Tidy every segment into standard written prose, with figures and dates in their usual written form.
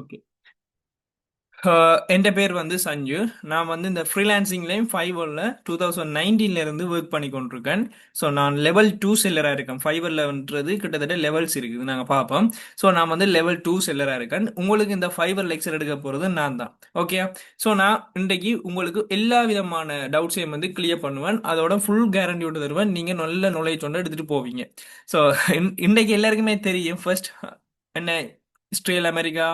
Okay. என் பேர் வந்து சஞ்சு. நான் வந்து இந்த ஃப்ரீலான்சிங்லேயும் ஃபைவரில் 2019 இருந்து ஒர்க் பண்ணி கொண்டிருக்கேன். ஸோ நான் லெவல் 2 செல்லராக இருக்கேன். ஃபைவர்லன்றது கிட்டத்தட்ட லெவல்ஸ் இருக்குது, நாங்கள் பார்ப்போம். ஸோ நான் வந்து லெவல் 2 செல்லராக இருக்கேன். உங்களுக்கு இந்த ஃபைவர் லெக்சர் எடுக்க போகிறது நான் தான். ஓகே. ஸோ நான் இன்றைக்கு உங்களுக்கு எல்லா விதமான டவுட்ஸையும் வந்து கிளியர் பண்ணுவேன். அதோட ஃபுல் கேரண்டியோடு தருவேன். நீங்கள் நல்ல நாலேஜ் ஒன்று எடுத்துகிட்டு போவீங்க. ஸோ இன்றைக்கு எல்லாருக்குமே தெரியும் ஃபர்ஸ்ட் என்ன, இஸ்ரேல் அமெரிக்கா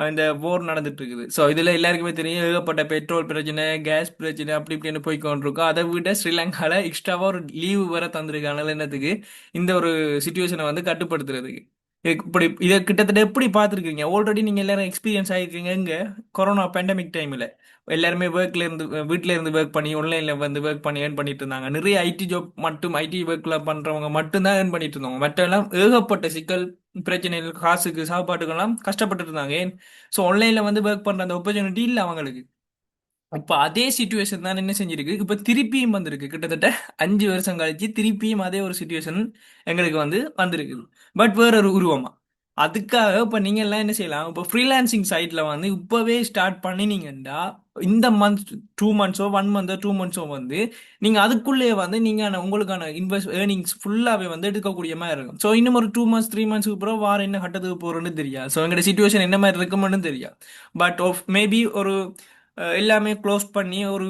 இந்த போர் நடந்துட்டு இருக்குது. ஸோ இதில் எல்லாருக்குமே தெரியும், ஏகப்பட்ட பெட்ரோல் பிரச்சனை, கேஸ் பிரச்சனை, அப்படி இப்படின்னு போய் கொண்டிருக்கோம். அதை விட ஸ்ரீலங்காவில் எக்ஸ்ட்ராவாக ஒரு லீவு வேற தந்திருக்காங்க என்னத்துக்கு, இந்த ஒரு சுச்சுவேஷனை வந்து கட்டுப்படுத்துறதுக்கு. இப்படி இதை கிட்டத்தட்ட எப்படி பார்த்துருக்கீங்க? ஆல்ரெடி நீங்கள் எல்லாரும் எக்ஸ்பீரியன்ஸ் ஆகிருக்கீங்க. இங்கே கொரோனா பேண்டமிக் டைமில் எல்லாருமே ஒர்க்ல இருந்து வீட்டில இருந்து ஒர்க் பண்ணி ஆன்லைன்ல வந்து ஒர்க் பண்ணி ஏர்ன் பண்ணிட்டு இருந்தாங்க. நிறைய ஐடி ஜாப் மட்டும் ஐடி ஒர்க்ல பண்றவங்க மட்டும்தான் ஏர்ன் பண்ணிட்டு இருந்தாங்க. மற்ற எல்லாம் ஏகப்பட்ட சிக்கல் பிரச்சனைகள், காசுக்கு சாப்பாட்டுக்கெல்லாம் கஷ்டப்பட்டு இருந்தாங்க. ஏன்? ஸோ ஆன்லைன்ல வந்து ஒர்க் பண்ற அந்த ஆப்பர்ச்சுனிட்டி இல்லை அவங்களுக்கு. இப்ப அதே சுச்சுவேஷன் தான் என்ன செஞ்சிருக்கு, இப்ப திருப்பியும் வந்திருக்கு. கிட்டத்தட்ட 5 வருஷம் கழிச்சு திருப்பியும் அதே ஒரு சுச்சுவேஷன் எங்களுக்கு வந்து வந்திருக்குது. பட் வேற ஒரு உருவமா. அதுக்காக இப்ப நீங்க எல்லாம் என்ன செய்யலாம், இப்போ ஃப்ரீலான்சிங் சைட்ல வந்து இப்பவே ஸ்டார்ட் பண்ணினீங்கன்னா, இந்த மந்த் 2 மந்த்ஸோ 1 மந்த்தோ 2 மந்த்ஸோ வந்து நீங்க அதுக்குள்ளேயே வந்து நீங்க உங்களுக்கான இன்வெஸ்ட் ஏர்னிங்ஸ் ஃபுல்லாவே வந்து எடுக்கக்கூடிய மாதிரி இருக்கும். ஸோ இன்னும் ஒரு 2 மந்த்ஸ் 3 மந்த்ஸ்க்கு அப்புறம் வாரம் என்ன கட்டத்துக்கு போறோம்னு தெரியாது. ஸோ எங்களோட சுச்சுவேஷன் என்ன மாதிரி இருக்குமென்னு தெரியாது. பட் மேபி ஒரு எல்லாமே க்ளோஸ் பண்ணி ஒரு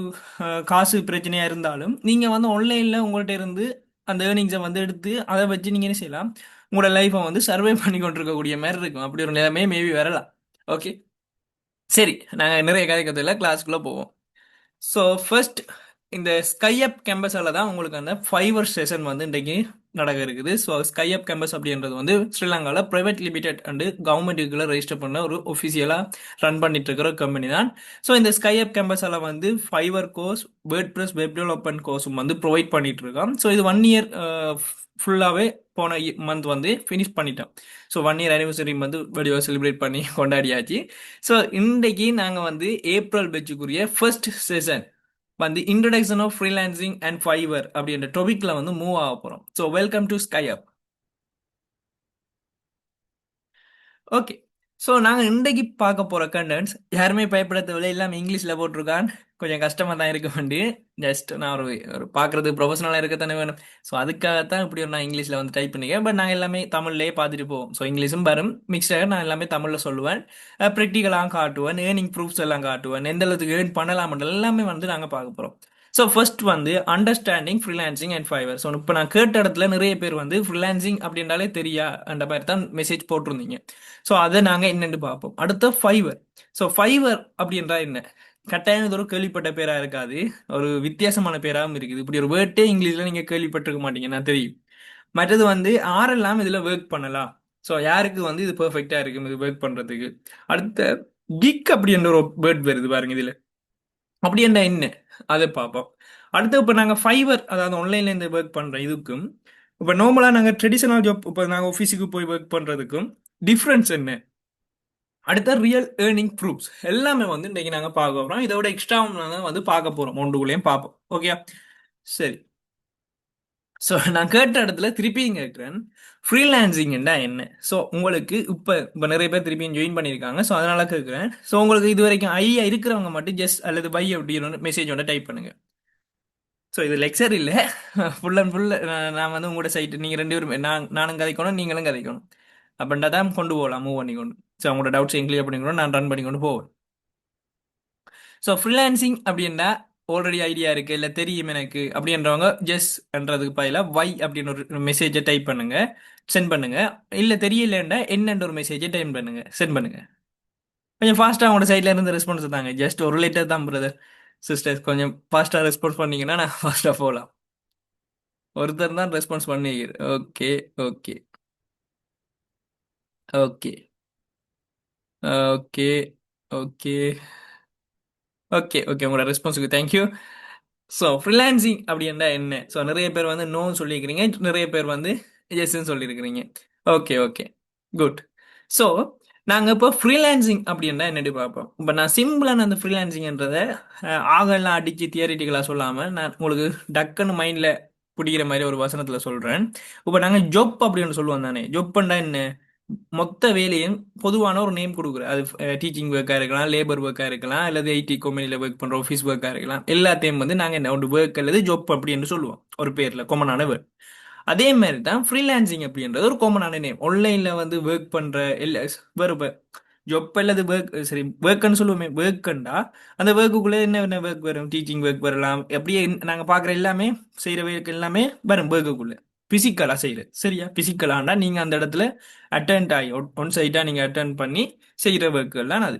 காசு பிரச்சனையா இருந்தாலும் நீங்க வந்து ஆன்லைன்ல உங்கள்ட்ட இருந்து அந்த ஏர்னிங்ஸை வந்து எடுத்து அதை வச்சு நீங்க என்ன செய்யலாம், உங்களோட லைஃப்பை வந்து சர்வே பண்ணி கொண்டிருக்கக்கூடிய மாதிரி இருக்கும். அப்படி ஒரு நிலைமையே மேபி வரலாம். ஓகே. சரி, நாங்கள் நிறைய கதைக்கிறதுல கிளாஸ்க்குள்ளே போவோம். ஸோ ஃபர்ஸ்ட், இந்த ஸ்கை அப் கேம்பஸால தான் உங்களுக்கு அந்த ஃபைவர் செஷன் வந்து இன்றைக்கு நடக்க இருக்குது. ஸோ ஸ்கை அப் கேம்பஸ் அப்படின்றது வந்து ஸ்ரீலங்காவில் ப்ரைவேட் லிமிடெட் அண்டு கவர்மெண்ட்டுக்குள்ள ரெஜிஸ்டர் பண்ண ஒரு ஒஃபிஷியலாக ரன் பண்ணிட்டு இருக்கிற கம்பெனி தான். ஸோ இந்த ஸ்கை அப் கேம்பஸால வந்து Fiverr course, WordPress web development கோர்ஸும் வந்து ப்ரொவைட் பண்ணிட்டு இருக்கோம். ஸோ இது 1 இயர் ஃபுல்லாகவே போன மந்த் வந்து ஃபினிஷ் பண்ணிட்டோம். ஸோ 1 இயர் அனிவர்சரி வந்து வீடியோ செலிப்ரேட் பண்ணி கொண்டாடியாச்சு. ஸோ இன்றைக்கு நாங்கள் வந்து ஏப்ரல் பேட்சுக்குரிய ஃபர்ஸ்ட் செஷன் வந்து introduction of freelancing and Fiverr அப்படின்ற டாபிக்ல வந்து மூவ் ஆக போகிறோம். So welcome to Sky Up. Okay. So நாங்கள் இன்றைக்கு பார்க்க போகிற கண்டென்ட்ஸ் யாருமே பயப்பட தேவையில்லை, எல்லாமே இங்கிலீஷில் போட்டிருக்கான். கொஞ்சம் கஷ்டமாக தான் இருக்க வேண்டி, ஜஸ்ட் நான் ஒரு ஒரு பார்க்குறது ப்ரொஃபஷனலாக இருக்கத்தானே வேணும். ஸோ அதுக்காகத்தான் இப்படி ஒரு நான் இங்கிலீஷில் வந்து டைப் பண்ணிக்கேன். பட் நாங்கள் எல்லாமே தமிழ்லேயே பார்த்துட்டு போவோம். ஸோ இங்கிலீஷும் வரும் மிக்ஸ்டாக, நான் எல்லாமே தமிழில் சொல்லுவேன். ப்ராக்டிக்கலாக காட்டுவேன், ஏர்னிங் ப்ரூஃப்ஸ் எல்லாம் காட்டுவேன், எந்த அளவுக்கு ஏர்ன் பண்ணலாம் எல்லாமே வந்து நாங்கள் பார்க்க போகிறோம். ஸோ ஃபர்ஸ்ட் வந்து understanding freelancing and Fiverr. So இப்போ நான் கேட்ட இடத்துல நிறைய பேர் வந்து ஃப்ரீலான்சிங் அப்படின்றாலே தெரியா அந்த மாதிரி தான் மெசேஜ் போட்டிருந்தீங்க. ஸோ அதை நாங்கள் என்னென்னு பார்ப்போம். அடுத்த ஃபைவர். ஸோ ஃபைவர் அப்படின்றா என்ன? கட்டாயம் இது ஒரு கேள்விப்பட்ட பேரா இருக்காது, ஒரு வித்தியாசமான பேராகவும் இருக்குது. இப்படி ஒரு வேர்ட்டே இங்கிலீஷ்ல நீங்க கேள்விப்பட்டிருக்க மாட்டீங்க, நான் தெரியும். மற்றது வந்து ஆரெல்லாம் இதுல ஒர்க் பண்ணலாம். ஸோ யாருக்கு வந்து இது பெர்ஃபெக்டா இருக்கும் இது ஒர்க் பண்றதுக்கு. அடுத்த கிக் அப்படின்ற ஒரு வேர்ட் வருது பாருங்க இதுல. அப்படி என்ன அதை பார்ப்போம். அடுத்து இப்போ நாங்கள் ஃபைவர், அதாவது ஆன்லைன்ல இருந்து ஒர்க் பண்ற இதுக்கும் இப்போ நார்மலாக நாங்கள் ட்ரெடிஷனல் ஜாப் இப்போ நாங்கள் ஆஃபீஸுக்கு போய் ஒர்க் பண்றதுக்கும் டிஃப்ரென்ஸ் என்ன? அடுத்த ரியல் ஏர்னிங் ப்ரூஃப்ஸ் எல்லாமே வந்து இன்னைக்கு நாங்கள் பார்க்க போகிறோம். இதோட எக்ஸ்ட்ரா நாங்கள் வந்து பார்க்க போகிறோம், ஒன்றுக்குள்ளேயும் பார்ப்போம். ஓகே. சரி. ஸோ நான் கேட்ட இடத்துல திருப்பியும் கேட்குறேன், ஃப்ரீலான்சிங்னா என்ன? ஸோ உங்களுக்கு இப்போ நிறைய பேர் திருப்பியும் ஜாயின் பண்ணியிருக்காங்க. ஸோ அதனால கேட்குறேன். ஸோ உங்களுக்கு இது வரைக்கும் ஐடியா இருக்கிறவங்க மட்டும் ஜஸ்ட் அல்லது பை அப்படின்னு மெசேஜ் ஒன்று டைப் பண்ணுங்க. ஸோ இது லெக்சர் இல்லை, ஃபுல் அண்ட் ஃபுல் நான் வந்து உங்களோட சைட்டு நீங்கள் ரெண்டு பேரும் நானும் கதைக்கணும், நீங்களும் கதைக்கணும். அப்படின்றா தான் கொண்டு போகலாம், மூவ் பண்ணிக்கொண்டு. ஸோ உங்களோட டவுட்ஸ் கிளியர் பண்ணிக்கணும், நான் ரன் பண்ணிக்கொண்டு போவேன். ஸோ ஃப்ரீலான்சிங் அப்படின்னா ஆல்ரெடி ஐடியா இருக்கு, இல்லை தெரியும் எனக்கு அப்படின்றவங்க ஜஸ்ட் என்றதுக்கு பதிலாக வை அப்படின்னு ஒரு மெசேஜை டைப் பண்ணுங்க, சென்ட் பண்ணுங்க. இல்லை தெரியலன்னா என்னன்ற ஒரு மெசேஜை டைப் பண்ணுங்க, சென்ட் பண்ணுங்க. கொஞ்சம் ஃபாஸ்ட்டாக அவங்களோட சைட்ல இருந்து ரெஸ்பான்ஸ் தாங்க. ஜஸ்ட் ஒரு லிட்டர் தான் பிரதர் சிஸ்டர்ஸ், கொஞ்சம் ஃபாஸ்ட்டாக ரெஸ்பான்ஸ் பண்ணீங்கன்னா நான் ஃபாஸ்ட்டாக போகலாம். ஒருத்தர் தான் ரெஸ்பான்ஸ் பண்ணிக்கிறேன். Okay. Okay. Okay. Okay. Okay. Okay. Okay. உங்களோட ரெஸ்பான்ஸுக்கு தேங்க்யூ. ஸோ ஃப்ரீலான்சிங் அப்படின்னா என்ன? ஸோ நிறைய பேர் வந்து நோன்னு சொல்லியிருக்கிறீங்க, நிறைய பேர் வந்து எஸ்ன்னு சொல்லியிருக்கிறீங்க. ஓகே. ஓகே. குட். ஸோ நாங்கள் இப்போ ஃப்ரீலான்சிங் அப்படின்னா என்னடி பார்ப்போம். இப்போ நான் சிம்பிளான அந்த ஃப்ரீலான்சிங்ன்றதை ஆகலாம் அடித்து தியரிட்டிக்கலாக சொல்லாமல் நான் உங்களுக்கு டக்குன்னு மைண்டில் பிடிக்கிற மாதிரி ஒரு வசனத்தில் சொல்கிறேன். இப்போ நாங்கள் ஜொப் அப்படின்னு சொல்லுவோம் தானே, ஜொப்புண்டா என்ன? மொத்த வேலையும் பொதுவான ஒரு நேம் கொடுக்குற அது டீச்சிங் ஒர்க்கா இருக்கலாம், லேபர் ஒர்க்கா இருக்கலாம், அல்லது ஐடி கம்பெனில ஒர்க் பண்ற ஆஃபீஸ் ஒர்க்கா இருக்கலாம். எல்லாத்தையும் வந்து நாங்க என்ன ஒரு ஒர்க் அல்லது ஜாப் அப்படின்னு சொல்லுவோம், ஒரு பேர்ல காமனான வேர்ட். அதே மாதிரி தான் ஃப்ரீலான்சிங் அப்படின்றது ஒரு காமனான நேம். ஆன்லைன்ல வந்து ஒர்க் பண்ற எல்லா வேறு ஜொப் அல்லது ஒர்க், சரி ஒர்க்குன்னு சொல்லுவோமே, ஒர்க்குண்டா அந்த ஒர்க்குள்ளே என்ன என்ன ஒர்க் வரும்? டீச்சிங் ஒர்க் வரலாம். அப்படியே நாங்கள் பார்க்குற எல்லாமே, செய்கிற ஒர்க் எல்லாமே வரும் ஒர்க்குள்ளே. பிசிக்கலாக செய்யுது, சரியா? பிசிக்கலாண்டா நீங்கள் அந்த இடத்துல அட்டென்ட் ஆகி ஒன் சைட்டாக நீங்கள் அட்டென்ட் பண்ணி செய்கிற ஒர்க்குலாம் அது.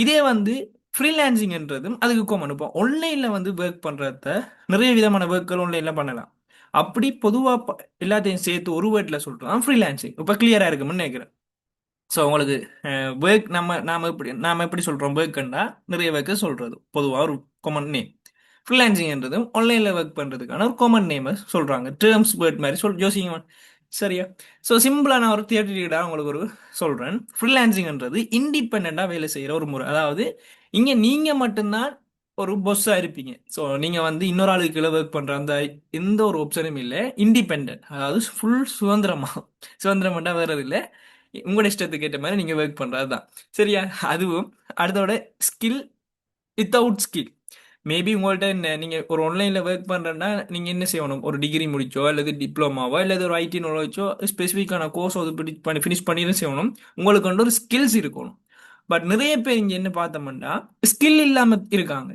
இதே வந்து ஃப்ரீலான்சிங்ன்றதும் அதுக்கு காமன். இப்போ ஆன்லைனில் வந்து ஒர்க் பண்ணுறத நிறைய விதமான ஒர்க்குகள் ஆன்லைனில் பண்ணலாம். அப்படி பொதுவாக எல்லாத்தையும் சேர்த்து ஒரு வேர்டில் சொல்கிறோம் ஃப்ரீலான்சிங். இப்போ கிளியராக இருக்குன்னு நினைக்கிறேன். ஸோ உங்களுக்கு ஒர்க் நாம எப்படி சொல்கிறோம்? ஒர்க்குன்னா நிறைய ஒர்க்கு சொல்கிறது பொதுவாக ஒரு காமன் நேம். ஃப்ரீலான்சிங்ன்றதும் ஆன்லைனில் ஒர்க் பண்ணுறதுக்கான ஒரு காமன் நேமை சொல்கிறாங்க. டேர்ம்ஸ் வேர்ட் மாதிரி யோசிங்க. சரியா? ஸோ சிம்பிளாக நான் ஒரு தியேட்டரிக்கடாக உங்களுக்கு ஒரு சொல்கிறேன். ஃப்ரீலான்சிங்ன்றது இண்டிபெண்ட்டாக வேலை செய்கிற ஒரு முறை. அதாவது இங்கே நீங்கள் மட்டும்தான் ஒரு பொஸ்ஸாக இருப்பீங்க. ஸோ நீங்கள் வந்து இன்னொரு ஆளுக்கு கீழே ஒர்க் பண்ணுற அந்த எந்த ஒரு ஆப்ஷனும் இல்லை. இண்டிபெண்ட், அதாவது ஃபுல் சுதந்திரமாக. சுதந்திரம்ட்டா வேறது இல்லை, உங்களோட இஷ்டத்துக்கு ஏற்ற மாதிரி நீங்கள் ஒர்க் பண்ணுறது தான். சரியா? அதுவும் அடுத்தோட ஸ்கில் வித்தவுட் ஸ்கில். மேபி உங்கள்கிட்ட என்ன, நீங்கள் ஒரு ஆன்லைனில் ஒர்க் பண்ணுறேன்னா நீங்கள் என்ன செய்யணும்? ஒரு டிகிரி முடிச்சோ அல்லது டிப்ளமாவோ அல்லது ஒரு ஐடி நாலேஜோ ஸ்பெசிஃபிக்கான கோர்ஸ் அது ஃபினிஷ் பண்ணி தான் செய்யணும். உங்களுக்கு வந்து ஒரு ஸ்கில்ஸ் இருக்கணும். பட் நிறைய பேர் இங்கே என்ன பார்த்தோம்னா ஸ்கில் இல்லாமல் இருக்காங்க.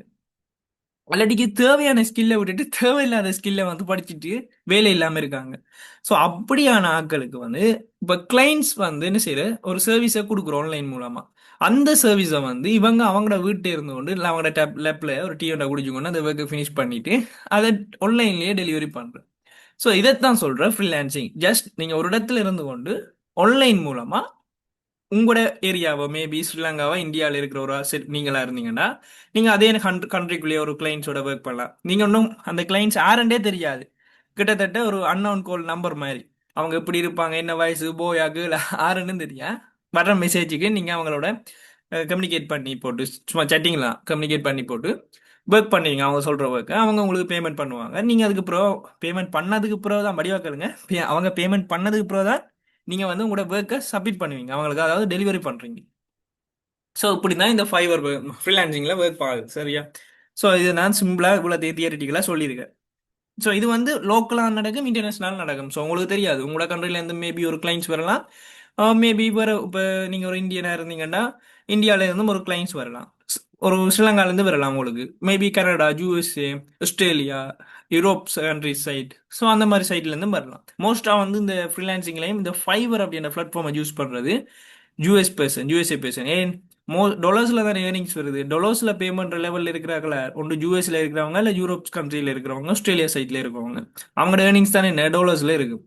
அல்லாட்டிக்கு தேவையான ஸ்கில்லை விட்டுட்டு தேவையில்லாத ஸ்கில்லை வந்து படிச்சுட்டு வேலை இல்லாமல் இருக்காங்க. ஸோ அப்படியான ஆட்களுக்கு வந்து இப்போ கிளைண்ட்ஸ் வந்து என்ன செய்யற ஒரு சர்வீஸை கொடுக்குறோம் ஆன்லைன் மூலமா. அந்த சர்வீஸை வந்து இவங்க அவங்களோட வீட்டை இருந்து கொண்டு இல்லை அவங்களோட லேப்ல ஒரு டீ ஒன்றை குடிச்சுக்கொண்டு அந்த ஒர்க்கை ஃபினிஷ் பண்ணிட்டு அதை ஆன்லைன்லேயே டெலிவரி பண்றேன். ஸோ இதைத்தான் சொல்ற ஃப்ரீலான்சிங். ஜஸ்ட் நீங்க ஒரு இடத்துல இருந்து கொண்டு ஆன்லைன் மூலமா உங்களோட ஏரியாவோ, மேபி ஸ்ரீலங்காவோ இந்தியாவில் இருக்கிற ஒரு நீங்களா இருந்தீங்கன்னா நீங்க அதே கண்ட்ரிக்குள்ளேயே ஒரு கிளைண்ட்ஸோட ஒர்க் பண்ணலாம். நீங்க இன்னும் அந்த கிளைண்ட்ஸ் யாருன்றே தெரியாது. கிட்டத்தட்ட ஒரு அன்னவுன் கால் நம்பர் மாதிரி. அவங்க எப்படி இருப்பாங்க, என்ன வயசு, போயா கேர்ள், ஆறுன்னு தெரியா வர்ற மெசேஜுக்கு நீங்க அவங்களோட கம்யூனிகேட் பண்ணி போட்டு, சும்மா சட்டிங்லாம் கம்யூனிகேட் பண்ணி போட்டு ஒர்க் பண்ணுவீங்க. அவங்க சொல்ற ஒர்க்கு அவங்க உங்களுக்கு பேமெண்ட் பண்ணுவாங்க. நீங்க அதுக்கு ப்ரோ பேமெண்ட் பண்ணதுக்கு ப்ரோ தான் வடிவாக்கலுங்க. அவங்க பேமெண்ட் பண்ணதுக்கு ப்ரோ தான் நீங்க வந்து உங்களோட ஒர்க்கை சப்மிட் பண்ணுவீங்க அவங்களுக்கு, அதாவது டெலிவரி பண்றீங்க. ஸோ இப்படி தான் இந்த ஃபைவர் ஃப்ரீலான்சிங்ல ஒர்க் ஆகுது. சரியா? ஸோ இது நான் சிம்பிளா இவ்வளோ தியரிட்டிக்கலாக சொல்லியிருக்கேன். ஸோ இது வந்து லோக்கலாக நடக்கும், இன்டர்நேஷனல் நடக்கும். ஸோ உங்களுக்கு தெரியாது, உங்களோட கண்ட்ரிலேருந்து மேபி ஒரு கிளைண்ட்ஸ் வரலாம். மேபி வேறு இப்போ நீங்கள் ஒரு இந்தியனாக இருந்தீங்கன்னா இந்தியாவிலேருந்தும் ஒரு கிளைண்ட்ஸ் வரலாம். ஒரு ஸ்ரீலங்காலேருந்து வரலாம் உங்களுக்கு. Maybe Canada, USA, Australia, Europe countries side. So அந்த மாதிரி சைட்லேருந்து வரலாம். மோஸ்ட்டாக வந்து இந்த ஃப்ரீலான்சிங்லேயும் இந்த ஃபைவர் அப்படின்ற பிளாட்ஃபார்மை யூஸ் பண்ணுறது யூஎஸ்ஏ பேர்சன். ஏன் டொலர்ஸ்ல தான் ஏர்னிங்ஸ் வருது. டொலர்ஸ்ல பே பண்ற லெவல்ல இருக்கிறாங்களா ஒன்று யூஎஸ்ல இருக்கிறவங்க, இல்லை யூரோப் கண்ட்ரில இருக்கிறவங்க, ஆஸ்திரேலியா சைட்ல இருக்கிறவங்க, அவங்களோட ஏர்னிங்ஸ் தானே என்ன டொலர்ஸ்ல இருக்கு.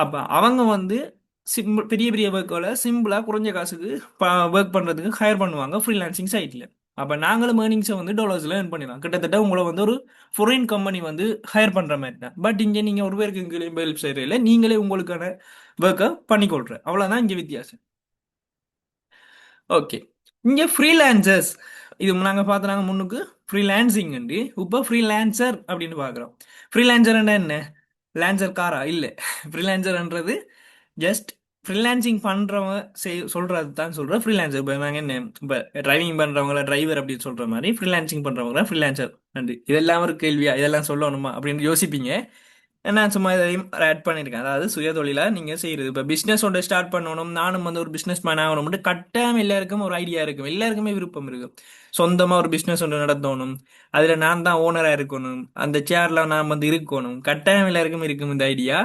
அப்ப அவங்க வந்து சிம்பிள் பெரிய பெரிய ஒர்க்கோட சிம்பிளா குறைஞ்ச காசுக்கு ஒர்க் பண்றதுக்கு ஹையர் பண்ணுவாங்க ஃப்ரீலான்சிங் சைட்ல. அப்ப நாங்களும் ஏர்னிங்ஸை வந்து டாலர்ஸ்ல ஏர்ன் பண்ணிடலாம். கிட்டத்தட்ட உங்களை வந்து ஒரு ஃபாரின் கம்பெனி வந்து ஹையர் பண்ற மாதிரி தான். பட் இங்க நீங்க ஒரு பேருக்கு கீழே ஹெல்ப் செய்யறதில்ல, நீங்களே உங்களுக்கான ஒர்க்கை பண்ணிக்கொள்ற, அவ்வளவுதான் இங்க வித்தியாசம். ஓகே. இங்க ஃப்ரீலான்சர்ஸ், இது நாங்க பார்த்தனாங்க முன்னுக்கு ஃப்ரீலான்சிங் உண்டு, இப்போ ஃப்ரீலான்சர் அப்படின்னு பார்க்குறோம். ஃப்ரீலான்சர்னா என்ன? லான்சர் காரா இல்லை. ஃப்ரீலான்சர்ன்றது ஜஸ்ட் ஃப்ரீலான்சிங் பண்றவங்க சொல்றது தான் சொல்றோம் ஃப்ரீலான்சர். இப்போ நாங்கள் என்ன, இப்போ டிரைவிங் பண்றவங்கள டிரைவர் அப்படின்னு சொல்ற மாதிரி ஃப்ரீலான்சிங் பண்றவங்க ஃப்ரீலான்சர். நன்றி. இதெல்லாம் ஒரு கேள்வியா, இதெல்லாம் சொல்லணுமா அப்படின்னு யோசிப்பீங்க. நான் சும்மா இதையும் ஆட் பண்ணியிருக்கேன். அதாவது சுயதொழிலாக நீங்கள் செய்கிறது. இப்போ பிஸ்னஸ் ஒன்று ஸ்டார்ட் பண்ணணும், நானும் வந்து ஒரு பிஸ்னஸ் மேன் ஆகணும்னு கட்டாயம் எல்லாருக்கும் ஒரு ஐடியா இருக்கும், எல்லாருக்குமே விருப்பம் இருக்கும். சொந்தமாக ஒரு பிஸ்னஸ் ஒன்று நடத்தணும், அதில் நான் தான் ஓனராக இருக்கணும், அந்த சேரில் நான் வந்து இருக்கணும், கட்டாயம் எல்லாருக்கும் இருக்கும் இந்த ஐடியா.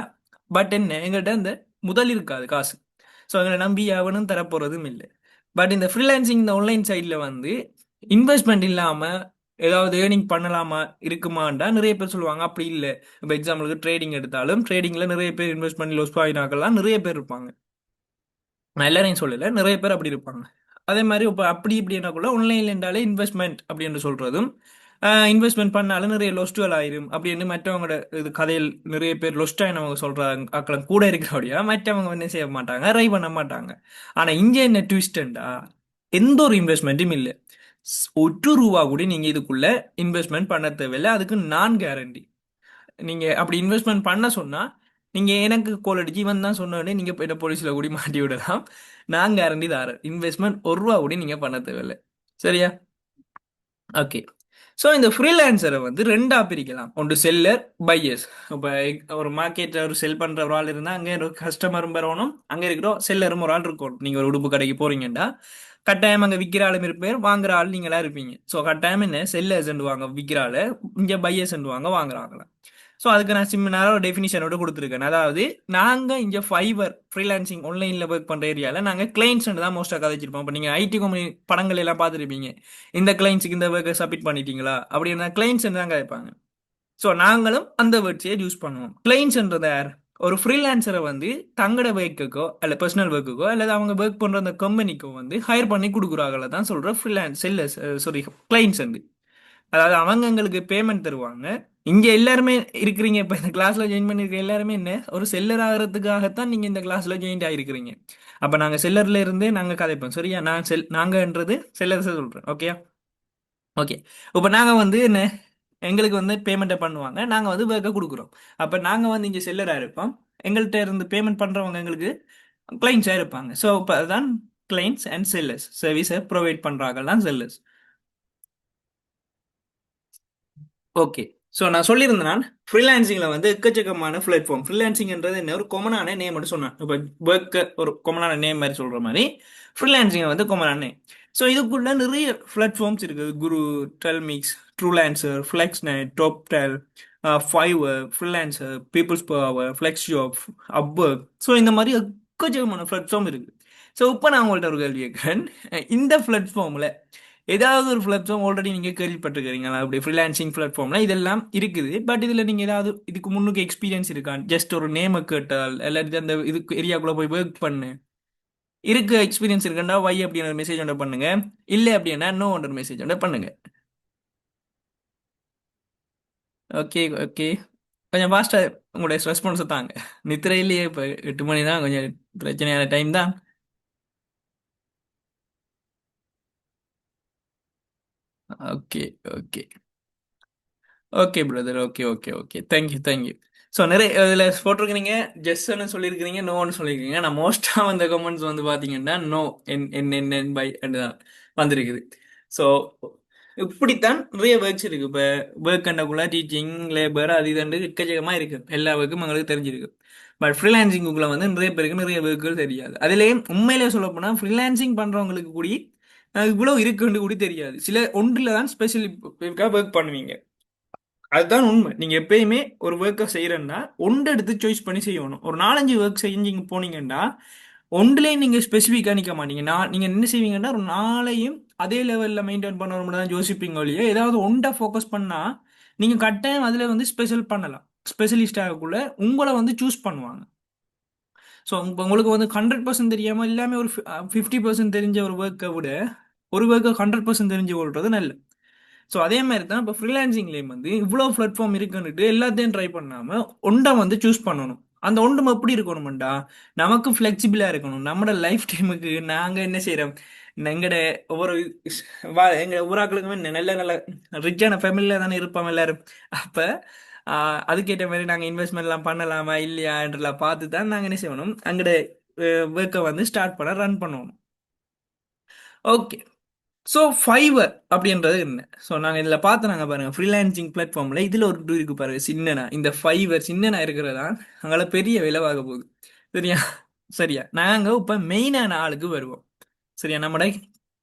பட் என்ன, எங்கள்கிட்ட அந்த முதல் இருக்காது, காசு. ஸோ எங்களை நம்பி அவனும் தரப்போகிறதும் இல்லை. பட் இந்த ஃப்ரீலான்சிங், இந்த ஆன்லைன் சைடில் வந்து இன்வெஸ்ட்மெண்ட் இல்லாமல் ஏதாவது ஏர்னிங் பண்ணலாமா இருக்குமாண்டா நிறைய பேர் சொல்லுவாங்க. அப்படி இல்லை. இப்போ எக்ஸாம்பிளுக்கு ட்ரேடிங் எடுத்தாலும் ட்ரேடிங்ல நிறைய பேர் இன்வெஸ்ட் பண்ணி லோஸ் ஆகினாக்கெல்லாம் நிறைய பேர் இருப்பாங்க. நான் எல்லாரையும் சொல்லலை, நிறைய பேர் அப்படி இருப்பாங்க. அதே மாதிரி இப்போ அப்படி இப்படின்னாக்குள்ள ஆன்லைன்ல இருந்தாலே இன்வெஸ்ட்மெண்ட் அப்படின்னு சொல்றதும், இன்வெஸ்ட்மெண்ட் பண்ணாலும் நிறைய லொஸ்டுகள் ஆயிரும் அப்படின்னு மற்றவங்களோட இது கதையில் நிறைய பேர் லொஸ்ட் ஆயினவங்க சொல்றாங்க. ஆக்களும் கூட இருக்கிறபடியா மற்றவங்க என்ன செய்ய மாட்டாங்க, ரை பண்ண மாட்டாங்க. ஆனா இங்க என்ன ட்விஸ்டண்டா, எந்த ஒரு இன்வெஸ்ட்மெண்ட்டும் இல்லை. ஒரு ரூபா கூட நீங்க இதுக்குள்ள இன்வெஸ்ட்மெண்ட் பண்ண தேவையில்லை. அதுக்கு நான் கேரண்டி. நீங்க அப்படி இன்வெஸ்ட்மெண்ட் பண்ண சொன்னா நீங்க எனக்கு கால் அடிச்சு இவன் தான் சொன்னோடனே நீங்க போயிட்ட போலீஸ்ல கூடி மாட்டி விடலாம். நான் கேரண்டி தாரேன், இன்வெஸ்ட்மெண்ட் ஒரு ரூபா கூட நீங்க பண்ண தேவையில்லை. சரியா? ஓகே. ஸோ இந்த ஃப்ரீலான்சரை வந்து ரெண்டா பிரிக்கலாம். ஒன்று செல்லர், பையர்ஸ். இப்போ ஒரு மார்க்கெட்டில் ஒரு செல் பண்ணுற ஒரு ஆள் இருந்தால் அங்கே ஒரு கஸ்டமரும் வரணும், அங்கே இருக்கிற செல்லரும் ஒரு ஆள் இருக்கணும். நீங்கள் ஒரு உடுப்பு கடைக்கு போறீங்கன்னா கட்டாயம் அங்கே விற்கிற ஆளும் இருப்பேர், வாங்குற ஆள் நீங்களா இருப்பீங்க. ஸோ கட்டாயம் என்ன செல்லர்ஸ் வாங்க விற்கிற ஆள், இங்கே பையர்ஸ் வாங்குறாங்களா. ஸோ அதுக்கு நான் சிம்பிளான ஒரு டெஃபினிஷனோட கொடுத்துருக்கேன். அதாவது நாங்கள் இங்கே ஃபைவர் ஃப்ரீலான்சிங் ஆன்லைனில் ஒர்க் பண்ணுற ஏரியாவில் நாங்கள் கிளைண்ட்ஸ் தான் மோஸ்ட்டாக கதைச்சிருப்போம். இப்போ நீங்கள் ஐடி கம்பெனி படங்கள் எல்லாம் பார்த்துருப்பீங்க, இந்த கிளைண்ட்ஸுக்கு இந்த ஒர்க்கை சப்மிட் பண்ணிட்டீங்களா அப்படின்னா கிளைண்ட்ஸ் தான் கதைப்பாங்க. ஸோ நாங்களும் அந்த வேர்ட்ஸையே யூஸ் பண்ணுவோம். கிளைண்ட்ஸ்ன்றது யார்? ஒரு ஃப்ரீலான்சரை வந்து தங்களோட ஒர்க்குக்கோ அல்ல பர்சனல் ஒர்க்குக்கோ அல்லது அவங்க ஒர்க் பண்ணுற அந்த கம்பெனிக்கோ வந்து ஹையர் பண்ணி கொடுக்குறாங்கள தான் சொல்கிற ஃப்ரீலான்ஸ் செல்லர்ஸ், சாரி கிளைண்ட்ஸ். அதாவது அவங்க எங்களுக்கு பேமெண்ட் தருவாங்க. இங்க எல்லாருமே இருக்கிறீங்க, இப்ப இந்த கிளாஸ்ல ஜாயின் பண்ணிருக்க எல்லாருமே என்ன ஒரு செல்லர் ஆகிறதுக்காகத்தான் நீங்க இந்த கிளாஸ்ல ஜாயின் ஆயிருக்கிறீங்க. அப்ப நாங்க செல்லர்ல இருந்தே நாங்க கதைப்போம். சரியா? நாங்கன்றது செல்லர்ஸ் சொல்றேன். ஓகே. ஓகே. இப்ப நாங்க வந்து என்ன, எங்களுக்கு வந்து பேமெண்ட்டை பண்ணுவாங்க, நாங்க வந்து ஒர்க்கை கொடுக்குறோம். அப்ப நாங்க வந்து இங்க செல்லரா இருப்போம், எங்கள்கிட்ட இருந்து பேமெண்ட் பண்றவங்க எங்களுக்கு கிளைண்ட்ஸா இருப்பாங்க. ஸோ இப்போ அதுதான் கிளைண்ட்ஸ் அண்ட் செல்லர்ஸ். சர்வீஸை ப்ரொவைட் பண்றாங்க தான் செல்லர்ஸ். ஓகே. ஸோ நான் சொல்லியிருந்தேன், நான் ஃப்ரீலான்சிங்கில் வந்து எக்கச்சக்கமான பிளாட்ஃபார்ம். ஃப்ரீலான்சிங்ன்றது என்ன ஒரு காமனான நேம் மட்டும் சொன்னேன். இப்போ ஒர்க்கு ஒரு காமனான நேம் மாதிரி சொல்கிற மாதிரி ஃப்ரீலான்சிங் வந்து காமனான நேம். ஸோ இதுக்குள்ள நிறைய பிளாட்ஃபார்ம்ஸ் இருக்குது. குரு, டெல்மிக்ஸ், ட்ரூலான்சர், ஃப்ளெக்ஸ்நெட், Toptal, Fiverr, Freelancer, peoples power, flex job, Upwork. So இந்த மாதிரி எக்கச்சக்கமான பிளாட்ஃபார்ம் இருக்குது. ஸோ இப்போ நான் உங்கள்கிட்ட ஒரு கேள்வி கேட்குறேன். இந்த பிளாட்ஃபார்மில் ஏதாவது ஒரு பிளாட்ஃபார்ம் ஆல்ரெடி நீங்க கேள்விப்பட்டிருக்கீங்களா? அப்படி ஃப்ரீலான்சிங் பிளாட்ஃபார்ம்ல இதெல்லாம் இருக்குது. பட் இதுல நீங்க ஏதாவது இதுக்கு முன்னுக்கு எக்ஸ்பீரியன்ஸ் இருக்கா? ஜஸ்ட் ஒரு நேமை கேட்டால் எல்லாத்தையும் அந்த இதுக்கு ஏரியாக்குள்ள போய் ஒர்க் பண்ணு இருக்கு எக்ஸ்பீரியன்ஸ் இருக்குன்னா வை அப்படின்னு ஒரு மெசேஜ் ஒன்று பண்ணுங்க. இல்லை அப்படின்னா நோ ஒரு மெசேஜ் ஒன்று பண்ணுங்க. ஓகே. ஓகே. கொஞ்சம் ஃபாஸ்டா உங்களுடைய ரெஸ்பான்ஸை தாங்க. நித்திரையிலேயே இப்போ 8 மணி தான், கொஞ்சம் பிரச்சனையான டைம் தான். Okay. Okay. Okay brother. Okay. Okay. Okay. Thank you. Thank you. So நிறைய இதில் போட்டிருக்கிறீங்க, ஜெஸ்ட்னு சொல்லியிருக்கிறீங்க, நோன்னு சொல்லியிருக்கீங்க. நான் மோஸ்ட்டாக வந்த கமெண்ட்ஸ் வந்து பார்த்தீங்கன்னா நோ, என் பை தான் வந்திருக்குது. ஸோ இப்படித்தான் நிறைய ஒர்க்ஸ் இருக்கு. இப்போ ஒர்க் கண்டக்குள்ள டீச்சிங், லேபர், அது இதுண்டு எக்கச்சக்கமாக இருக்கு. எல்லா ஒர்க்கும் எங்களுக்கு தெரிஞ்சிருக்கு. பட் ஃப்ரீலான்சிங்குள்ள வந்து நிறைய பேருக்கு நிறைய ஒர்க்குகள் தெரியாது. அதுலேயும் உண்மையிலே சொல்ல போனால் ஃப்ரீலான்சிங் பண்ணுறவங்களுக்கு கூடி இவ்வளோ இருக்குன்னு கூட தெரியாது. சில ஒன்றில் தான் ஸ்பெஷல் ஒர்க் பண்ணுவீங்க. அதுதான் உண்மை. நீங்க எப்பயுமே ஒரு ஒர்க்கை செய்யறேன்னா ஒன்று எடுத்து சாய்ஸ் பண்ணி செய்யணும். ஒரு 4-5 ஒர்க் செஞ்சு போனீங்கன்னா ஒன்றுலேயும் நீங்க ஸ்பெசிஃபிக்கா நிக்க மாட்டீங்க. நீங்க என்ன செய்வீங்கன்னா ஒரு நாளையும் அதே லெவல்ல மெயின்டைன் பண்ணணும் தான் யோசிப்பீங்க ஒழிய ஏதாவது ஒன்றை ஃபோக்கஸ் பண்ணா நீங்க கட்டாயம் அதுல வந்து ஸ்பெஷல் பண்ணலாம். ஸ்பெஷலிஸ்ட் ஆகக்குள்ள உங்களை வந்து சூஸ் பண்ணுவாங்க. ஸோ உங்களுக்கு வந்து 100% தெரியாம எல்லாமே ஒரு 50% தெரிஞ்ச ஒரு ஒர்க்கை விட ஒரு ஒர்க்கை 100% தெரிஞ்சு கொள்றது நல்லது. ஸோ அதே மாதிரி தான் இப்போ ஃப்ரீலான்சிங்லேயும் வந்து இவ்வளோ பிளாட்ஃபார்ம் இருக்குன்னுட்டு எல்லாத்தையும் ட்ரை பண்ணாமல் ஒன்றை வந்து சூஸ் பண்ணணும். அந்த ஒன்றும் எப்படி இருக்கணும்டா, நமக்கு ஃப்ளெக்சிபிளாக இருக்கணும். நம்மளோட லைஃப் டைமுக்கு நாங்கள் என்ன செய்கிறோம், எங்களோட ஒவ்வொரு எங்கள் ஊராக்களுக்குமே நல்ல நல்ல ரிச்சான ஃபேமிலியில் தானே இருப்போம் எல்லாரும். அப்போ அதுக்கேற்ற மாதிரி நாங்கள் இன்வெஸ்ட்மெண்ட்லாம் பண்ணலாமா இல்லையான்றலாம் பார்த்து தான் நாங்கள் என்ன செய்யணும், அங்கட ஒர்க்கை வந்து ஸ்டார்ட் பண்ண ரன் பண்ணணும். ஓகே. ஸோ ஃபைவர் அப்படின்றது என்ன? ஸோ நாங்கள் இதில் பார்த்து பாருங்கள் ஃப்ரீலான்சிங் பிளாட்ஃபார்மில் இதில் ஒரு டூ இருக்கு பாருங்க. சின்னனா இந்த ஃபைவர் சின்னனா இருக்கிறதா அங்கே பெரிய விளைவாக போகுது. சரியா? சரியா? நாங்கள் இப்போ மெயினான ஆளுக்கு வருவோம். சரியா? நம்மட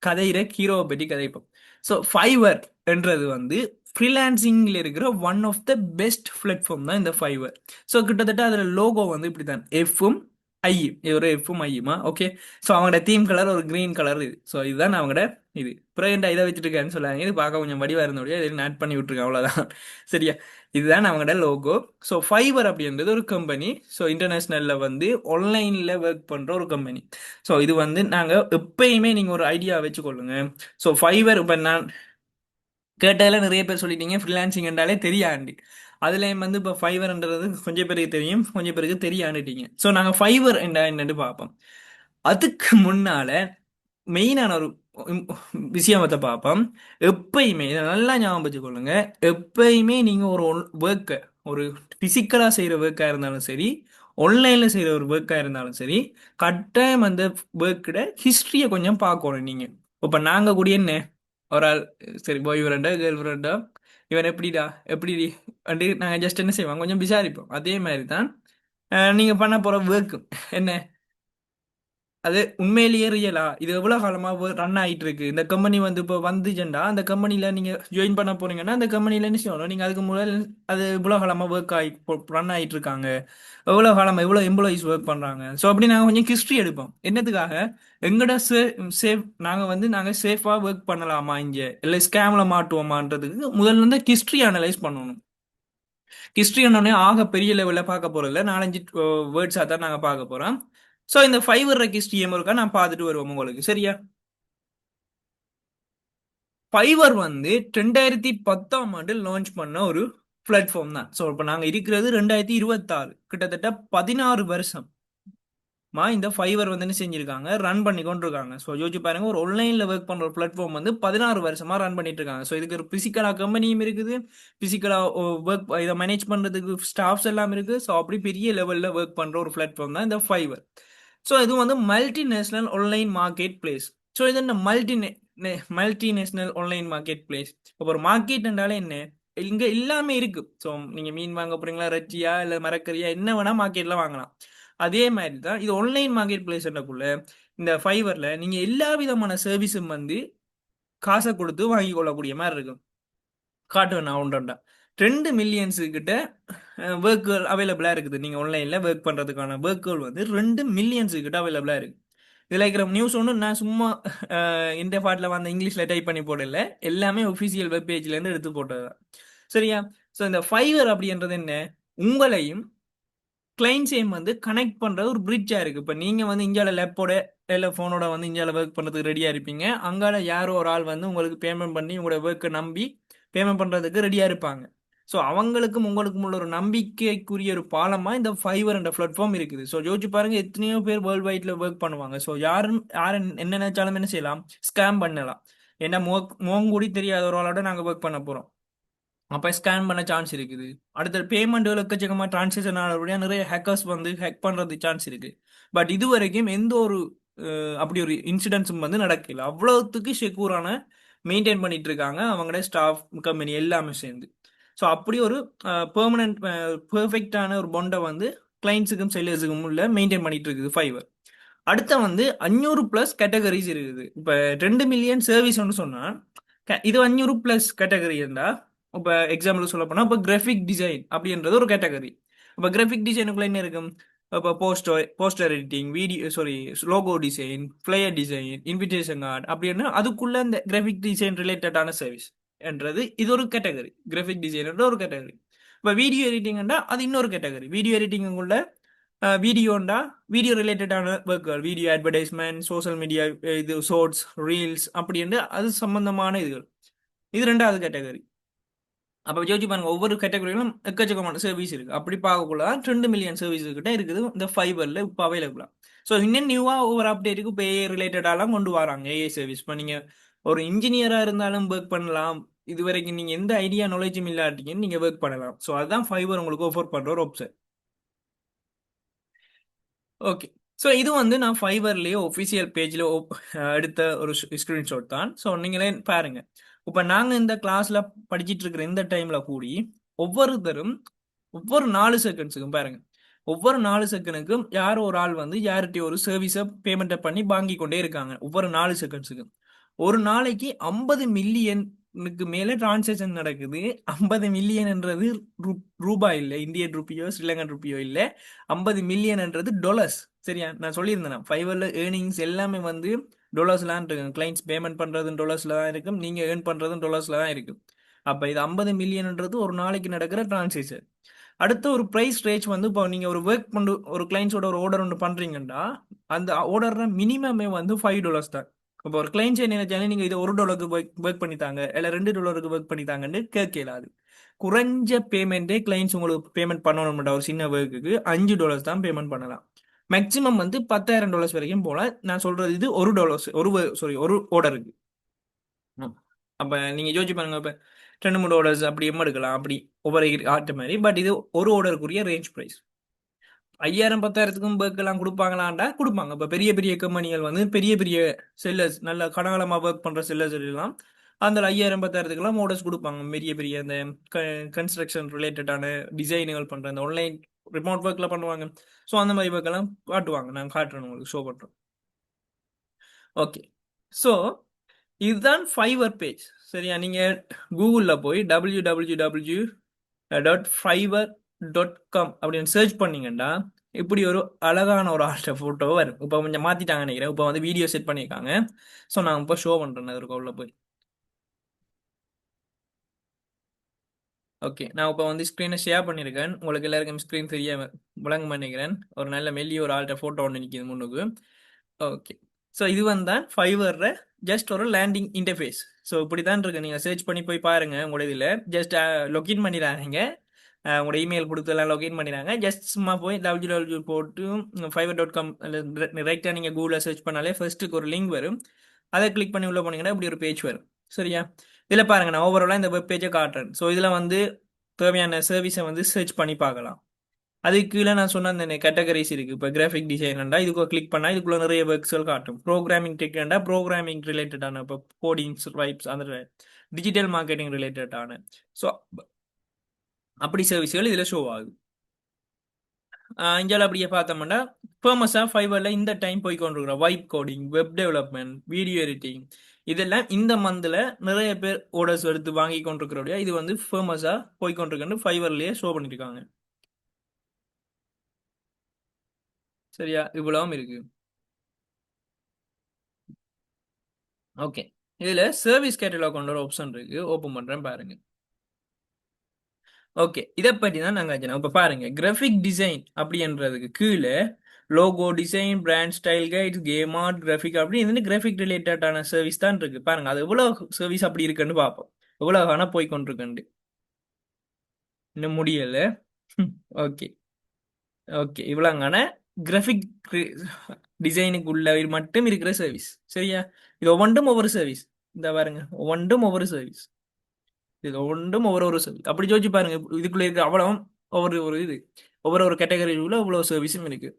கதையிற ஹீரோவை பற்றி கதைப்போம். ஸோ ஃபைவர் என்றது வந்து ஃப்ரீலான்சிங்கில் இருக்கிற one of the best platform தான் இந்த ஃபைவர். ஸோ கிட்டத்தட்ட அதில் லோகோ வந்து இப்படி தான், எஃப்பும் ஐ, இது ஒரு எஃப்பும் ஐயுமா. ஓகே. ஸோ அவங்களோட தீம் கலர் ஒரு கிரீன் கலர். இது ஸோ இதுதான் அவங்களோட இது. ப்ரெசென்ட்டாக இதை வச்சுட்டு இருக்கான்னு சொல்லாங்க. இது பார்க்க கொஞ்சம் வடிவாக இருந்தோடைய இதில் ஆட் பண்ணி விட்டுருக்கேன், அவ்வளோதான். சரியா? இதுதான் அவங்களோட லோகோ. ஸோ ஃபைவர் அப்படின்றது ஒரு கம்பெனி. ஸோ இன்டர்நேஷ்னலில் வந்து ஆன்லைனில் ஒர்க் பண்ணுற ஒரு கம்பெனி. ஸோ இது வந்து நாங்கள் எப்பயுமே நீங்கள் ஒரு ஐடியா வச்சுக்கொள்ளுங்க. ஸோ ஃபைவர் இப்போ நான் கேட்டதில் நிறைய பேர் சொல்லிட்டீங்க ஃப்ரீலான்சிங் என்றாலே தெரியாண்டி. அதுலேயும் வந்து இப்போ ஃபைவர்ன்றது கொஞ்சம் பேருக்கு தெரியும், கொஞ்சம் பேருக்கு தெரியாண்டுட்டீங்க. ஸோ நாங்கள் ஃபைவர் என்னன்னு பார்ப்போம். அதுக்கு முன்னால மெயினான ஒரு விஷயத்தை பார்ப்போம். எப்பயுமே இதை நல்லா ஞாபகம் வச்சுக்கொள்ளுங்க. எப்பயுமே நீங்கள் ஒரு ஒர்க்கை, ஒரு ஃபிசிக்கலாக செய்கிற ஒர்க்காக இருந்தாலும் சரி, ஆன்லைனில் செய்கிற ஒரு ஒர்க்காக இருந்தாலும் சரி, கட்டாயம் அந்த ஒர்க்கோட ஹிஸ்ட்ரியை கொஞ்சம் பார்க்கணும் நீங்கள். இப்போ நாங்கள் கூட என்ன ஒரு ஆள், சரி பாய் ஃப்ரெண்டா கேர்ள் ஃப்ரெண்டா, இவன் எப்படிடா எப்படி அப்படி நாங்கள் ஜஸ்ட் என்ன செய்வோம், கொஞ்சம் விசாரிப்போம். அதே மாதிரி தான் நீங்கள் பண்ண போகிற ஒர்க்கு என்ன, அது உண்மையிலேயே ரியலா, இது எவ்வளவு காலமா ரன் ஆயிட்டு இருக்கு, இந்த கம்பெனி வந்து இப்போ வந்துச்சுண்டா அந்த கம்பெனில நீங்க ஜாயின் பண்ண போறீங்கன்னா அந்த கம்பெனில என்ன செய்யணும், நீங்க அதுக்கு முதல் அது இவ்வளவு காலமா ஒர்க் ஆகி ரன் ஆயிட்டு இருக்காங்க, எவ்வளவு காலமா எவ்வளவு எம்ப்ளாயிஸ் ஒர்க் பண்றாங்க. ஸோ அப்படி நாங்க கொஞ்சம் ஹிஸ்ட்ரி எடுப்போம். என்னத்துக்காக, எங்கட சேஃப் நாங்க சேஃபா ஒர்க் பண்ணலாமா இங்க, இல்லை ஸ்கேம்ல மாட்டுவோமான்றதுக்கு முதல்ல இருந்து ஹிஸ்ட்ரி அனலைஸ் பண்ணணும். ஹிஸ்ட்ரி என்னன்னே ஆக பெரிய லெவலில் பார்க்க போறதில்ல, 4-5 வேர்ட்ஸாக தான் நாங்கள் பார்க்க போறோம். ஸோ இந்த ஃபைவர் ஹிஸ்ட்ரி இருக்கா நான் பார்த்துட்டு வருவோம் உங்களுக்கு, சரியா? ஃபைவர் வந்து 2010 லான்ச் பண்ண ஒரு பிளாட்ஃபார்ம் தான். ஸோ இப்போ நாங்கள் இருக்கிறது 2026, கிட்டத்தட்ட 16 வருஷம் இந்த ஃபைவர் வந்து என்ன செஞ்சிருக்காங்க, ரன் பண்ணி கொண்டு இருக்காங்க. ஸோ யோசிச்சு பாருங்க, ஒரு ஆன்லைன்ல ஒர்க் பண்ற ஒரு பிளாட்ஃபார்ம் வந்து 16 வருஷமா ரன் பண்ணிட்டு இருக்காங்க. ஸோ இதுக்கு ஒரு பிசிக்கலா கம்பெனியும் இருக்குது, பிசிக்கலா ஒர்க் இதை மேனேஜ் பண்றதுக்கு ஸ்டாஃப்ஸ் எல்லாம் இருக்கு. ஸோ அப்படி பெரிய லெவல்ல ஒர்க் பண்ற ஒரு பிளாட்ஃபார்ம் தான் இந்த ஃபைவர். ஸோ இது வந்து multi national online market place. So இது என்ன மல்டிநேஷனல் ஆன்லைன் மார்க்கெட் பிளேஸ். இப்போ ஒரு மார்க்கெட் என்றாலே என்ன, இங்க எல்லாமே இருக்கு. ஸோ நீங்க மீன் வாங்க போறீங்களா, இறைச்சியா இல்ல மரக்கறியா, என்ன வேணா மார்க்கெட்ல வாங்கலாம். அதே மாதிரி தான் இது ஆன்லைன் மார்க்கெட் பிளேஸ்ன்றக்குள்ள இந்த ஃபைவர்ல நீங்க எல்லா விதமான சர்வீஸும் வந்து காசை கொடுத்து வாங்கி கொள்ளக்கூடிய மாதிரி இருக்கும். காட்டுவேன் நான் ஒன்றா 2 மில்லியன்ஸு கிட்ட ஒர்க்குகள் அவைலபிளா இருக்குது. நீங்க ஆன்லைன்ல ஒர்க் பண்றதுக்கான ஒர்க்குகள் வந்து 2 மில்லியன்ஸு கிட்ட அவைலபிளா இருக்கு. இதுல இருக்கிற நியூஸ் ஒன்று நான் சும்மா இந்த பாட்டில் வந்து இங்கிலீஷ்ல டைப் பண்ணி போடல, எல்லாமே ஒஃபிஷியல் வெப் பேஜ்ல இருந்து எடுத்து போட்டது. சரியா? ஸோ இந்த ஃபைவர் அப்படின்றது என்ன, உங்களையும் கிளைண்ட்ஸையும் வந்து கனெக்ட் பண்ற ஒரு பிரிட்ஜா இருக்கு. இப்போ நீங்க வந்து இந்தியாவில் லேப்போட இல்லை ஃபோனோட வந்து இந்தியாவில் ஒர்க் பண்ணுறதுக்கு ரெடியா இருப்பீங்க, அங்கால யாரோ ஒரு ஆள் வந்து உங்களுக்கு பேமெண்ட் பண்ணி உங்களோட ஒர்க்கை நம்பி பேமெண்ட் பண்றதுக்கு ரெடியா இருப்பாங்க. ஸோ அவங்களுக்கும் உங்களுக்கும் உள்ள ஒரு நம்பிக்கைக்குரிய ஒரு பாலமா இந்த ஃபைவர் என்ற பிளாட்ஃபார்ம் இருக்குது. ஸோ யோசிச்சு பாருங்க, எத்தனையோ பேர் வேர்ல்டு வைட்ல ஒர்க் பண்ணுவாங்க. ஸோ யாரும் என்ன நினைச்சாலும் என்ன செய்யலாம், ஸ்கேம் பண்ணலாம். ஏன்னா மோங்கூடி தெரியாத ஒரு ஆளோட நாங்கள் ஒர்க் பண்ண போறோம், அப்போ ஸ்கேன் பண்ண சான்ஸ் இருக்குது. அடுத்த பேமெண்ட்டுகள் எக்கச்சக்கமாக டிரான்சாக்ஷன் ஆனபடியா நிறைய ஹேக்கர்ஸ் வந்து ஹேக் பண்ணுறது சான்ஸ் இருக்கு. பட் இது வரைக்கும் எந்த ஒரு அப்படி ஒரு இன்சிடென்ட்ஸும் வந்து நடக்கல. அவ்வளோத்துக்கு செக்யூரான மெயின்டைன் பண்ணிட்டு இருக்காங்க அவங்களோட ஸ்டாஃப் கம்பெனி எல்லாமே சேர்ந்து. ஸோ அப்படி ஒரு பெர்மனன்ட் பெர்ஃபெக்டான ஒரு பொண்டை வந்து கிளைண்ட்ஸுக்கும் செல்லர்ஸுக்கும் உள்ள மெயின்டைன் பண்ணிட்டு இருக்குது ஃபைவர். அடுத்த வந்து 500+ கேட்டகரிஸ் இருக்குது. இப்போ 2 மில்லியன் சர்வீஸ்னு சொன்னால் இது 500+ கேட்டகரி இருந்தா, இப்போ எக்ஸாம்பிள் சொல்ல போனால் இப்போ கிராஃபிக் டிசைன் அப்படின்றது ஒரு கேட்டகரி. இப்போ கிராஃபிக் டிசைனுக்குள்ள என்ன இருக்கும், இப்போ poster editing, video sorry logo design, flyer design, invitation card அப்படின்னு அதுக்குள்ள இந்த கிராஃபிக் டிசைன் ரிலேட்டடான சர்வீஸ் என்றது இது ஒரு கேட்டகரி. கிராஃபிக் டிசைன் ஒரு கேட்டகரி. இப்போ வீடியோ எடிட்டிங்னா அது இன்னொரு கேட்டகரி. வீடியோ எடிட்டிங்குள்ள வீடியோண்டா வீடியோ ரிலேட்டடான ஒர்க்குகள், வீடியோ அட்வர்டைஸ்மெண்ட், சோஷியல் மீடியா, இது ஷார்ட்ஸ், ரீல்ஸ் அப்படின்னு அது சம்பந்தமான இதுகள். இது 2வது கேட்டகரி. அப்போ யோசிச்சு பாருங்க, ஒவ்வொரு கேட்டகரியிலும் எக்கச்சக்கமான சர்வீஸ் இருக்கு. அப்படி பார்க்கக்குள்ள 2 மில்லியன் சர்வீஸ் கிட்ட இருக்குது இந்த ஃபைபர்ல இப்போ அவைலபிளா. ஸோ இன்னும் நியூவா ஒவ்வொரு அப்டேட்டுக்கு இப்போ ஏஐ ரிலேட்டடாலாம் கொண்டு வராங்க. ஏஐ சர்வீஸ் இப்போ நீங்க ஒரு இன்ஜினியரா இருந்தாலும் ஒர்க் பண்ணலாம். இது வரைக்கும் நீங்க எந்த ஐடியா நாலேஜும் இல்லாட்டிங்கன்னு நீங்க ஒர்க் பண்ணலாம். ஸோ அதுதான் ஃபைபர் உங்களுக்கு ஆஃபர் பண்ற ஒரு ஆப்ஷன். ஓகே. ஸோ இது வந்து நான் ஃபைவர்லேயே ஒஃபிஷியல் பேஜில் எடுத்த ஒரு ஸ்க்ரீன்ஷாட் தான். ஸோ நீங்களே பாருங்க. இப்போ நாங்கள் இந்த கிளாஸில் படிச்சிட்டு இருக்கிற இந்த டைமில் கூடி ஒவ்வொருத்தரும் ஒவ்வொரு 4 செகண்ட்ஸுக்கும் பாருங்க, ஒவ்வொரு 4 செகண்டுக்கும் யாரோ ஒரு ஆள் வந்து யார்கிட்ட ஒரு சர்வீஸை பேமெண்ட்டை பண்ணி வாங்கி கொண்டே இருக்காங்க ஒவ்வொரு 4 செகண்ட்ஸுக்கும். ஒரு நாளைக்கு 50 மில்லியனுக்கு மேலே டிரான்சாக்ஷன் நடக்குது. 50 மில்லியன்ன்றது ரூபாய் இல்லை, இந்தியன் ருப்பியோ ஸ்ரீலங்கன் ருப்பியோ இல்லை, 50 மில்லியன்ன்றது டாலர்ஸ். சரியா? நான் சொல்லியிருந்தேன் ஃபைவர்ல ஏர்னிங்ஸ் எல்லாமே வந்து டாலர்ஸ்லாம் இருக்கு. கிளைண்ட்ஸ் பேமெண்ட் பண்றதும் டாலர்ஸ்ல தான் இருக்கும், நீங்க ஏர்ன் பண்றதும் டாலர்ஸ்ல தான் இருக்கும். அப்ப இது 50 மில்லியன்ன்றது ஒரு நாளைக்கு நடக்கிற டிரான்சாக்ஷன். அடுத்த ஒரு ப்ரைஸ் ரேஞ்ச் வந்து இப்போ நீங்க ஒரு ஒர்க் பண்ணு ஒரு கிளைண்ட்ஸோட ஒரு ஆர்டர் ஒன்று பண்றீங்கன்னா அந்த ஆர்டர் மினிமமே வந்து $5 தான். இப்போ ஒரு கிளைண்ட் நினைச்சாலும் நீங்க இதை $1 ஒர்க் பண்ணித்தாங்க இல்லை $2 ஒர்க் பண்ணித்தாங்கன்னு கேட்கலாது. குறைஞ்ச பேமெண்ட்டே கிளைண்ட்ஸ் உங்களுக்கு பேமெண்ட் பண்ணணும்டா ஒரு சின்ன ஒர்க்குக்கு $5 தான் பேமெண்ட் பண்ணலாம். மேக்ஸிமம் வந்து $10,000 வரைக்கும் போல. நான் சொல்றது இது $1 ஒரு ஆர்டருக்கு. அப்ப நீங்க யோசிச்சு பாருங்க, இப்ப 2-3 ஆர்டர்ஸ் அப்படி எடுக்கலாம், அப்படி ஒவ்வொரு ஆட்ட மாதிரி. பட் இது ஒரு ஆர்டருக்குரிய ரேஞ்ச் ப்ரைஸ். 5000 10,000க்கும் ஒர்க் எல்லாம் கொடுப்பாங்களாண்டா கொடுப்பாங்க. இப்போ பெரிய பெரிய கம்பெனிகள் வந்து பெரிய பெரிய செல்லர்ஸ் நல்ல கனகாலமாக ஒர்க் பண்ற செல்லர்ஸ் எல்லாம் அந்த 5000 10,000த்துக்கெல்லாம் மோடல்ஸ் கொடுப்பாங்க. பெரிய பெரிய அந்த கன்ஸ்ட்ரக்ஷன் ரிலேட்டடான டிசைனுகள் பண்ற அந்த ஆன்லைன் ரிமோட் ஒர்க்ல பண்ணுவாங்க. ஸோ அந்த மாதிரி ஒர்க் எல்லாம் காட்டுவாங்க. நாங்கள் காட்டுறோம், உங்களுக்கு ஷோ பண்றோம். ஓகே. ஸோ இதுதான் ஃபைவர் பேஜ். சரியா? நீங்க கூகுளில் போய் www.fiverr.com அப்படின்னு சர்ச் பண்ணீங்கன்னா இப்படி ஒரு அழகான ஒரு ஆர்ட் ஃபோட்டோ வரும். இப்போ கொஞ்சம் மாத்திட்டாங்க நினைக்கிறேன். இப்போ வந்து வீடியோ செட் பண்ணியிருக்காங்க. ஸோ நான் இப்போ ஷோ பண்றேன் அதற்கு உள்ள போய். ஓகே, நான் இப்போ வந்து ஸ்க்ரீனை ஷேர் பண்ணியிருக்கேன். உங்களுக்கு எல்லாருக்கும் ஸ்க்ரீன் தெரிய விளங்க நினைக்கிறேன். ஒரு நல்ல மெல்லிய ஒரு ஆள்கிட்ட ஃபோட்டோ ஒன்று நிற்கிது முன்னுக்கு. ஓகே. ஸோ இது வந்து ஃபைவர்ற ஜஸ்ட் ஒரு லேண்டிங் இன்டர்ஃபேஸ். ஸோ இப்படி தான் இருக்கு. நீங்கள் சர்ச் பண்ணி போய் பாருங்க. உங்களோட இதில் ஜஸ்ட் லொகின் பண்ணிடுறாங்க. உங்களோட இமெயில் கொடுத்து எல்லாம் லொகின் பண்ணிடுறாங்க. ஜஸ்ட் சும்மா போய் www போட்டு fiverr.com ரைட்டாக நீங்கள் கூகுளில் சர்ச் பண்ணாலே ஃபர்ஸ்ட்டுக்கு ஒரு லிங்க் வரும். அதை கிளிக் பண்ணி உள்ள போனீங்கன்னா இப்படி ஒரு பேஜ் வரும். சரியா? இதில் பாருங்க, நான் ஓவராலாக இந்த வெப் பேஜை காட்டுறேன். ஸோ இதில் வந்து தேவையான சர்வீஸை வந்து சர்ச் பண்ணி பார்க்கலாம். அதுக்கு கீழே நான் சொன்ன அந்த கேட்டகரிஸ் இருக்கு. இப்போ கிராஃபிக் டிசைன்டா இதுக்கு கிளிக் பண்ணால் இதுக்குள்ள நிறைய ஒர்க்ஸ்கள் காட்டும். ப்ரோக்ராமிங் டெக்னா ப்ரோக்ராமிங் ரிலேட்டடான இப்போ கோடிங்ஸ் வைப்ஸ் அந்த டிஜிட்டல் மார்க்கெட்டிங் ரிலேட்டடான ஸோ அப்படி சர்வீஸ்கள் இதில் ஷோ ஆகுது. இந்தியாவில் அப்படியே பார்த்தோம்னா ஃபேமஸாக ஃபைவரில் இந்த டைம் போய் கொண்டிருக்கிறோம். Vibe coding, web development, video editing, இதெல்லாம் இந்த மந்தில் நிறைய பேர் ஆர்டர்ஸ் எடுத்து வாங்கி கொண்டிருக்கிறோடைய இது வந்து ஃபேமஸாக போய் கொண்டிருக்குன்னு ஃபைவர்லேயே ஷோ பண்ணியிருக்காங்க. சரியா? இவ்வளவும் இருக்கு. ஓகே, இதுல சர்வீஸ் கேட்டலாக் கொண்ட ஒரு ஆப்ஷன் இருக்கு. ஓப்பன் பண்றேன் பாருங்க. ஓகே, இதை பற்றி தான் நாங்கள் இப்போ பாருங்க, கிராஃபிக் டிசைன் அப்படின்றதுக்கு கீழே logo design, brand style guides, game art, graphic அப்படி இது கிராஃபிக் ரிலேட்டடான சர்வீஸ் தான் இருக்கு. பாருங்க, அது எவ்வளவு சர்வீஸ் அப்படி இருக்குன்னு பார்ப்போம். எவ்வளவு வேணா போய் கொண்டிருக்கண்டு இன்னும் முடியல. ஓகே. ஓகே, இவ்வளோங்கான கிராஃபிக் டிசைனுக்கு உள்ள மட்டும் இருக்கிற சர்வீஸ். சரியா? இது ஒவ்வொன்றும் ஒவ்வொரு சர்வீஸ். இந்த பாருங்க, ஒவ்வொன்றும் ஒவ்வொரு சர்வீஸ். இது ஒவ்வொன்றும் ஒவ்வொரு ஒரு சர்வீஸ். அப்படி யோசிச்சு பாருங்க, இதுக்குள்ள இருக்க அவ்வளவு ஒவ்வொரு ஒரு இது ஒவ்வொரு ஒரு கேட்டகரிக்குள்ள இவ்வளவு சர்வீஸும் இருக்கு.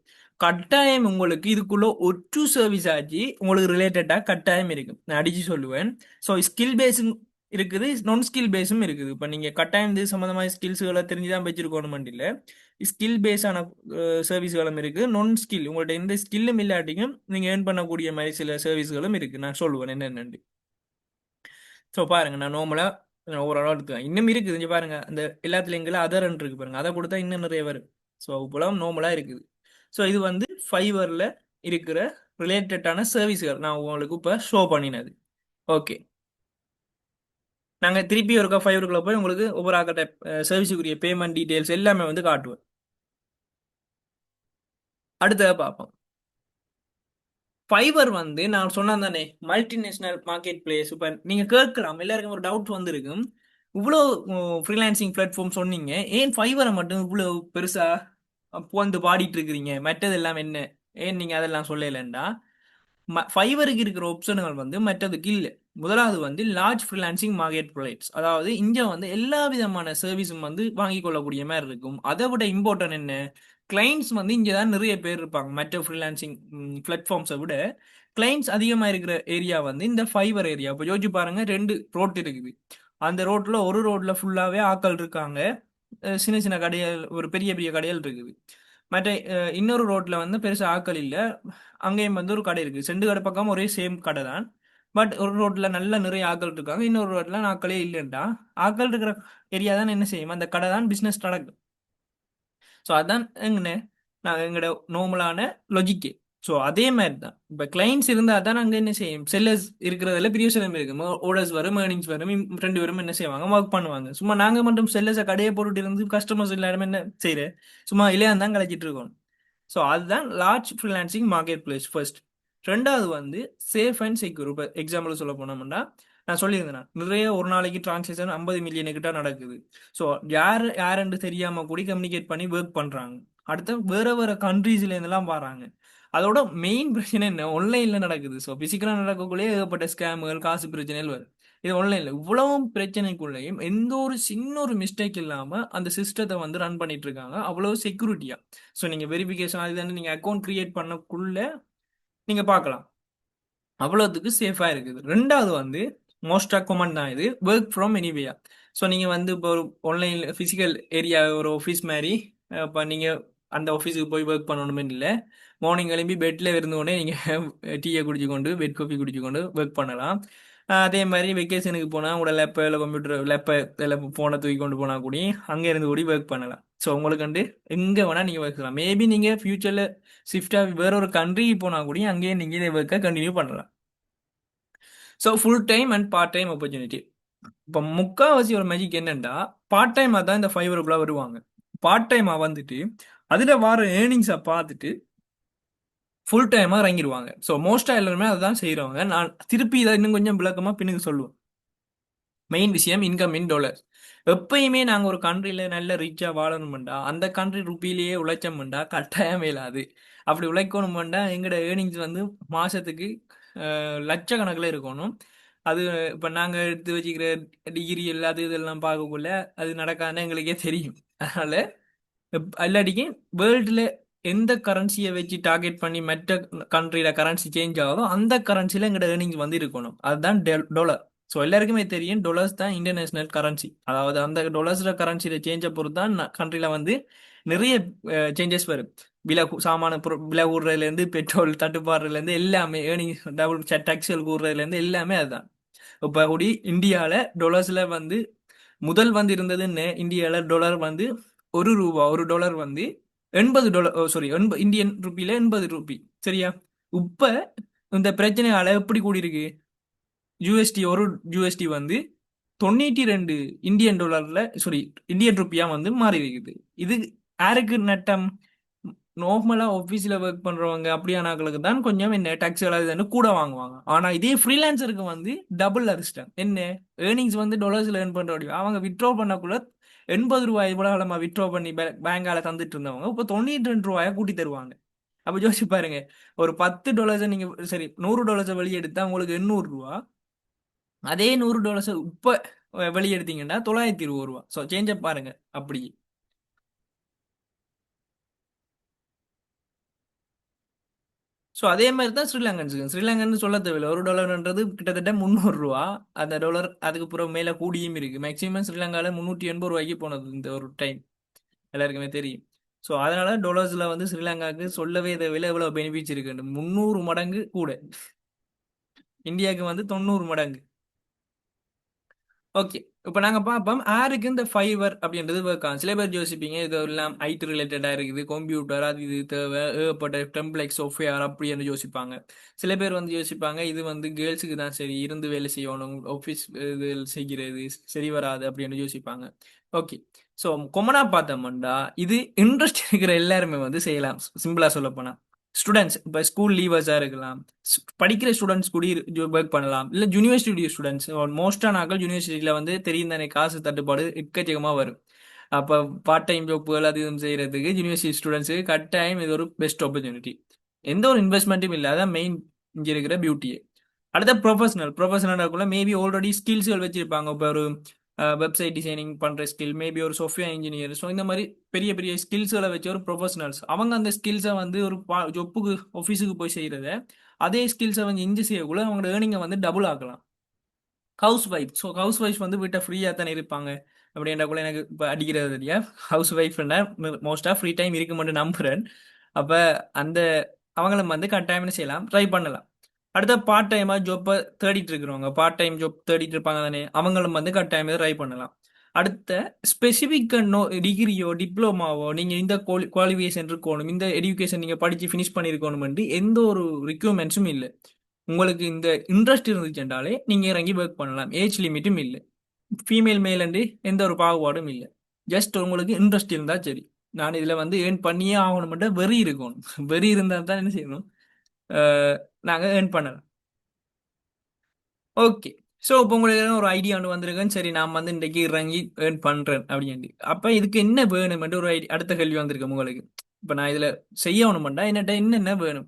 கட்டாயம் உங்களுக்கு இதுக்குள்ள ஒற்று சர்வீஸ் ஆச்சு உங்களுக்கு ரிலேட்டடா கட்டாயம் இருக்கு. நான் அடிச்சு சொல்லுவேன். ஸோ ஸ்கில் பேஸும் இருக்குது, நான் ஸ்கில் பேஸும் இருக்குது. இப்போ நீங்க கட்டாயம் இது சம்பந்தமான ஸ்கில்ஸுகளை தெரிஞ்சுதான் வச்சிருக்கணும் இல்லை. ஸ்கில் பேஸான சர்வீஸ்களும் இருக்கு, நான் ஸ்கில் உங்கள்ட்ட எந்த ஸ்கில்லும் இல்லாட்டியும் நீங்க ஏர்ன் பண்ணக்கூடிய மாதிரி சில சர்வீஸ்களும் இருக்கு. நான் சொல்லுவேன் என்னென்னு. ஸோ பாருங்க, நான் நார்மலாக ஓவராலாக எடுத்துக்கேன். இன்னும் இருக்குது இங்கே பாருங்க, அந்த எல்லாத்துலையும் எங்கெல்லாம் அதர்ன்னு இருக்கு பாருங்க, அதை கொடுத்தா இன்னும் நிறைய வரும். ஸோ இப்போலாம் நார்மலாக இருக்குது. ஸோ இது வந்து ஃபைவரில் இருக்கிற ரிலேட்டடான சர்வீஸ்கள் நான் உங்களுக்கு இப்போ ஷோ பண்ணினது. ஓகே, நாங்கள் திருப்பி ஒருக்கா ஃபைவருக்குள்ள போய் உங்களுக்கு ஒவ்வொரு ஆக்கட்ட சர்வீஸுக்குரிய பேமெண்ட் டீட்டெயில்ஸ் எல்லாமே வந்து காட்டுவேன். அடுத்ததை பார்ப்போம். ஃபைவர் வந்து நான் சொன்னேன் தானே, மல்டிநேஷனல் மார்க்கெட் பிளேஸ். இப்போ நீங்கள் கேட்கலாம், எல்லாருக்கும் ஒரு டவுட் வந்திருக்கும். இவ்வளோ ஃப்ரீலான்சிங் பிளாட்ஃபார்ம் சொன்னீங்க, ஏன் ஃபைவரை மட்டும் இவ்வளோ பெருசா வந்து பாடிட்டு இருக்கிறீங்க, மற்றது எல்லாம் என்ன, ஏன் நீங்கள் அதெல்லாம் சொல்லலைண்டா, ஃபைவருக்கு இருக்கிற ஆப்ஷன்கள் வந்து மற்றதுக்கு இல்லை. முதலாவது வந்து லார்ஜ் ஃப்ரீலான்சிங் மார்க்கெட் பிளேஸ், அதாவது இங்கே வந்து எல்லா விதமான சர்வீஸும் வந்து வாங்கி கொள்ளக்கூடிய மாதிரி இருக்கும். அதை விட இம்பார்ட்டன்ட் என்ன, கிளைண்ட்ஸ் வந்து இங்கே தான் நிறைய பேர் இருப்பாங்க. மற்ற ஃப்ரீலான்சிங் பிளாட்ஃபார்ம்ஸை விட கிளைண்ட்ஸ் அதிகமாக இருக்கிற ஏரியா வந்து இந்த ஃபைவர் ஏரியா. இப்போ யோசிச்சு பாருங்க, 2 ரோட் இருக்குது. அந்த ரோட்ல ஒரு ரோட்ல ஃபுல்லாவே ஆட்கள் இருக்காங்க. சின்ன சின்ன கடைகள், ஒரு பெரிய பெரிய கடைகள் இருக்குது. மற்ற இன்னொரு ரோட்ல வந்து பெருசா ஆட்கள் இல்ல. அங்கேயும் வந்து ஒரு கடை இருக்கு. ரெண்டு கடை பக்கம் ஒரே சேம் கடை தான். பட் ஒரு ரோட்ல நல்ல நிறைய ஆட்கள் இருக்காங்க, இன்னொரு ரோட்ல ஆட்களே இல்லைண்டா, ஆட்கள் இருக்கிற ஏரியா தான் என்ன செய்யும், அந்த கடை தான் பிசினஸ் நடக்கும். ஸோ அதான் எங்கண்ணே நாங்கள் எங்களோட நார்மலான லொஜிக்கு. ஸோ அதே மாதிரி தான் இப்போ கிளைண்ட்ஸ் இருந்தால் தான் நாங்கள் என்ன செய்யும், செல்லர்ஸ் இருக்கிறதுல பெரிய சிலம் இருக்கு, ஓர்டர்ஸ் வரும், ஏர்னிங்ஸ் வரும், ரெண்டு பேரும் என்ன செய்வாங்க, ஒர்க் பண்ணுவாங்க. சும்மா நாங்கள் மட்டும் செல்லர்ஸை கடையை போட்டுட்டு இருந்து கஸ்டமர்ஸ் எல்லாருமே என்ன செய்யற, சும்மா இல்லையா தான் கழிச்சிட்டு இருக்கோம். ஸோ அதுதான் large freelancing market place first. ரெண்டாவது வந்து சேஃப் அண்ட் செக்யூர். இப்போ எக்ஸாம்பிள் சொல்ல போனோம்னா, நான் சொல்லியிருந்தேன் நிறைய ஒரு நாளைக்கு டிரான்சாக்ஷன் 50 மில்லியன் கிட்ட நடக்குது. ஸோ யாருன்னு தெரியாம கூட கம்யூனிகேட் பண்ணி ஒர்க் பண்றாங்க. அடுத்து வேற வேற கண்ட்ரீஸ்ல இருந்தெல்லாம் வராங்க. அதோட மெயின் பிரச்சனை என்ன, ஆன்லைன்ல நடக்குது. ஸோ பிசிக்கலா நடக்கக்குள்ளேயே ஏகப்பட்ட ஸ்கேமுகள், காசு பிரச்சனைகள் வரும். இது ஆன்லைன்ல இவ்வளவு பிரச்சனைக்குள்ளேயும் எந்த ஒரு சின்ன ஒரு மிஸ்டேக் இல்லாம அந்த சிஸ்டத்தை வந்து ரன் பண்ணிட்டு இருக்காங்க, அவ்வளவு செக்யூரிட்டியா. ஸோ நீங்க வெரிஃபிகேஷன் அது தானே நீங்க அக்கௌண்ட் கிரியேட் பண்ணக்குள்ள நீங்க பார்க்கலாம், அவ்வளோத்துக்கு சேஃபா இருக்குது. ரெண்டாவது வந்து மோஸ்ட் ரெக்கமெண்ட் தான் இது, ஒர்க் ஃப்ரம் எனிவேயா. ஸோ நீங்க வந்து இப்போ ஒரு ஆன்லைன் பிசிக்கல் ஏரியா ஒரு ஆஃபீஸ் மாதிரி, இப்போ நீங்க அந்த ஆஃபீஸுக்கு போய் ஒர்க் பண்ணணுமே இல்லை, மார்னிங் எழும்பி பெட்ல இருந்தோடனே நீங்க டீயை குடிச்சு கொண்டு பெட் காஃபி குடிச்சு கொண்டு ஒர்க் பண்ணலாம். அதே மாதிரி வெக்கேஷனுக்கு போனால் உங்களோட லேப்போ இல்லை கம்ப்யூட்டர் லேப்போ இல்லை ஃபோனை தூக்கி கொண்டு போனால் கூட அங்கே இருந்து கூடி ஒர்க் பண்ணலாம். ஸோ உங்களுக்கு வந்து எங்கே வேணால் நீங்கள் ஒர்க் பண்ணலாம். மேபி நீங்கள் ஃபியூச்சரில் ஷிஃப்டாக வேற ஒரு கண்ட்ரிக்கு போனால் கூட அங்கேயே நீங்கள் இதே ஒர்க்கை கண்டினியூ பண்ணலாம். So full time and part time opportunity. இப்போ முக்கால்வாசி ஒரு மேஜிக் என்னன்னா, பார்ட் டைமாக தான் இந்த ஃபைவருக்குள்ளே வருவாங்க. பார்ட் டைமாக வந்துட்டு அதில் வர ஏர்னிங்ஸை பார்த்துட்டு ஃபுல் டைமாக இறங்கிடுவாங்க. ஸோ மோஸ்ட்டாக எல்லாருமே அதுதான் செய்கிறவங்க. நான் திருப்பி இதை இன்னும் கொஞ்சம் விளக்கமாக பின்னுக்கு சொல்லுவேன். மெயின் விஷயம் இன்கம் இன் டாலர்ஸ். எப்பயுமே நாங்கள் ஒரு கண்ட்ரியில் நல்ல ரிச்சாக வாழணுமெண்டா அந்த கண்ட்ரி ருப்பிலேயே உழைச்சோம்டா கட்டாயம் இயலாது. அப்படி உழைக்கணுமெண்டா எங்களோட ஏர்னிங்ஸ் வந்து மாதத்துக்கு லட்சக்கணக்கில் இருக்கணும். அது இப்போ நாங்கள் எடுத்து வச்சுக்கிற டிகிரி எல்லாது இதெல்லாம் பார்க்கக்குள்ள அது நடக்காதுன்னு எங்களுக்கே தெரியும். அதனால் இல்லாட்டிக்கு வேர்ல்டில் எந்த கரன்சியை வச்சு டார்கெட் பண்ணி மற்ற கண்ட்ரியில் கரன்சி சேஞ்ச் ஆகுதோ அந்த கரன்சியில் எங்களோட ஏர்னிங்ஸ் வந்து இருக்கணும். அதுதான் டாலர். ஸோ எல்லாருக்குமே தெரியும் டொலர்ஸ் தான் இன்டர்நேஷனல் கரன்சி. அதாவது அந்த டொலர்ஸில் கரன்சியில் சேஞ்சை பொறுத்து தான் கண்ட்ரியில் வந்து நிறைய சேஞ்சஸ் வரும். விலை சாமான விலை கூடுறதுலேருந்து பெட்ரோல் தட்டுப்பாடுறதுலேருந்து எல்லாமே ஏர்னிங் டபுள் டேக்ஸ்கள் கூடுறதுலேருந்து எல்லாமே அதுதான். இப்போ கூடி இந்தியாவில் டொலர்ஸில் வந்து முதல் வந்து இருந்ததுன்னு இந்தியாவில் டாலர் வந்து ₹1 $1 வந்து $80, சாரி இந்தியன் ருப்பியில 80 ரூபி. சரியா? இப்ப இந்த பிரச்சனையால எப்படி கூடியிருக்கு? யூஎஸ்டி ஒரு யூஎஸ்டி வந்து 92 இந்தியன் டாலர்ல, சாரி இந்தியன் ருப்பியா வந்து மாறி இருக்குது. இது யாருக்கு நட்டம்? நார்மலா ஆஃபீஸில் ஒர்க் பண்றவங்க அப்படியானாக்களுக்கு தான் கொஞ்சம் என்ன டாக்ஸ் எல்லாம் கூட வாங்குவாங்க. ஆனா இதே ஃப்ரீலான்சருக்கு வந்து டபுள் அரிஸ்டம் என்ன, ஏர்னிங்ஸ் வந்து டாலர்ஸ்ல ஏர்ன் பண்ற முடியும். அவங்க வித்ட்ரா பண்ணக்குள்ள ₹80 இவ்வளவு காலமா வித்ட்ரா பண்ணி பேங்கால தந்துட்டு இருந்தவங்க இப்போ ₹92 கூட்டி தருவாங்க. அப்ப யோசிச்சு பாருங்க, ஒரு $10 நீங்க சரி $100 வெளியெடுத்தா உங்களுக்கு ₹800. அதே $100 இப்ப வெளியெடுத்தீங்கன்னா ₹920. ஸோ சேஞ்ச பாருங்க அப்படி. ஸோ அதே மாதிரி தான் ஸ்ரீலங்கன்ஸுக்கு. ஸ்ரீலங்கன்னு சொல்ல தேவையில்லை, $1 கிட்டத்தட்ட ₹300. அந்த டாலர் அதுக்கு புறம் மேலே கூடியும் இருக்கு. மேக்ஸிமம் ஸ்ரீலங்காவில் ₹380 போனது இந்த ஒரு டைம், எல்லாருக்குமே தெரியும். ஸோ அதனால டாலர்ஸ்ல வந்து ஸ்ரீலங்காவுக்கு சொல்லவே தேவையில்லை எவ்வளோ பெனிஃபிட்ஸ் இருக்கு, 300 மடங்கு கூட. இந்தியாவுக்கு வந்து 90 மடங்கு. ஓகே, இப்போ நாங்கள் பார்ப்போம் யாருக்கு இந்த ஃபைவர் அப்படின்றது ஒர்க் ஆகும். சில பேர் யோசிப்பீங்க இது எல்லாம் ஐடி ரிலேட்டடாக இருக்குது, கம்ப்யூட்டர் அது இது தேவை ஏகப்பட்ட டெம்ப்ளேட் சாஃப்ட்வேர் அப்படின்னு யோசிப்பாங்க. சில பேர் வந்து யோசிப்பாங்க இது வந்து கேர்ள்ஸுக்கு தான் சரி, இருந்து வேலை செய்யணும், ஆஃபீஸ் இது செய்கிறது சரி வராது அப்படின்னு யோசிப்பாங்க. ஓகே, ஸோ கொமனாக பார்த்தோம்னா இது இன்ட்ரெஸ்ட் இருக்கிற எல்லாருமே வந்து செய்யலாம். சிம்பிளாக சொல்ல போனால் ஸ்டூடெண்ட்ஸ் இப்போ ஸ்கூல் லீவர்ஸாக இருக்கலாம், படிக்கிற ஸ்டூடெண்ட்ஸ் கூட ஒர்க் பண்ணலாம், இல்லை யூனிவர்சிட்டி ஸ்டூடெண்ட்ஸ். மோஸ்டாக நாங்கள் யூனிவர்சிட்டியில் வந்து தெரியும் தானே காசு தட்டுப்பாடு எக்கச்சக்கமாக வரும். அப்போ பார்ட் டைம் ஜாப்புகள் அது இதுவும் செய்கிறதுக்கு யூனிவர்சிட்டி ஸ்டூடெண்ட்ஸுக்கு கட்டாயம் இது ஒரு பெஸ்ட் ஆப்பர்ச்சுனிட்டி. எந்த ஒரு இன்வெஸ்ட்மெண்ட்டும் இல்லாத மெயின் இங்கே இருக்கிற பியூட்டியே. அடுத்த ப்ரொஃபஷனல் மேபி ஆல்ரெடி ஸ்கில்ஸ்கள் வச்சிருப்பாங்க. இப்போ ஒரு வெப்சைட் டிசைனிங் பண்ணுற ஸ்கில், மேபி ஒரு சாஃப்ட்வேர் இன்ஜினியர். ஸோ இந்த மாதிரி பெரிய பெரிய ஸ்கில்ஸ்களை வச்சு ஒரு ப்ரொஃபஷனல்ஸ் அவங்க அந்த ஸ்கில்ஸை வந்து ஒரு ஜொப்புக்கு ஆஃபீஸுக்கு போய் செய்கிறத அதே ஸ்கில்ஸை வந்து இஞ்சி செய்யக்குள்ள அவங்களோட ஏர்னிங்கை வந்து டபுள் ஆக்கலாம். House wife, so how's wife வந்து வீட்டை ஃப்ரீயாக தானே இருப்பாங்க. அப்படின்றக்குள்ள எனக்கு இப்போ அடிக்கிறது தெரியா, ஹவுஸ் ஒய்ஃப்னா மோஸ்ட்டாக ஃப்ரீ டைம் இருக்க மட்டும் நம்புகிறேன். அப்போ அந்த அவங்கள வந்து கட்டாயம் செய்யலாம், ட்ரை பண்ணலாம். அடுத்த பார்ட் டைமாக ஜாப்பை தேடிட்டு இருக்கிறவங்க, பார்ட் டைம் ஜாப் தேடிட்டு இருப்பாங்க தானே, அவங்களும் வந்து கட்டாயமாக ட்ரை பண்ணலாம். அடுத்த ஸ்பெசிஃபிக் டிகிரியோ டிப்ளமாவோ நீங்கள் இந்த குவாலிஃபிகேஷன் இருக்கணும், இந்த எஜுகேஷன் நீங்கள் படித்து ஃபினிஷ் பண்ணியிருக்கணும்னு எந்த ஒரு ரிக்யூர்மெண்ட்ஸும் இல்லை. உங்களுக்கு இந்த இன்ட்ரெஸ்ட் இருந்துச்சுன்றாலே நீங்கள் இறங்கி ஒர்க் பண்ணலாம். ஏஜ் லிமிட்டும் இல்லை, ஃபீமேல் மேலண்டு எந்த ஒரு பாகுபாடும் இல்லை. ஜஸ்ட் உங்களுக்கு இன்ட்ரெஸ்ட் இருந்தால் சரி. நான் இதில் வந்து ஏர்ன் பண்ணியே ஆகணும் மட்டும் வெறி இருக்கணும். வெறி இருந்தால் தான் என்ன செய்யணும், நாங்கள் ஏர்ன் பண்ணலாம். ஓகே, ஸோ இப்போ உங்களுக்கு ஒரு ஐடியா ஒன்று வந்திருக்குன்னு, சரி நான் வந்து இன்றைக்கு இறங்கி ஏர்ன் பண்ணுறேன் அப்படின்ட்டு. அப்போ இதுக்கு என்ன வேணுமென்ட்டு ஒரு அடுத்த கேள்வி வந்திருக்கு உங்களுக்கு. இப்போ நான் இதில் செய்யணுமெண்டா என்னட்ட என்னென்ன வேணும்.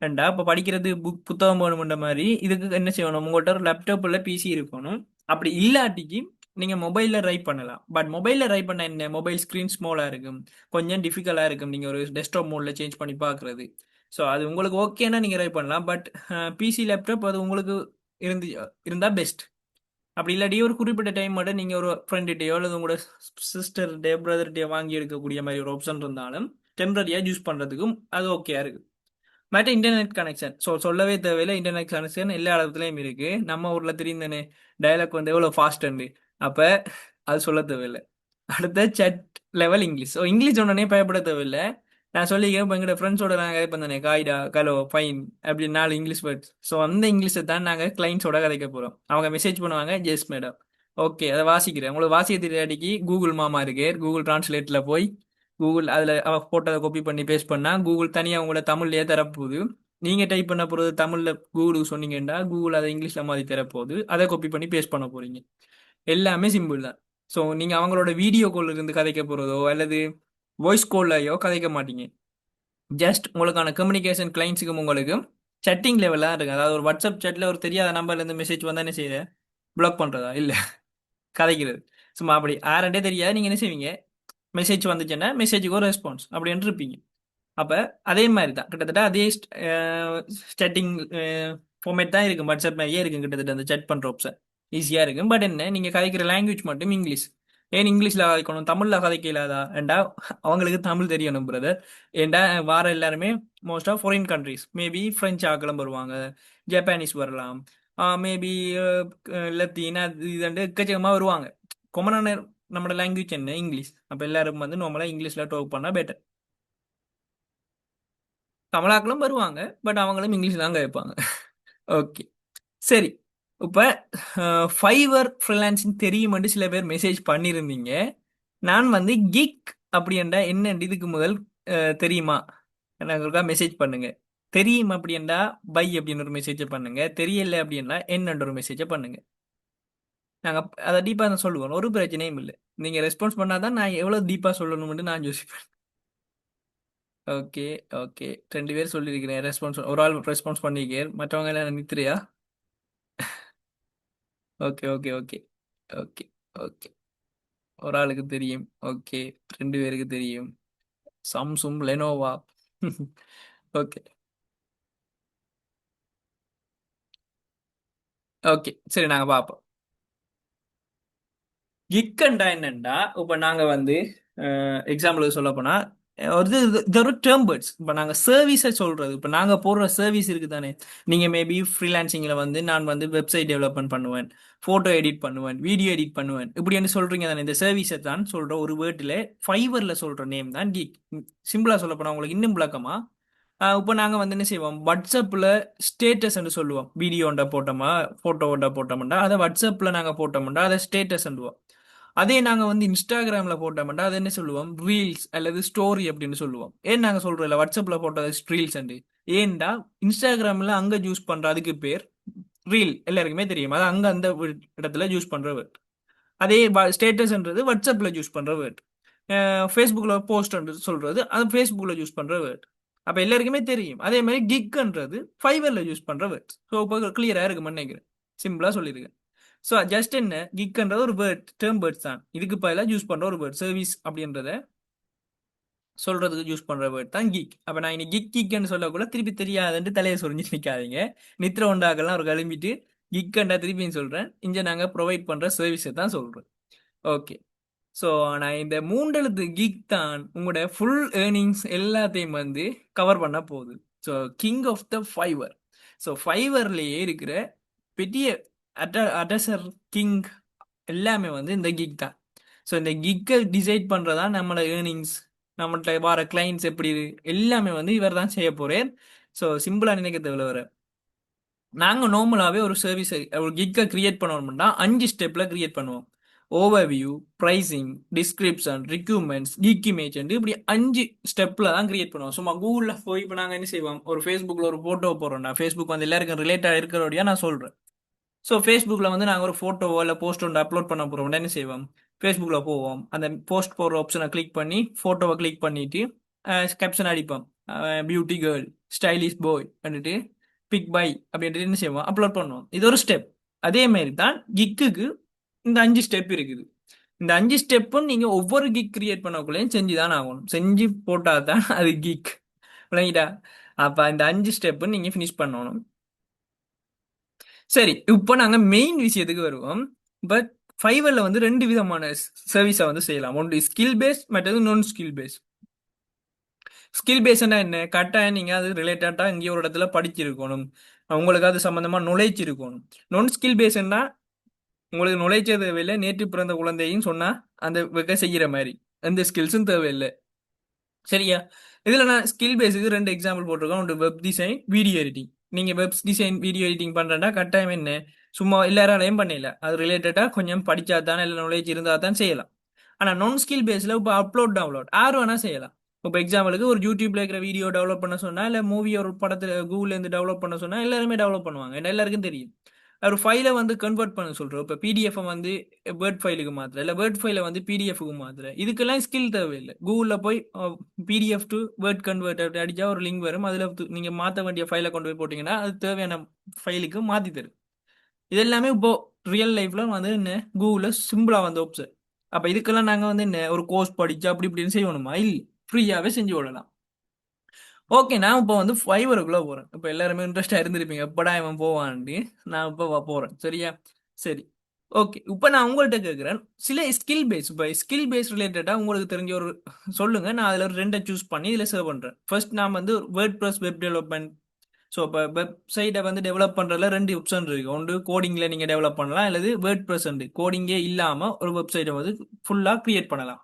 ஏன்டா இப்போ படிக்கிறது புத்தகம் வேணுமென்ற மாதிரி இதுக்கு என்ன செய்யணும், உங்கள்கிட்ட ஒரு லேப்டாப் இல்லை பிசி இருக்கணும். அப்படி இல்லாட்டிக்கு நீங்க மொபைல்ல ரைட் பண்ணலாம். பட் மொபைல்ல ரைட் பண்ண என்ன, மொபைல் ஸ்கிரீன் ஸ்மாலா இருக்கும், கொஞ்சம் டிஃபிகல்ட்டா இருக்கும் நீங்க ஒரு டெஸ்க்டாப் மோட்ல சேஞ்ச் பண்ணி பார்க்கறது. ஸோ அது உங்களுக்கு ஓகேனா நீங்க ரைட் பண்ணலாம். பட் பிசி லேப்டாப் அது உங்களுக்கு இருந்து இருந்தா பெஸ்ட். அப்படி இல்லாட்டி ஒரு குறிப்பிட்ட டைம் மட்டும் நீங்க ஒரு ஃப்ரெண்டுகிட்டயோ அல்லது உங்களோட சிஸ்டர்கிட்டயோ பிரதர்கிட்டயோ வாங்கி எடுக்கக்கூடிய மாதிரி ஒரு ஆப்ஷன் இருந்தாலும் டெம்பரரியா யூஸ் பண்றதுக்கும் அது ஓகேயா இருக்கு. மற்ற இன்டர்நெட் கனெக்ஷன் சொல்லவே தேவையில்லை. இன்டர்நெட் கனெக்ஷன் எல்லா இடத்துலயும் இருக்கு. நம்ம ஊர்ல தெரியும் தானே டயலாக் வந்து எவ்வளவு ஃபாஸ்ட் அப்ப அது சொல்ல தேவையில்லை. அடுத்த chat level English. So English ஒன்னே பயப்பட தேவையில்லை. நான் சொல்லிக்கிறேன், இப்போ எங்களோட ஃப்ரெண்ட்ஸோட நாங்கள் இது பண்ணேன், காய்டா கலோ ஃபைன் அப்படி 4 இங்கிலீஷ் வேர்ட்ஸ். ஸோ அந்த இங்கிலீஷை தான் நாங்கள் கிளைண்ட்ஸோட கதைக்க போகிறோம். அவங்க மெசேஜ் பண்ணுவாங்க, ஜெஸ் மேடம் ஓகே அதை வாசிக்கிறேன். உங்களுக்கு வாசிக்க தெரியாட்டிக்கு கூகுள் மாமா இருக்கு, கூகுள் டிரான்ஸ்லேட்டில் போய் கூகுள் அதில் அவ போட்டதை காப்பி பண்ணி பேஸ்ட் பண்ணால் கூகுள் தனியாக உங்களோட தமிழ்லேயே தரப்போகுது. நீங்கள் டைப் பண்ண போகிறது தமிழில் கூகுளுக்கு சொன்னீங்கன்னா கூகுள் அதை இங்கிலீஷில் மாதிரி தரப்போகுது. அதை காப்பி பண்ணி பேஸ்ட் பண்ண போகிறீங்க. எல்லாமே சிம்பிள் தான். ஸோ நீங்கள் அவங்களோட வீடியோ கால் இருந்து கதைக்க போகிறதோ அல்லது வாய்ஸ் கால்லையோ கதைக்க மாட்டீங்க. ஜஸ்ட் உங்களுக்கான கம்யூனிகேஷன் கிளைண்ட்ஸுக்கும் உங்களுக்கு chatting லெவலில் தான் இருக்குது. அதாவது ஒரு வாட்ஸ்அப் சேட்டில் ஒரு தெரியாத நம்பர்லேருந்து மெசேஜ் வந்தால் என்ன செய்யுது, பிளாக் பண்ணுறதா இல்லை, கதைக்கிறது. சும்மா அப்படி யார்கிட்டே தெரியாது. நீங்கள் என்ன செய்வீங்க, மெசேஜ் வந்துச்சுன்னா மெசேஜுக்கு ஒரு ரெஸ்பான்ஸ் அப்படின்னு இருப்பீங்க. அப்போ அதே மாதிரி தான் கிட்டத்தட்ட அதே ஸ்டார்டிங் ஃபார்மேட் தான் இருக்கும். வாட்ஸ்அப் மாதிரியே இருக்கும் கிட்டத்தட்ட அந்த chat பண்ணுற ஆப்ஷன் ஈஸியாக இருக்கும். பட் என்ன, நீங்கள் கதைக்கிற லாங்குவேஜ் மட்டும் இங்கிலீஷ். ஏன் இங்கிலீஷில் கதைக்கணும், தமிழில் கதைக்க இல்லாதா? ஏண்டா அவங்களுக்கு தமிழ் தெரியணும் பிரதர். ஏண்டா வார எல்லாருமே most of foreign countries, maybe French ஆக்களும் வருவாங்க, ஜப்பானீஸ் வரலாம், மேபி லத்தீன் அது இதுண்டு எக்கச்சக்கமாக வருவாங்க. கொமனான நம்மளோட லாங்குவேஜ் என்ன, இங்கிலீஷ். அப்போ எல்லாரும் வந்து நார்மலாக இங்கிலீஷில் டாக் பண்ணால் பெட்டர். தமிழாக்களும் வருவாங்க, பட் அவங்களும் இங்கிலீஷ் தான் கேட்பாங்க. ஓகே சரி. இப்போ ஃபைவர் ஃப்ரீலான்சிங் தெரியுமென்று சில பேர் மெசேஜ் பண்ணியிருந்தீங்க. நான் வந்து கிக் அப்படின்டா என்ன இதுக்கு முதல் தெரியுமா எனக்கு மெசேஜ் பண்ணுங்க. தெரியும் அப்படின்டா பை அப்படின்னு ஒரு மெசேஜை பண்ணுங்க. தெரியல அப்படின்னா என்னன்ற ஒரு மெசேஜை பண்ணுங்க. நாங்கள் அதை டீப்பாக தான் சொல்லுவோம், ஒரு பிரச்சனையும் இல்லை. நீங்கள் ரெஸ்பான்ஸ் பண்ணாதான் நான் எவ்வளோ டீப்பாக சொல்லணும்னு நான் யோசிப்பேன். ஓகே ஓகே 2 பேர் சொல்லியிருக்கிறேன் ரெஸ்பான்ஸ், ஒரு ஆள் ரெஸ்பான்ஸ் பண்ணியிருக்கேன், மற்றவங்க எல்லாம் நித்ரியா. Okay okay okay okay okay ஒரு ஆளுக்கு தெரியும். ஓகே 2 பேருக்கு தெரியும். Samsung Lenovo. ஓகே ஓகே சரி நாங்கள் பார்ப்போம். கிக்கண்டா என்னண்டா, இப்போ நாங்கள் வந்து எக்ஸாம்பிளுக்கு சொல்ல போனால் ஒரு இது ஒரு டேர்ம் வேர்ட்ஸ். இப்போ நாங்கள் சர்வீஸை சொல்கிறது, இப்போ நாங்கள் போடுற சர்வீஸ் இருக்குது தானே. நீங்கள் மேபி ஃப்ரீலான்சிங்கில் வந்து நான் வந்து வெப்சைட் டெவலப்மெண்ட் பண்ணுவேன், ஃபோட்டோ எடிட் பண்ணுவேன், வீடியோ எடிட் பண்ணுவேன், இப்படி என்ன சொல்கிறீங்க தானே. இந்த சர்வீஸை தான் சொல்கிற ஒரு வேர்டில் ஃபைவரில் சொல்கிற நேம் தான் கிக். சிம்பிளாக சொல்ல போனால் உங்களுக்கு இன்னும் விளக்கமா, இப்போ நாங்கள் வந்து என்ன செய்வோம், வாட்ஸ்அப்பில் ஸ்டேட்டஸ் சொல்லுவோம். வீடியோண்டா போட்டோமா ஃபோட்டோண்டா போட்டோம்டா அதை வாட்ஸ்அப்பில் நாங்கள் போட்டோம்டா அதை ஸ்டேட்டஸ் சொல்லுவோம். அதே நாங்கள் வந்து இன்ஸ்டாகிராமில் போட்டோம்டா அதை என்ன சொல்லுவோம், ரீல்ஸ் அல்லது ஸ்டோரி அப்படின்னு சொல்லுவோம். ஏன் நாங்கள் சொல்கிறோம் இல்லை வாட்ஸ்அப்பில் போட்டது ரீல்ஸ் ஏன்டா இன்ஸ்டாகிராமில் அங்கே யூஸ் பண்ணுற அதுக்கு பேர் ரீல், எல்லாருக்குமே தெரியும். அது அங்கே அந்த இடத்துல யூஸ் பண்ணுற வேர்ட். அதே ஸ்டேட்டஸ்ன்றது வாட்ஸ்அப்பில் யூஸ் பண்ணுற வேர்ட். ஃபேஸ்புக்கில் போஸ்ட் சொல்கிறது அது ஃபேஸ்புக்கில் யூஸ் பண்ணுற வேர்ட். அப்போ எல்லாருக்குமே தெரியும். அதே மாதிரி கிக்ன்றது ஃபைவரில் யூஸ் பண்ணுற வேர்ட்ஸ். ஸோ இப்போ கிளியராக இருக்குன்னு நினைக்கிறேன், சிம்பிளாக சொல்லியிருக்கேன். ஸோ ஜஸ்ட் என்ன, கிக்ன்றது ஒரு வேர்ட், டேர்ம் வேர்ட்ஸ் தான். இதுக்கு பதிலாக யூஸ் பண்ணுற ஒரு வேர்ட், சர்வீஸ் அப்படின்றத சொல்றதுக்கு யூஸ் பண்ற வேர்ட் தான் கிக். அப்ப நான் இன்னைக்கு கிக் கிக்னு சொல்லக்குள்ள திருப்பி தெரியாதுன்ட்டு தலையை சொரிஞ்சு நிற்காதீங்க. நித்திர உண்டாக்கெல்லாம் ஒரு கிளம்பிட்டு கிக்கண்டா திருப்பியும் சொல்றேன். இங்க நாங்க ப்ரொவைட் பண்ற சர்வீஸை தான் சொல்றேன். ஓகே ஸோ நான் இந்த மூன்றெழுத்து கிக் தான் உங்களோட ஃபுல் ஏர்னிங்ஸ் எல்லாத்தையும் வந்து கவர் பண்ண போகுது. So king of the Fiverr. So ஃபைவர்லேயே இருக்கிற பெரிய அட்ரஸர் கிங் எல்லாமே வந்து இந்த கிக் தான். ஸோ இந்த கிக்கை டிசைட் பண்ணுறதா நம்மளோட ஏர்னிங்ஸ், நம்மள்ட்ட வர கிளைண்ட்ஸ் எப்படி எல்லாமே வந்து இவர் தான் செய்ய போகிறேன். ஸோ சிம்பிளாக நினைக்க தேவையில்ல. வர நாங்கள் நார்மலாகவே ஒரு சர்வீஸை ஒரு கிக்கை கிரியேட் பண்ணணும்னா 5 ஸ்டெப்பில் கிரியேட் பண்ணுவோம். Overview, pricing, description, requirements, gig image இப்படி 5 ஸ்டெப்பில் தான் கிரியேட் பண்ணுவோம். சும்மா கூகுளில் போய் இப்போ நாங்கள் என்ன செய்வோம், ஒரு ஃபேஸ்புக்கில் ஒரு ஃபோட்டோ போடுறோம்னா ஃபேஸ்புக் வந்து எல்லாருக்கும் ரிலேட்டாக இருக்கிறோடையா நான் சொல்கிறேன். ஸோ ஃபேஸ்புக்கில் வந்து நாங்கள் ஒரு ஃபோட்டோவோ இல்லை போஸ்ட் ஒன்று அப்லோட் பண்ண போகிறோம், என்ன செய்வோம், ஃபேஸ்புக்கில் போவோம், அந்த போஸ்ட் போடுற ஆப்ஷனை கிளிக் பண்ணி ஃபோட்டோவை கிளிக் பண்ணிவிட்டு கேப்ஷன் அடிப்போம். பியூட்டி கேர்ள், ஸ்டைலிஷ் பாய் வந்துட்டு பிக் பை அப்படின்ட்டு என்ன செய்வோம், அப்லோட் பண்ணுவோம். இது ஒரு ஸ்டெப். அதே மாதிரி தான் கிக்குக்கு இந்த 5 ஸ்டெப் இருக்குது. இந்த 5 ஸ்டெப்பும் நீங்க ஒவ்வொரு கிக் கிரியேட் பண்ணக்குள்ளேயும் செஞ்சு தான் ஆகணும். செஞ்சு போட்டா தான் அது கிக். விளங்கிட்டா? அப்ப இந்த 5 ஸ்டெப்பும் நீங்க ஃபினிஷ் பண்ணணும். சரி, இப்போ நாங்க மெயின் விஷயத்துக்கு வருவோம். பட் ஃபைவர்ல வந்து 2 விதமான சர்வீஸை வந்து செய்யலாம். ஒன்று ஸ்கில் பேஸ், மற்றது நான் ஸ்கில் பேஸ். ஸ்கில் பேஸ்னா என்ன? கட்டாயம் நீங்க அது ரிலேட்டடா இங்கே ஒரு இடத்துல படிச்சிருக்கணும், உங்களுக்கு அது சம்பந்தமா நுழைச்சி இருக்கணும். நான் ஸ்கில் பேஸ்னா உங்களுக்கு நுழைச்ச தேவையில்லை, நேற்று பிறந்த குழந்தையும் சொன்னா அந்த வெக்க செய்யற மாதிரி எந்த ஸ்கில்ஸும் தேவையில்லை. சரியா? இதுல நான் ஸ்கில் பேஸுக்கு 2 எக்ஸாம்பிள் போட்டிருக்கேன். ஒன்று வெப் டிசைன், வீடியோ எடிட்டிங். நீங்க வெப் டிசைன் வீடியோ எடிட்டிங் பண்றேன்னா கட்டாயம் என்ன, சும்மா எல்லாராலையும் பண்ணல, அது ரிலேட்டடா கொஞ்சம் படிச்சா தான், இல்லை நாலேஜ் இருந்தா தான் செய்யலாம். ஆனா நான் ஸ்கில் பேஸ்ல இப்போ அப்லோட் டவுன்லோட் யார் வேணா செய்யலாம். இப்போ எக்ஸாம்பிளுக்கு ஒரு யூடியூப்ல இருக்கிற வீடியோ டெவலப் பண்ண சொன்னா, இல்ல மூவி ஒரு படத்துல கூகுள்ல இருந்து டெவலப் பண்ண சொன்னா எல்லாருமே டெவலப் பண்ணுவாங்க, ஏன்னா எல்லாருக்கும் தெரியும். ஒரு ஃபைலை வந்து கன்வெர்ட் பண்ண சொல்றோம். இப்போ பிடிஎஃப் வந்து வேர்ட் ஃபைலுக்கு மாத்திர, இல்லை வேர்ட் ஃபைலை வந்து பிடிஎஃப்க்கு மாத்திர, இதுக்கெல்லாம் ஸ்கில் தேவையில்லை. கூகுளில் போய் பிடிஎஃப் டு வேர்ட் கன்வெர்ட் அடிச்சா ஒரு லிங்க் வரும், அதில் நீங்க மாற்ற வேண்டிய ஃபைலை கொண்டு போய் போட்டீங்கன்னா அது தேவையான ஃபைலுக்கு மாத்தி தரும். இது எல்லாமே இப்போ ரியல் லைஃப்ல வந்து என்ன, கூகுளில் சிம்பிளா வந்து ஆப்ஷன். அப்ப இதுக்கெல்லாம் நாங்க வந்து என்ன ஒரு கோர்ஸ் படிச்சு அப்படி இப்படின்னு செய்யணுமா? இல்லை, ஃப்ரீயாவே செஞ்சு விடலாம். ஓகே, நான் இப்போ வந்து ஃபைவருக்குள்ள போறேன். இப்போ எல்லாருமே இன்ட்ரெஸ்டா இருந்திருப்பீங்க, எப்படா இவன் போவான்ட்டு. நான் இப்போ போறேன். சரியா? சரி. ஓகே, இப்போ நான் உங்கள்கிட்ட கேட்குறேன், சில ஸ்கில் பேஸ், இப்போ ஸ்கில் பேஸ் ரிலேட்டடா உங்களுக்கு தெரிஞ்ச ஒரு சொல்லுங்க. நான் அதில் ஒரு 2 சூஸ் பண்ணி இதில் சேவ் பண்றேன். ஃபர்ஸ்ட் நான் வந்து word press web development. So இப்போ வெப்சைட்டை வந்து டெவலப் பண்றதுல 2 ஆப்ஷன் இருக்கு. ஒன்று கோடிங்ல நீங்க டெவலப் பண்ணலாம், அல்லது வேர்ட் ப்ரெஸ் கோடிங்கே இல்லாம ஒரு வெப்சைட்டை வந்து ஃபுல்லா கிரியேட் பண்ணலாம்.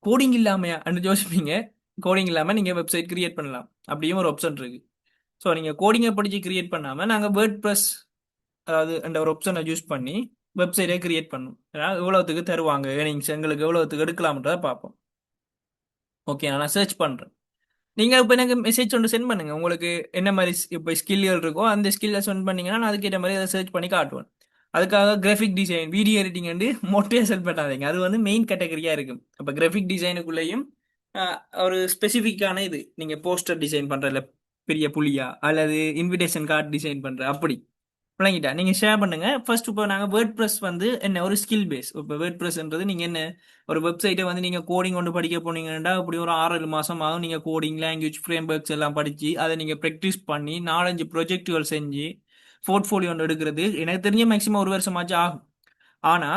கோடிங் இல்லாமையா யோசிப்பீங்க. கோடிங் இல்லாம நீங்க வெப்சைட் கிரியேட் பண்ணலாம், அப்படியும் ஒரு ஆப்ஷன் இருக்கு. ஸோ நீங்க கோடிங்கை படிச்சு கிரியேட் பண்ணாம நாங்க வேர்ட் ப்ரெஸ், அதாவது அந்த ஒரு ஆப்ஷனை யூஸ் பண்ணி வெப்சைட்டை கிரியேட் பண்ணும். அதாவது எவ்வளவுத்துக்கு தருவாங்க ஏர்னிங்ஸ், எங்களுக்கு எவ்வளவுத்துக்கு எடுக்கலாம்ன்றத பார்ப்போம். ஓகே, நான் சர்ச் பண்றேன். நீங்க இப்போ எனக்கு மெசேஜ் ஒன்று சென்ட் பண்ணுங்க, உங்களுக்கு என்ன மாதிரி இப்போ ஸ்கில்கள் இருக்கோ அந்த ஸ்கில்லை சென்ட் பண்ணீங்கன்னா நான் அதுக்கேற்ற மாதிரி அதை சர்ச் பண்ணி காட்டுவேன். அதுக்காக கிராஃபிக் டிசைன், வீடியோ எடிட்டிங் வந்து மொட்டையாக செல் பண்ணாதீங்க, அது வந்து மெயின் கேட்டகரியா இருக்கும். அப்போ கிராஃபிக் டிசைனுக்குள்ளேயும் ஒரு ஸ்பெசிஃபிக்கான இது, நீங்க போஸ்டர் டிசைன் பண்றதுல பெரிய புலியா, அல்லது இன்விடேஷன் கார்டு டிசைன் பண்ற அப்படி விளங்கிட்டா நீங்க ஷேர் பண்ணுங்க. ஃபர்ஸ்ட் இப்போ நாங்க வேர்ட் ப்ரெஸ் வந்து என்ன ஒரு ஸ்கில் பேஸ். இப்போ வேர்ட் ப்ரெஸ்ன்றது நீங்க என்ன ஒரு வெப்சைட்டை வந்து நீங்க கோடிங் கொண்டு படிக்க போனீங்கன்னா அப்படி ஒரு 6-7 மாசம் ஆகும். நீங்க கோடிங் லாங்குவேஜ் ஃப்ரேம் ஒர்க்ஸ் எல்லாம் படிச்சு அதை நீங்க ப்ராக்டிஸ் பண்ணி 4-5 ப்ரொஜெக்டுகள் செஞ்சு போர்ட்ஃபோலியோ ஒன்று எடுக்கிறது எனக்கு தெரிஞ்ச மேக்ஸிமம் 1 வருஷமாச்சும் ஆகும். ஆனா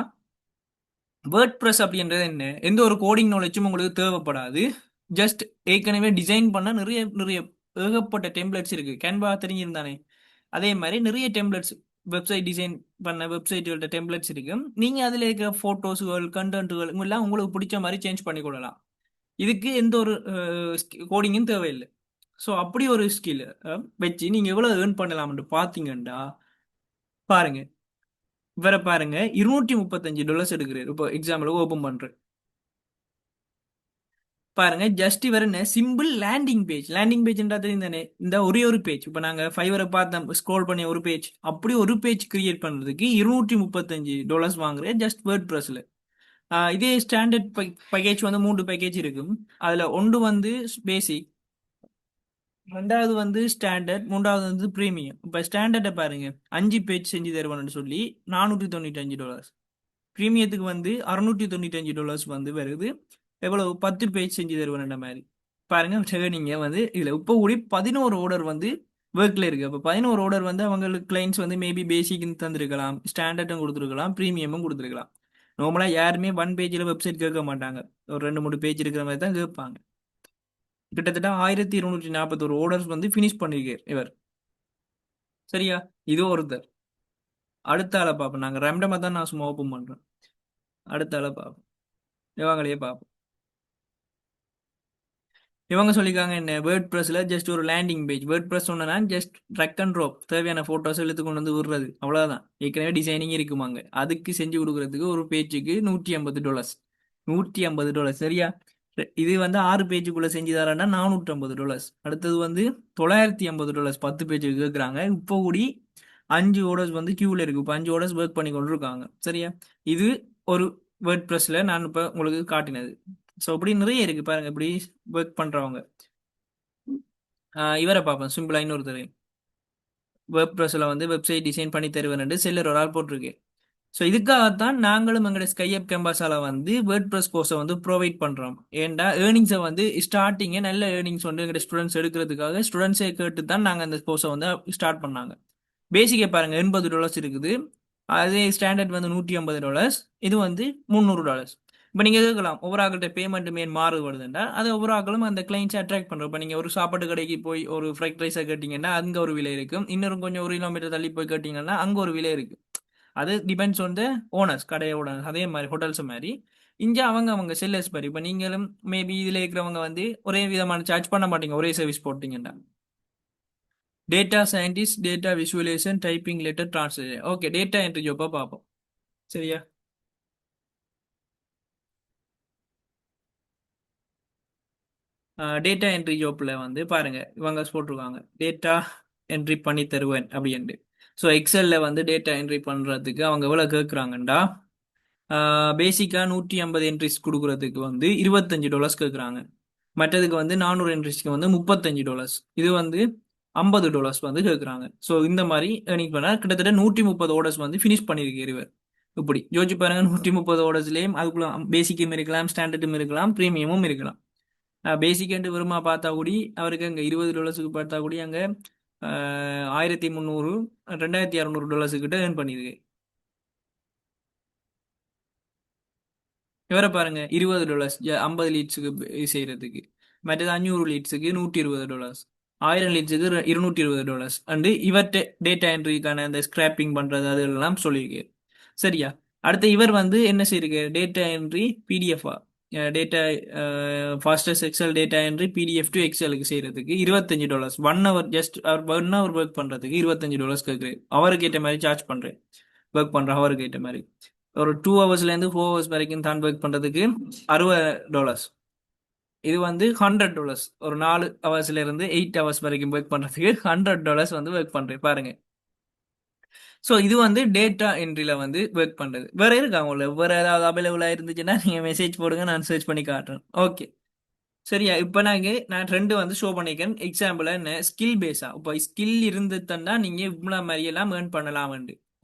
வேர்ட் ப்ரெஸ் அப்படின்றது என்ன, எந்த ஒரு கோடிங் நாலேஜும் உங்களுக்கு தேவைப்படாது. ஜஸ்ட் ஏற்கனவே டிசைன் பண்ண நிறைய நிறைய ஏகப்பட்ட டெம்ப்ளேட்ஸ் இருக்கு. கேன்வா தெரிஞ்சிருந்தானே, அதே மாதிரி நிறைய டெம்ப்ளேட்ஸ், வெப்சைட் டிசைன் பண்ண வெப்சைட்டுகள்ட்ட டெம்ப்ளேட்ஸ் இருக்கு. நீங்க அதுல இருக்கிற போட்டோஸ்கள் கண்டென்ட்டுகள் எல்லாம் உங்களுக்கு பிடிச்ச மாதிரி சேஞ்ச் பண்ணி கொள்ளலாம். இதுக்கு எந்த ஒரு கோடிங்கும் தேவையில்லை. ஸோ அப்படி ஒரு ஸ்கில் வச்சு நீங்க எவ்வளவு ஏர்ன் பண்ணலாம்னு பாத்தீங்கன்னா, பாருங்க, இவரை பாருங்க, $235 எடுக்கிறாரு. இப்போ எக்ஸாம்பிளுக்கு ஓபன் பண்றேன். பாருங்க, ஜஸ்ட் இவர் என்ன சிம்பிள் லேண்டிங் பேஜ். லேண்டிங் பேஜ்ன்றா தெரியும் தானே, இந்த ஒரே ஒரு பேஜ். இப்போ நாங்க ஃபைவரை பார்த்தோம், ஸ்க்ரோல் பண்ணி ஒரு பேஜ், அப்படி ஒரு பேஜ் கிரியேட் பண்றதுக்கு $235 வாங்குறேன் ஜஸ்ட் வேர்ட் ப்ரெஸ்ல. இதே ஸ்டாண்டர்ட் பேக்கேஜ் வந்து 3 பேக்கேஜ் இருக்கும். அதுல ஒன்று வந்து பேசிக், ரெண்டாவது வந்து ஸ்டாண்டர்ட், மூன்றாவது வந்து பிரீமியம். இப்போ ஸ்டாண்டர்டை பாருங்க, 5 பேஜ் செஞ்சு தருவான்னு சொல்லி $495. பிரீமியத்துக்கு வந்து $695 வந்து வருது. எவ்வளவு 10 பேஜ் செஞ்சு தருவேன் மாதிரி. பாருங்க, நீங்க வந்து இதுல இப்போ கூடி 11 ஆர்டர் வந்து ஒர்க்ல இருக்கு. அப்போ 11 ஆர்டர் வந்து அவங்களுக்கு கிளைண்ட்ஸ் வந்து மேபி பேசிக் தந்திருக்கலாம், ஸ்டாண்டர்டும் கொடுத்துருக்கலாம், பிரீமியமும் கொடுத்துருக்கலாம். நார்மலா யாருமே 1 பேஜில் வெப்சைட் கேட்க மாட்டாங்க, ஒரு 2-3 பேஜ் இருக்கிற மாதிரி தான் கேட்பாங்க. கிட்டத்தட்ட 1241 ஆர்டர்ஸ் வந்து ஃபினிஷ் பண்ணிருக்கார் இவர். சரியா? இது ஒருத்தர். அடுத்த ஆளை பார்ப்போம். நாங்க ரேண்டமா தான் நான் சும்மா ஓப்பன் பண்றேன். அடுத்த ஆளை பார்ப்போம். இவங்களையே பார்ப்போம். இவங்க சொல்லியிருக்காங்க என்ன, வேர்ட் ப்ரெஸ்ல ஜஸ்ட் ஒரு லேண்டிங் பேஜ். வேர்ட் ப்ரெஸ் சொன்னா ஜஸ்ட் ட்ரக் அண்ட் ட்ராப், தேவையான போட்டோஸ் எடுத்து கொண்டு வந்து விடுறது, அவ்வளவுதான். ஏற்கனவே டிசைனிங் இருக்குமாங்க, அதுக்கு செஞ்சு கொடுக்கறதுக்கு ஒரு பேஜுக்கு $150. $150. சரியா? இது வந்து 6 பேஜுக்குள்ள செஞ்சு தரேன்னா $450. அடுத்தது வந்து $950 10 பேஜுக்கு கேட்குறாங்க. இப்போ கூடி 5 ஆர்டர்ஸ் வந்து கியூல இருக்கு. இப்போ 5 ஆர்டர்ஸ் ஒர்க் பண்ணி கொண்டு இருக்காங்க. சரியா? இது ஒரு வேர்ட் ப்ரெஸ்ல நான் இப்போ உங்களுக்கு காட்டினது. ஸோ இப்படி நிறைய இருக்கு பாருங்க, இப்படி ஒர்க் பண்றவங்க. இவரை பார்ப்போம் சிம்பிளா இன்னொருத்தர் வெப் ப்ரெஸ்ல வந்து வெப்சைட் டிசைன் பண்ணி தருவேன் செல்லர் ஒரு ஆள் போட்டிருக்கு. ஸோ இதுக்காகத்தான் நாங்களும் எங்களுடைய ஸ்கைஅப் கேம்பஸால வந்து வேர்ட் ப்ரெஸ் கோர்ஸை வந்து ப்ரொவைட் பண்றோம். ஏன்டா ஏர்னிங்ஸை வந்து ஸ்டார்டிங்கே நல்ல ஏர்னிங்ஸ் வந்து எங்களுடைய ஸ்டூடெண்ட்ஸ் எடுக்கிறதுக்காக ஸ்டூடெண்ட்ஸை கேட்டு தான் நாங்கள் அந்த கோர்ஸை வந்து ஸ்டார்ட் பண்ணாங்க. பேசிக்கே பாருங்க $80 இருக்குது. அதே ஸ்டாண்டர்ட் வந்து $150. இது வந்து $300. இப்போ நீங்க கேட்கலாம் ஒவ்வொரு ஆக்கள்கிட்ட பேமெண்ட் மேன் மாறுபடுதுண்டா அது ஒவ்வொரு ஆக்களும் அந்த கிளைண்ட்ஸ் அட்ராக்ட் பண்றோம். இப்போ நீங்க ஒரு சாப்பாட்டு கடைக்கு போய் ஒரு ஃப்ரைட் ரைஸை கேட்டீங்கன்னா அங்க ஒரு விலை இருக்கும். இன்னொரு கொஞ்சம் 1 கிலோமீட்டர் தள்ளி போய் கேட்டீங்கன்னா அங்க ஒரு விலை இருக்கு. அது டிபெண்ட்ஸ் ஆன் த ஓனர்ஸ் கடையோட. அதே மாதிரி ஹோட்டல்ஸ் மாதிரி இங்க அவங்க செல்லர்ஸ் மாதிரி இப்போ நீங்களும் மேபி இதுல இருக்கிறவங்க வந்து ஒரே விதமான சார்ஜ் பண்ண மாட்டீங்க ஒரே சர்வீஸ் போட்டீங்கன்னா. Data scientist, data visualization, typing, letter translation. Okay, data entry ஜாப்பா பார்ப்போம். சரியா? டேட்டா என்ட்ரி ஜாப்ல வந்து பாருங்க இவங்க போட்டிருக்காங்க டேட்டா என்ட்ரி பண்ணி தருவேன் அப்படின்ட்டு. ஸோ எக்ஸல்ல வந்து டேட்டா என்ட்ரி பண்றதுக்கு அவங்க எவ்வளவு கேட்குறாங்கண்டா பேசிக்கா 150 என்ட்ரிஸ் கொடுக்கறதுக்கு வந்து $25 கேட்குறாங்க. மற்றதுக்கு வந்து 400 என்ட்ரிஸ்க்கு வந்து $35. இது வந்து $50 வந்து கேட்குறாங்க. ஸோ இந்த மாதிரி ஏர்னிங் பண்ணா கிட்டத்தட்ட 130 ஆர்டர்ஸ் வந்து ஃபினிஷ் பண்ணியிருக்கு இவர். இப்படி யோசிச்சு பாருங்க, 130 ஆர்டர்ஸ்லேயும் அதுக்குள்ள பேசிக்கும் இருக்கலாம், ஸ்டாண்டர்டும் இருக்கலாம், ப்ரீமியமும் இருக்கலாம். பேசிக் என்று வருமா பார்த்தா கூடி அவருக்கு அங்கே $20 பார்த்தா கூடி அங்கே 1300 $2600 கிட்ட ஏர்ன் பண்ணியிருக்கு. இவரை பாருங்க $20 50 லீட்ஸுக்கு செய்யறதுக்கு. மற்றது 500 லீட்ஸுக்கு $120, 1000 லீட்ஸுக்கு $220. அண்டு இவர்கிட்ட டேட்டா என்ட்ரிக்கான அந்த ஸ்கிராப்பிங் பண்றது அது எல்லாம் சொல்லியிருக்கு. சரியா? அடுத்து இவர் வந்து என்ன செய்யிருக்கு டேட்டா என்ட்ரி பிடிஎஃப்ஆ data fastest excel data entry PDF to எக்ஸலுக்கு செய்யறதுக்கு $25. 1 hour just hour 1 hour work பண்றதுக்கு $25 கேட்குறேன். அவருக்கு ஏற்ற மாதிரி சார்ஜ் பண்றேன். ஒர்க் பண்ற அவருக்கு ஏற்ற மாதிரி ஒரு 2 ஹவர்ஸ்ல இருந்து 4 ஹவர்ஸ் வரைக்கும் தான் ஒர்க் பண்றதுக்கு $60. இது வந்து $100 ஒரு 4 ஹவர்ஸ்ல இருந்து 8 ஹவர்ஸ் வரைக்கும் ஒர்க் பண்றதுக்கு $100 வந்து ஒர்க் பண்றேன் பாருங்க. ஸோ இது வந்து டேட்டா என்ட்ரில வந்து ஒர்க் பண்றது. வேற இருக்கா உங்களுக்கு வேற ஏதாவது அவைலபிளா இருந்துச்சுன்னா நீங்க மெசேஜ் போடுங்க, நான் சர்ச் பண்ணி காட்டுறேன். ஓகே. சரியா? இப்போ நான் ரெண்டு வந்து ஷோ பண்ணிக்கிறேன். எக்ஸாம்பிள் என்ன ஸ்கில் பேஸா இப்போ ஸ்கில் இருந்து தந்தா நீங்க இவ்வளவு மாதிரி எல்லாம் ஏர்ன் பண்ணலாம்.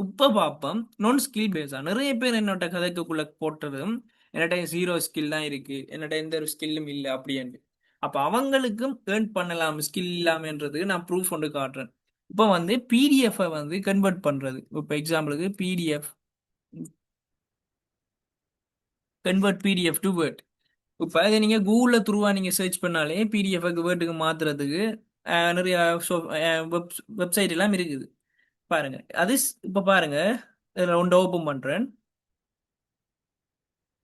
இப்ப பார்ப்போம் நான் ஸ்கில் பேஸா நிறைய பேர் என்னோட கதைக்குள்ள போட்டதும் என்னட்ட ஜீரோ ஸ்கில் தான் இருக்கு, என்னட்ட எந்த ஒரு ஸ்கில்லும் இல்லை அப்படின்னு. அப்ப அவங்களுக்கும் ஏர்ன் பண்ணலாம் ஸ்கில் இல்லாமன்றதுக்கு நான் ப்ரூஃப் ஒன்று காட்டுறேன். இப்போ வந்து பிடிஎஃப் வந்து கன்வெர்ட் பண்றது. இப்போ எக்ஸாம்பிளுக்கு PDF convert PDF to word. இப்போ அதை நீங்கள் கூகுளில் த்ரூவா நீங்கள் சர்ச் பண்ணாலே பிடிஎஃப் வேர்டுக்கு மாற்றுறதுக்கு நிறைய வெப்சைட் எல்லாம் இருக்குது. பாருங்க அது இப்போ பாருங்க இதில் ஒன்று ஓப்பன் பண்ணுறேன்.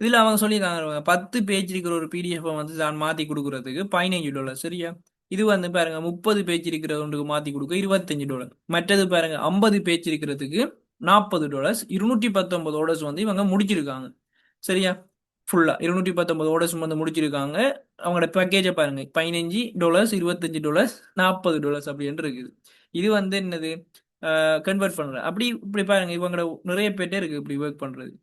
இதில் அவங்க சொல்லியிருக்காங்க 10 பேஜ் இருக்கிற ஒரு பிடிஎஃப் வந்து நான் மாற்றி கொடுக்குறதுக்கு $15. சரியா? இது வந்து பாருங்க 30 பேஜ் இருக்கிற ஒன்றுக்கு மாற்றி கொடுக்க $25. மற்றது பாருங்க 50 பேஜ் இருக்கிறதுக்கு $40. 219 ஆர்டர்ஸ் வந்து இவங்க முடிச்சிருக்காங்க. சரியா? ஃபுல்லா 219 ஆர்டர்ஸ் வந்து முடிச்சிருக்காங்க. அவங்களோட பேக்கேஜை பாருங்க $15, $25, $40 அப்படின்னு இருக்குது. இது வந்து என்னது கன்வெர்ட் பண்ற அப்படி இப்படி பாருங்க இவங்களோட நிறைய பேட்டே இருக்கு இப்படி ஒர்க் பண்றது.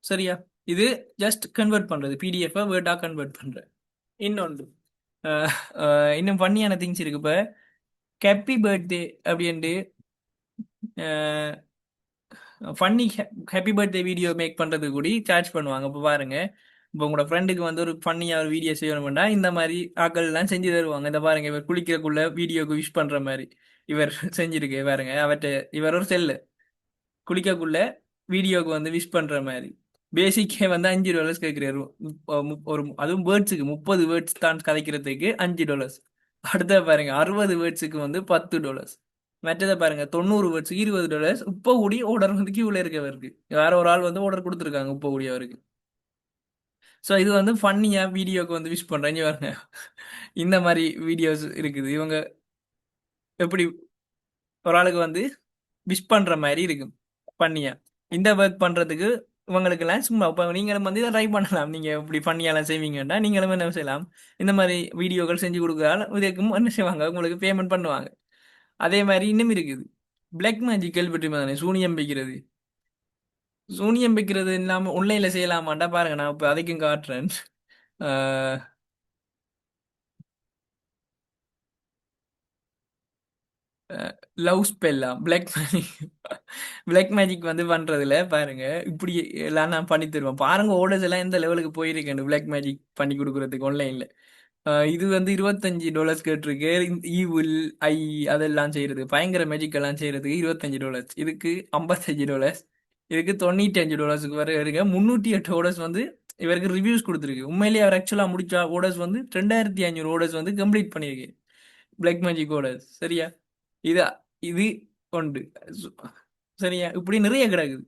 சரியா? இது ஜஸ்ட் கன்வெர்ட் பண்றது பிடிஎஃப் வேர்டா கன்வெர்ட் பண்ற. இன்னொன்று இன்னும் பண்ணியான திங்ஸ் இருக்கு. இப்ப ஹாப்பி பர்த்டே அப்படின்ட்டு funny happy birthday video make பண்றது கூட சார்ஜ் பண்ணுவாங்க. இப்போ பாருங்க இப்போ உங்களோட ஃப்ரெண்டுக்கு வந்து ஒரு ஃபன்னியா ஒரு வீடியோ செய்யணும்னா இந்த மாதிரி ஆக்கள் எல்லாம் செஞ்சு தருவாங்க. இந்த பாருங்க இவர் குளிக்கக்குள்ள வீடியோக்கு விஷ் பண்ற மாதிரி இவர் செஞ்சிருக்கு பாருங்க. அவர்கிட்ட இவர் ஒரு செல்லு குளிக்கக்குள்ள வீடியோக்கு வந்து விஷ் பண்ற மாதிரி பேசிக்கே வந்து $5 கேட்கிறாரு. ஒரு அதுவும் வேர்ட்ஸுக்கு 30 வேர்ட்ஸ் தான் கதைக்கிறதுக்கு $5. அடுத்த பாருங்க 60 வேர்ட்ஸுக்கு வந்து $10. மற்றதை பாருங்க 90 வேர்ட்ஸுக்கு $20. இப்போ கூடி ஆர்டர் வந்து கியூல இருக்கவருக்கு வேற ஒரு ஆள் வந்து ஆர்டர் கொடுத்துருக்காங்க இப்போ கூடிய அவருக்கு. ஸோ இது வந்து ஃபன்னியா வீடியோக்கு வந்து விஷ் பண்றேன் இங்க பாருங்க. இந்த மாதிரி வீடியோஸ் இருக்குது. இவங்க எப்படி ஒரு ஆளுக்கு வந்து விஷ் பண்ற மாதிரி இருக்கும் பண்ணியா. இந்த ஒர்க் பண்றதுக்கு இவங்களுக்கு எல்லாம் சும்மா இப்போ நீங்களும் வந்து இதை ட்ரை பண்ணலாம். நீங்க இப்படி பண்ணியெல்லாம் செய்வீங்கன்னா நீங்களும் என்ன செய்யலாம், இந்த மாதிரி வீடியோக்கள் செஞ்சு கொடுக்குறாங்க. இதுக்கும் என்ன செய்வாங்க உங்களுக்கு பேமெண்ட் பண்ணுவாங்க. அதே மாதிரி இன்னும் இருக்குது பிளாக் மேஜிக் கேள்விப்பட்டிருப்பாங்க, சூனியம் வைக்கிறது. சூனியம் வைக்கிறது இல்லாம ஆன்லைன்ல செய்யலாமாண்டா பாருங்க நான் இப்போ அதைக்கும் காட்டுறேன். லவ் ஸ்பெல்லாம் பிளாக் மேஜிக். பிளாக் மேஜிக் வந்து பண்றதுல பாருங்க, இப்படி எல்லாம் நான் பண்ணி தருவேன் பாருங்க. ஓடர்ஸ் எல்லாம் எந்த லெவலுக்கு போயிருக்கேன் பிளாக் மேஜிக் பண்ணி கொடுக்கறதுக்கு ஆன்லைன்ல. இது வந்து $25 கேட்டிருக்கு. ஈவில் ஐ அதெல்லாம் செய்யறது, பயங்கர மேஜிக் எல்லாம் செய்யறதுக்கு $25, இதுக்கு $55, இதுக்கு $95 வரை இருக்க 308 ஓடர்ஸ் வந்து இவருக்கு ரிவ்யூஸ் கொடுத்துருக்கு. உண்மையிலேயே அவர் ஆக்சுவலா முடிச்ச ஓடர்ஸ் வந்து 2500 ஓடர்ஸ் வந்து கம்ப்ளீட் பண்ணியிருக்கு பிளாக் மேஜிக் ஓடர்ஸ். சரியா? இதா இது கொண்டு சு- சரியா, இப்படி நிறைய கிடக்குது.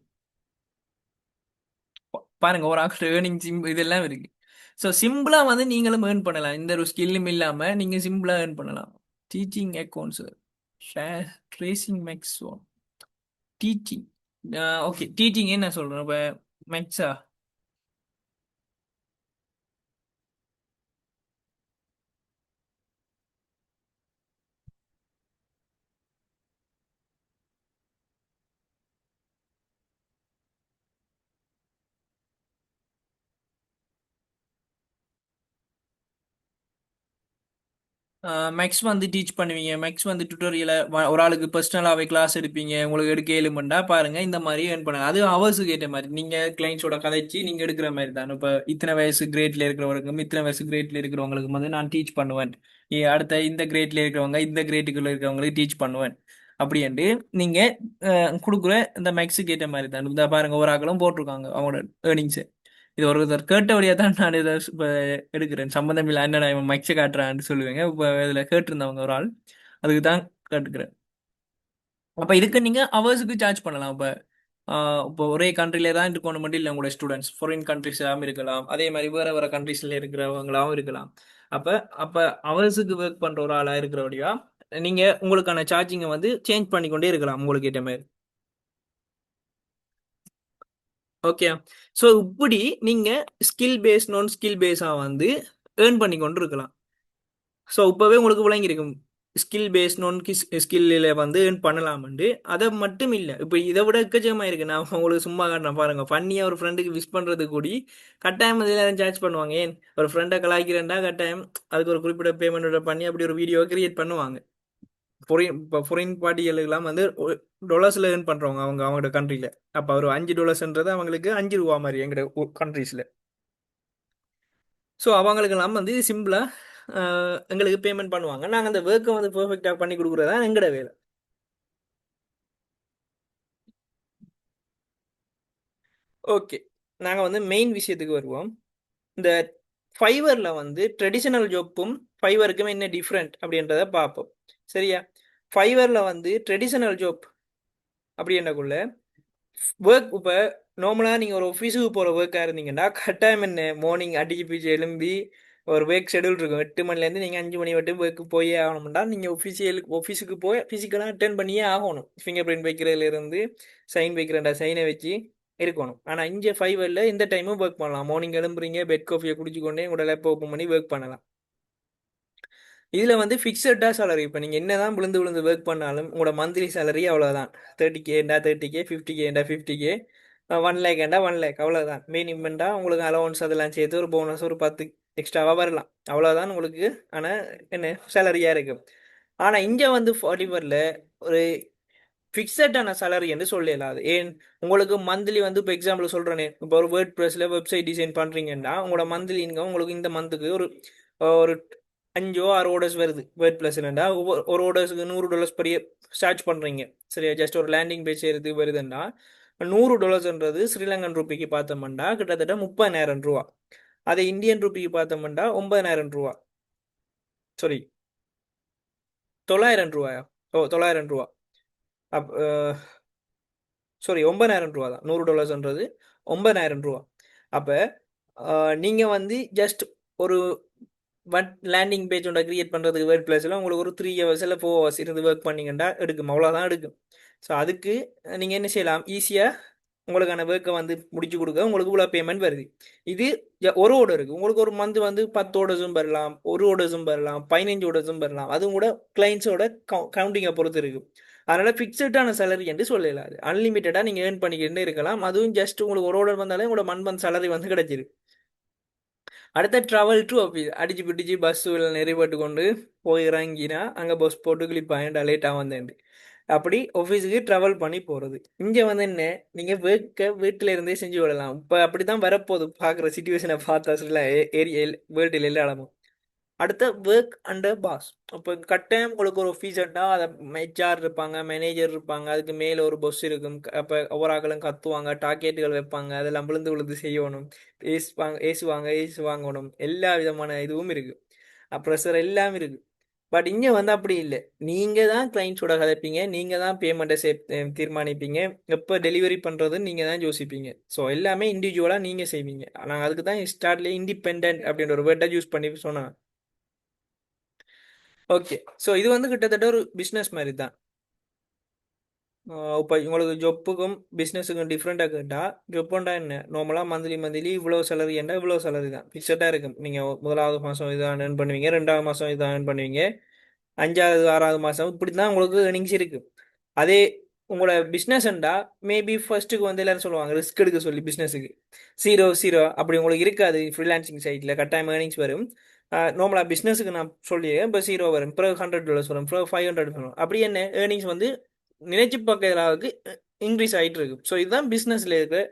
பாருங்க, ஒரு ஆக்டர் ஏர்னிங் இதெல்லாம் இருக்கு. ஸோ சிம்பிளா வந்து நீங்களும் ஏர்ன் பண்ணலாம், இந்த ஒரு ஸ்கில்லும் இல்லாம நீங்க சிம்பிளா ஏர்ன் பண்ணலாம். Teaching accounts, share trading maths, teaching. Okay, teaching என்ன சொல்றேன் இப்ப, மேக்ஸா. மேக்ஸ் வந்து டீச் பண்ணுவீங்க, மேக்ஸ் வந்து டுட்டோரியல ஒரு ஆளுக்கு பர்சனலாகவே கிளாஸ் எடுப்பீங்க, உங்களுக்கு எடுக்க ஏழுமண்டா பாருங்க இந்த மாதிரி ஏர்ன் பண்ணுங்க. அது ஹவர்ஸுக்கு ஏற்ற மாதிரி நீங்க கிளைண்ட்ஸோட கதைச்சு நீங்க எடுக்கிற மாதிரி தான். இப்போ இத்தனை வயசு கிரேட்ல இருக்கிறவங்களுக்கும் இத்தனை வயசு கிரேட்ல இருக்கிறவங்களுக்கும் வந்து நான் டீச் பண்ணுவேன். அடுத்த இந்த கிரேட்ல இருக்கிறவங்க இந்த கிரேட்டுக்குள்ள இருக்கிறவங்களுக்கு டீச் பண்ணுவேன் அப்படின்ட்டு நீங்க கொடுக்குற இந்த மேக்ஸுக்கு ஏற்ற மாதிரி தான். இந்த பாருங்க, ஒரு ஆக்களும் போட்டிருக்காங்க அவங்களோட ஏர்னிங்ஸ். இது ஒருத்தர் கேட்டபடியா தான் நான் இதை இப்ப எடுக்கிறேன். சம்பந்தம் இல்லை, என்னடா இவன் மச்ச காட்டுறான்னு சொல்லுவேங்க. இப்ப இதுல கேட்டிருந்தவங்க ஒரு ஆள், அதுக்கு தான் கேட்டுக்கிறேன். அப்ப இதுக்கு நீங்க அவர்ஸுக்கு சார்ஜ் பண்ணலாம். இப்ப இப்போ ஒரே கண்ட்ரில தான் இருக்கணும் மட்டும் இல்லை, உங்களோட ஸ்டூடெண்ட்ஸ் ஃபாரின் கண்ட்ரிஸாகவும் இருக்கலாம், அதே மாதிரி வேற வேற கண்ட்ரிஸ்ல இருக்கிறவங்களாவும் இருக்கலாம். அப்ப அப்ப அவர்ஸுக்கு ஒர்க் பண்ற ஒரு ஆளா இருக்கிறபடியா நீங்க உங்களுக்கான சார்ஜிங்கை வந்து சேஞ்ச் பண்ணிக்கொண்டே இருக்கலாம் உங்களுக்கு ஏற்ற மாதிரி. ஓகே. ஸோ இப்படி நீங்க ஸ்கில் பேஸ் நான் ஸ்கில் பேஸா வந்து ஏர்ன் பண்ணி கொண்டு இருக்கலாம். ஸோ இப்போவே உங்களுக்கு விளங்கியிருக்கும் ஸ்கில் பேஸ் நான் ஸ்கில்ல வந்து ஏர்ன் பண்ணலாம்ண்டு. அதை மட்டும் இல்லை, இப்போ இதை விட எக்கச்சக்கமாக இருக்கு. நான் உங்களுக்கு சும்மா காட்டுறேன் பாருங்க. ஃபன்னியாக ஒரு ஃப்ரெண்டுக்கு விஷ் பண்ணுறது கூடி கட்டாயம் இதில் சார்ஜ் பண்ணுவாங்க. ஏன், ஒரு ஃப்ரெண்டை கலாய்க்கிறேன்டா கட்டாயம் அதுக்கு ஒரு குறிப்பிட்ட பேமெண்ட் பண்ணி அப்படி ஒரு வீடியோ கிரியேட் பண்ணுவாங்க. இப்போ ஃபாரின் பார்ட்டிகளுக்கெல்லாம் வந்து டொலர்ஸில் ஏர்ன் பண்ணுறவங்க அவங்க அவங்களோட கண்ட்ரியில். அப்போ ஒரு $5ன்றது அவங்களுக்கு $5 மாதிரி எங்களோட கண்ட்ரீஸில். ஸோ அவங்களுக்கெல்லாம் வந்து சிம்பிளாக எங்களுக்கு பேமெண்ட் பண்ணுவாங்க. நாங்கள் அந்த ஒர்க்கை வந்து பெர்ஃபெக்டாக பண்ணி கொடுக்குறது தான் எங்களோட வேலை. ஓகே, நாங்கள் வந்து மெயின் விஷயத்துக்கு வருவோம். இந்த ஃபைவரில் வந்து ட்ரெடிஷ்னல் ஜாப்பும் ஃபைவருக்கும் என்ன டிஃப்ரெண்ட் அப்படின்றத பார்ப்போம். சரியா? ஃபைவரில் வந்து ட்ரெடிஷ்னல் ஜாப் அப்படின்றக்குள்ள ஒர்க் இப்போ நார்மலாக நீங்கள் ஒரு ஆஃபீஸுக்கு போகிற ஒர்க்காக இருந்தீங்கன்னா கட்டாயம் என்ன, மார்னிங் அடிச்சு பிடிச்சி எழும்பி ஒரு ஒர்க் ஷெடியூல் இருக்கும். 8 மணிலேருந்து நீங்கள் 5 மணி வரைக்கும் ஒர்க்கு போயே ஆகணும்னா நீங்கள் ஆஃபீஸுக்கு போய் ஃபிசிக்கலாக அட்டென்ட் பண்ணியே ஆகணும். ஃபிங்கர் பிரிண்ட் வைக்கிறதுலேருந்து சைன் வைக்கிறேன்டா சைனை வச்சு இருக்கணும். ஆனால் இங்கே ஃபைவரில் இந்த டைமும் ஒர்க் பண்ணலாம். மார்னிங் எழும்புறீங்க, பெட் காஃபியை குடிச்சுக்கொண்டே உங்களோட லேப் ஓப்பன் பண்ணி ஒர்க் பண்ணலாம். இதில் வந்து ஃபிக்ஸடாக சேலரி. இப்போ நீங்கள் என்ன தான் விழுந்து விழுந்து ஒர்க் பண்ணாலும் உங்களோட மந்த்லி சேலரி அவ்வளோதான். 30K 30K, 50K 50K, 1 lakh 1 lakh, அவ்வளோதான். மினிமம்டா உங்களுக்கு அலவன்ஸ் அதெல்லாம் சேர்த்து ஒரு போனஸ் ஒரு 10 எக்ஸ்ட்ராவாக வரலாம், அவ்வளோதான் உங்களுக்கு. ஆனால் என்ன சேலரியாக இருக்கும். ஆனால் இங்கே வந்து 44ல் ஒரு ஃபிக்ஸடான சேலரி என்று சொல்லலாது. ஏன், உங்களுக்கு மந்த்லி வந்து இப்போ எக்ஸாம்பிள் சொல்கிறேனே, இப்போ ஒரு வேர்ட் ப்ரெஸில் வெப்சைட் டிசைன் பண்ணுறீங்கன்னா உங்களோட மந்த்லி இன்கம் உங்களுக்கு இந்த மந்த்துக்கு ஒரு ஒரு 5 or 6 orders வருது. வேர்ட் ப்ளஸ்லண்டா ஒரு ஆர்டர்ஸுக்கு $100 பெரிய சார்ஜ் பண்ணுறீங்க. சரியா? ஜஸ்ட் ஒரு லேண்டிங் பேஜ் செய்யறது வருதுன்னா $100ன்றது ஸ்ரீலங்கன் ரூபிக்கு பார்த்தோம்னா கிட்டத்தட்ட 30,000 ரூபா. அதை இந்தியன் ரூபிக்கு பார்த்தோம்னா 9,000 ரூபா. சாரி, 9,000 ரூபாயா? ஓ, 9,000 ரூபா. அப் சாரி, 9,000 ரூபா தான். $100ன்றது 9,000 ரூபா. அப்போ நீங்கள் வந்து ஜஸ்ட் ஒரு லேண்டிங் பேஜ் ஒன்றை கிரியேட் பண்ணுறதுக்கு வேர்ட் பிளேஸில் உங்களுக்கு ஒரு 3 hours இல்லை 4 hours இருந்து ஒர்க் பண்ணிங்கன்னா எடுக்கும், அவ்வளோதான் எடுக்கும். ஸோ அதுக்கு நீங்கள் என்ன செய்யலாம், ஈஸியாக உங்களுக்கான ஒர்க்கை வந்து முடிச்சு கொடுக்க உங்களுக்கு இவ்வளோ பேமெண்ட் வருது. இது ஒரு ஆர்டர் இருக்குது, உங்களுக்கு ஒரு மந்த் வந்து 10 orders பெறலாம், ஒரு orders பெறலாம், 15 orders பெறலாம். அதுவும் கூட கிளைண்ட்ஸோட கவுண்டிங்கை பொறுத்து இருக்குது. அதனால் ஃபிக்ஸடான சேலரி என்று சொல்லலாம். அது அன்லிமிட்டடாக நீங்கள் ஏர்ன் பண்ணிக்கிட்டே இருக்கலாம். அதுவும் ஜஸ்ட் உங்களுக்கு ஒரு ஆர்டர் வந்தாலே உங்களோட மந்த் சேலரி வந்து கிடைச்சிருக்கு. அடுத்த ட்ராவல் டு ஆஃபீஸ் அடிச்சு பிடிச்சி பஸ்ஸுகள் நிறைவேட்டு கொண்டு போய் இறங்கினா அங்கே பஸ் போட்டு கிளிப்பாங்க லேட்டாக வந்தேன். அப்படி ஆஃபீஸுக்கு ட்ராவல் பண்ணி போகிறது. இங்கே வந்து என்ன, நீங்கள் ஒர்க்கை வீட்டில் இருந்தே செஞ்சு விடலாம். இப்போ அப்படி தான் வரப்போகுது பார்க்குற சுச்சுவேஷனை பார்த்தா சில ஏரியா வேர்ல்டில் எல்லா இடமும். அடுத்த ஒர்க் அண்டர் பாஸ். இப்போ கட்டாயம் உங்களுக்கு ஒரு ஆஃபீஸர்னா அதை ஹெச்ஆர் இருப்பாங்க, மேனேஜர் இருப்பாங்க, அதுக்கு மேலே ஒரு பொஸ் இருக்கும். அப்போ ஒவ்வொரு ஆக்களும் கத்துவாங்க, டார்கெட்டுகள் வைப்பாங்க, அதெல்லாம் விழுந்து விழுந்து செய்யணும், ஏசு வாங்கணும், எல்லா விதமான இதுவும் இருக்குது, ப்ரெஷர் எல்லாம் இருக்குது. பட் இங்கே வந்து அப்படி இல்லை. நீங்கள் தான் கிளைண்ட்ஸோட கதைப்பீங்க, நீங்கள் தான் பேமெண்ட்டை தீர்மானிப்பீங்க, எப்போ டெலிவரி பண்ணுறது நீங்கள் தான் யோசிப்பீங்க. ஸோ எல்லாமே இண்டிவிஜுவலாக நீங்கள் செய்வீங்க. நாங்கள் அதுக்கு தான் ஸ்டார்ட்லேயே இண்டிபெண்ட் அப்படின்ற ஒரு வேர்டை யூஸ் பண்ணி சொன்னேன். ஓகே. ஸோ இது வந்து கிட்டத்தட்ட ஒரு பிஸ்னஸ் மாதிரி தான். இப்போ உங்களுக்கு ஜொப்புக்கும் பிஸ்னஸுக்கும் டிஃப்ரெண்ட்டாக கேட்டால், ஜொப்புண்டா என்ன, நார்மலாக மந்த்லி மந்த்லி இவ்வளோ சேலரி என்ன, இவ்வளோ சேலரி தான் ஃபிக்ஸடாக இருக்கும். நீங்கள் முதலாவது மாதம் இதான் earn பண்ணுவீங்க, ரெண்டாவது மாதம் இதான் earn பண்ணுவீங்க, அஞ்சாவது ஆறாவது மாதம் இப்படி தான் உங்களுக்கு earnings இருக்கு. அதே உங்களோட பிஸ்னஸ்ண்டா மேபி ஃபர்ஸ்ட்டுக்கு வந்து எல்லாரும் சொல்லுவாங்க ரிஸ்க் எடுக்க சொல்லி பிஸ்னஸுக்கு ஜீரோ ஜீரோ அப்படி உங்களுக்கு இருக்காது. ஃப்ரீலான்சிங் சைட்டில் கட்டாயம் ஏர்னிங்ஸ் வரும். நார்மலாக பிஸ்னஸுக்கு நான் சொல்லிடுறேன், இப்போ ஜீரோ வரும், பிறகு $100 வரும், பிறகு $500 வரும். அப்படி என்ன ஏர்னிங்ஸ் வந்து நினைச்சு பார்க்குற அளவுக்கு இன்க்ரீஸ் ஆகிட்டு இருக்கு. ஸோ இதுதான் பிஸ்னஸில் இருக்கிற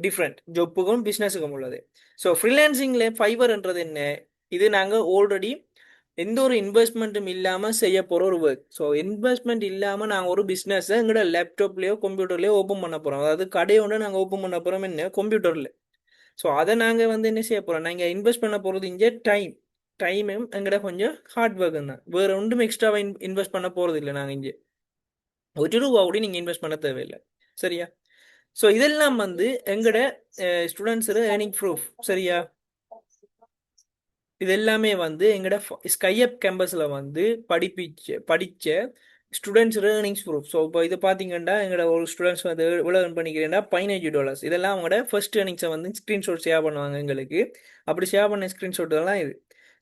டிஃப்ரெண்ட், ஜொப்புக்கும் பிஸ்னஸுக்கும் உள்ளது. ஸோ ஃப்ரீலான்சிங்கில் ஃபைவர்ன்றது என்ன, இது நாங்கள் ஆல்ரெடி எந்த ஒரு இன்வெஸ்ட்மெண்ட்டும் இல்லாமல் செய்ய போகிற ஒரு ஒர்க். ஸோ இன்வெஸ்ட்மெண்ட் இல்லாமல் நாங்கள் ஒரு பிஸ்னஸை எங்களோட லேப்டாப்லேயோ கம்ப்யூட்டர்லேயோ ஓப்பன் பண்ண போகிறோம். அதாவது கடையோட நாங்கள் ஓப்பன் பண்ண போகிறோம் என்ன, கம்ப்யூட்டரில். ஸோ அதை நாங்கள் வந்து என்ன செய்ய போகிறோம், நாங்கள் இன்வெஸ்ட் பண்ண போகிறது இங்கே டைமும் எங்கட கொஞ்சம் ஹார்ட் ஒர்க்கும் தான். வேறு ஒன்றும் எக்ஸ்ட்ராவாக இன்வெஸ்ட் பண்ண போகிறது இல்லை. நாங்கள் இங்கே ₹1 கூட நீங்கள் இன்வெஸ்ட் பண்ண தேவையில்லை. சரியா? ஸோ இதெல்லாம் வந்து எங்கட ஸ்டூடெண்ட்ஸோட ஏர்னிங் ப்ரூஃப். சரியா? இது எல்லாமே வந்து எங்களோட ஸ்கைஅப் கேம்பஸில் வந்து படித்த ஸ்டூடெண்ட்ஸ் ஏர்னிங்ஸ் ப்ரூஃப். ஸோ இப்போ இது பார்த்தீங்கன்னா எங்களோட ஒரு ஸ்டூடெண்ட்ஸ் வந்து எவ்வளோ earn பண்ணிக்கிறேன்னா $15. இதெல்லாம் அவங்களோட ஃபர்ஸ்ட் ஏர்னிங்ஸை வந்து ஸ்க்ரீன்ஷாட் ஷேர் பண்ணுவாங்க எங்களுக்கு. அப்படி ஷேர் பண்ண ஸ்க்ரீன்ஷாட் எல்லாம் இது.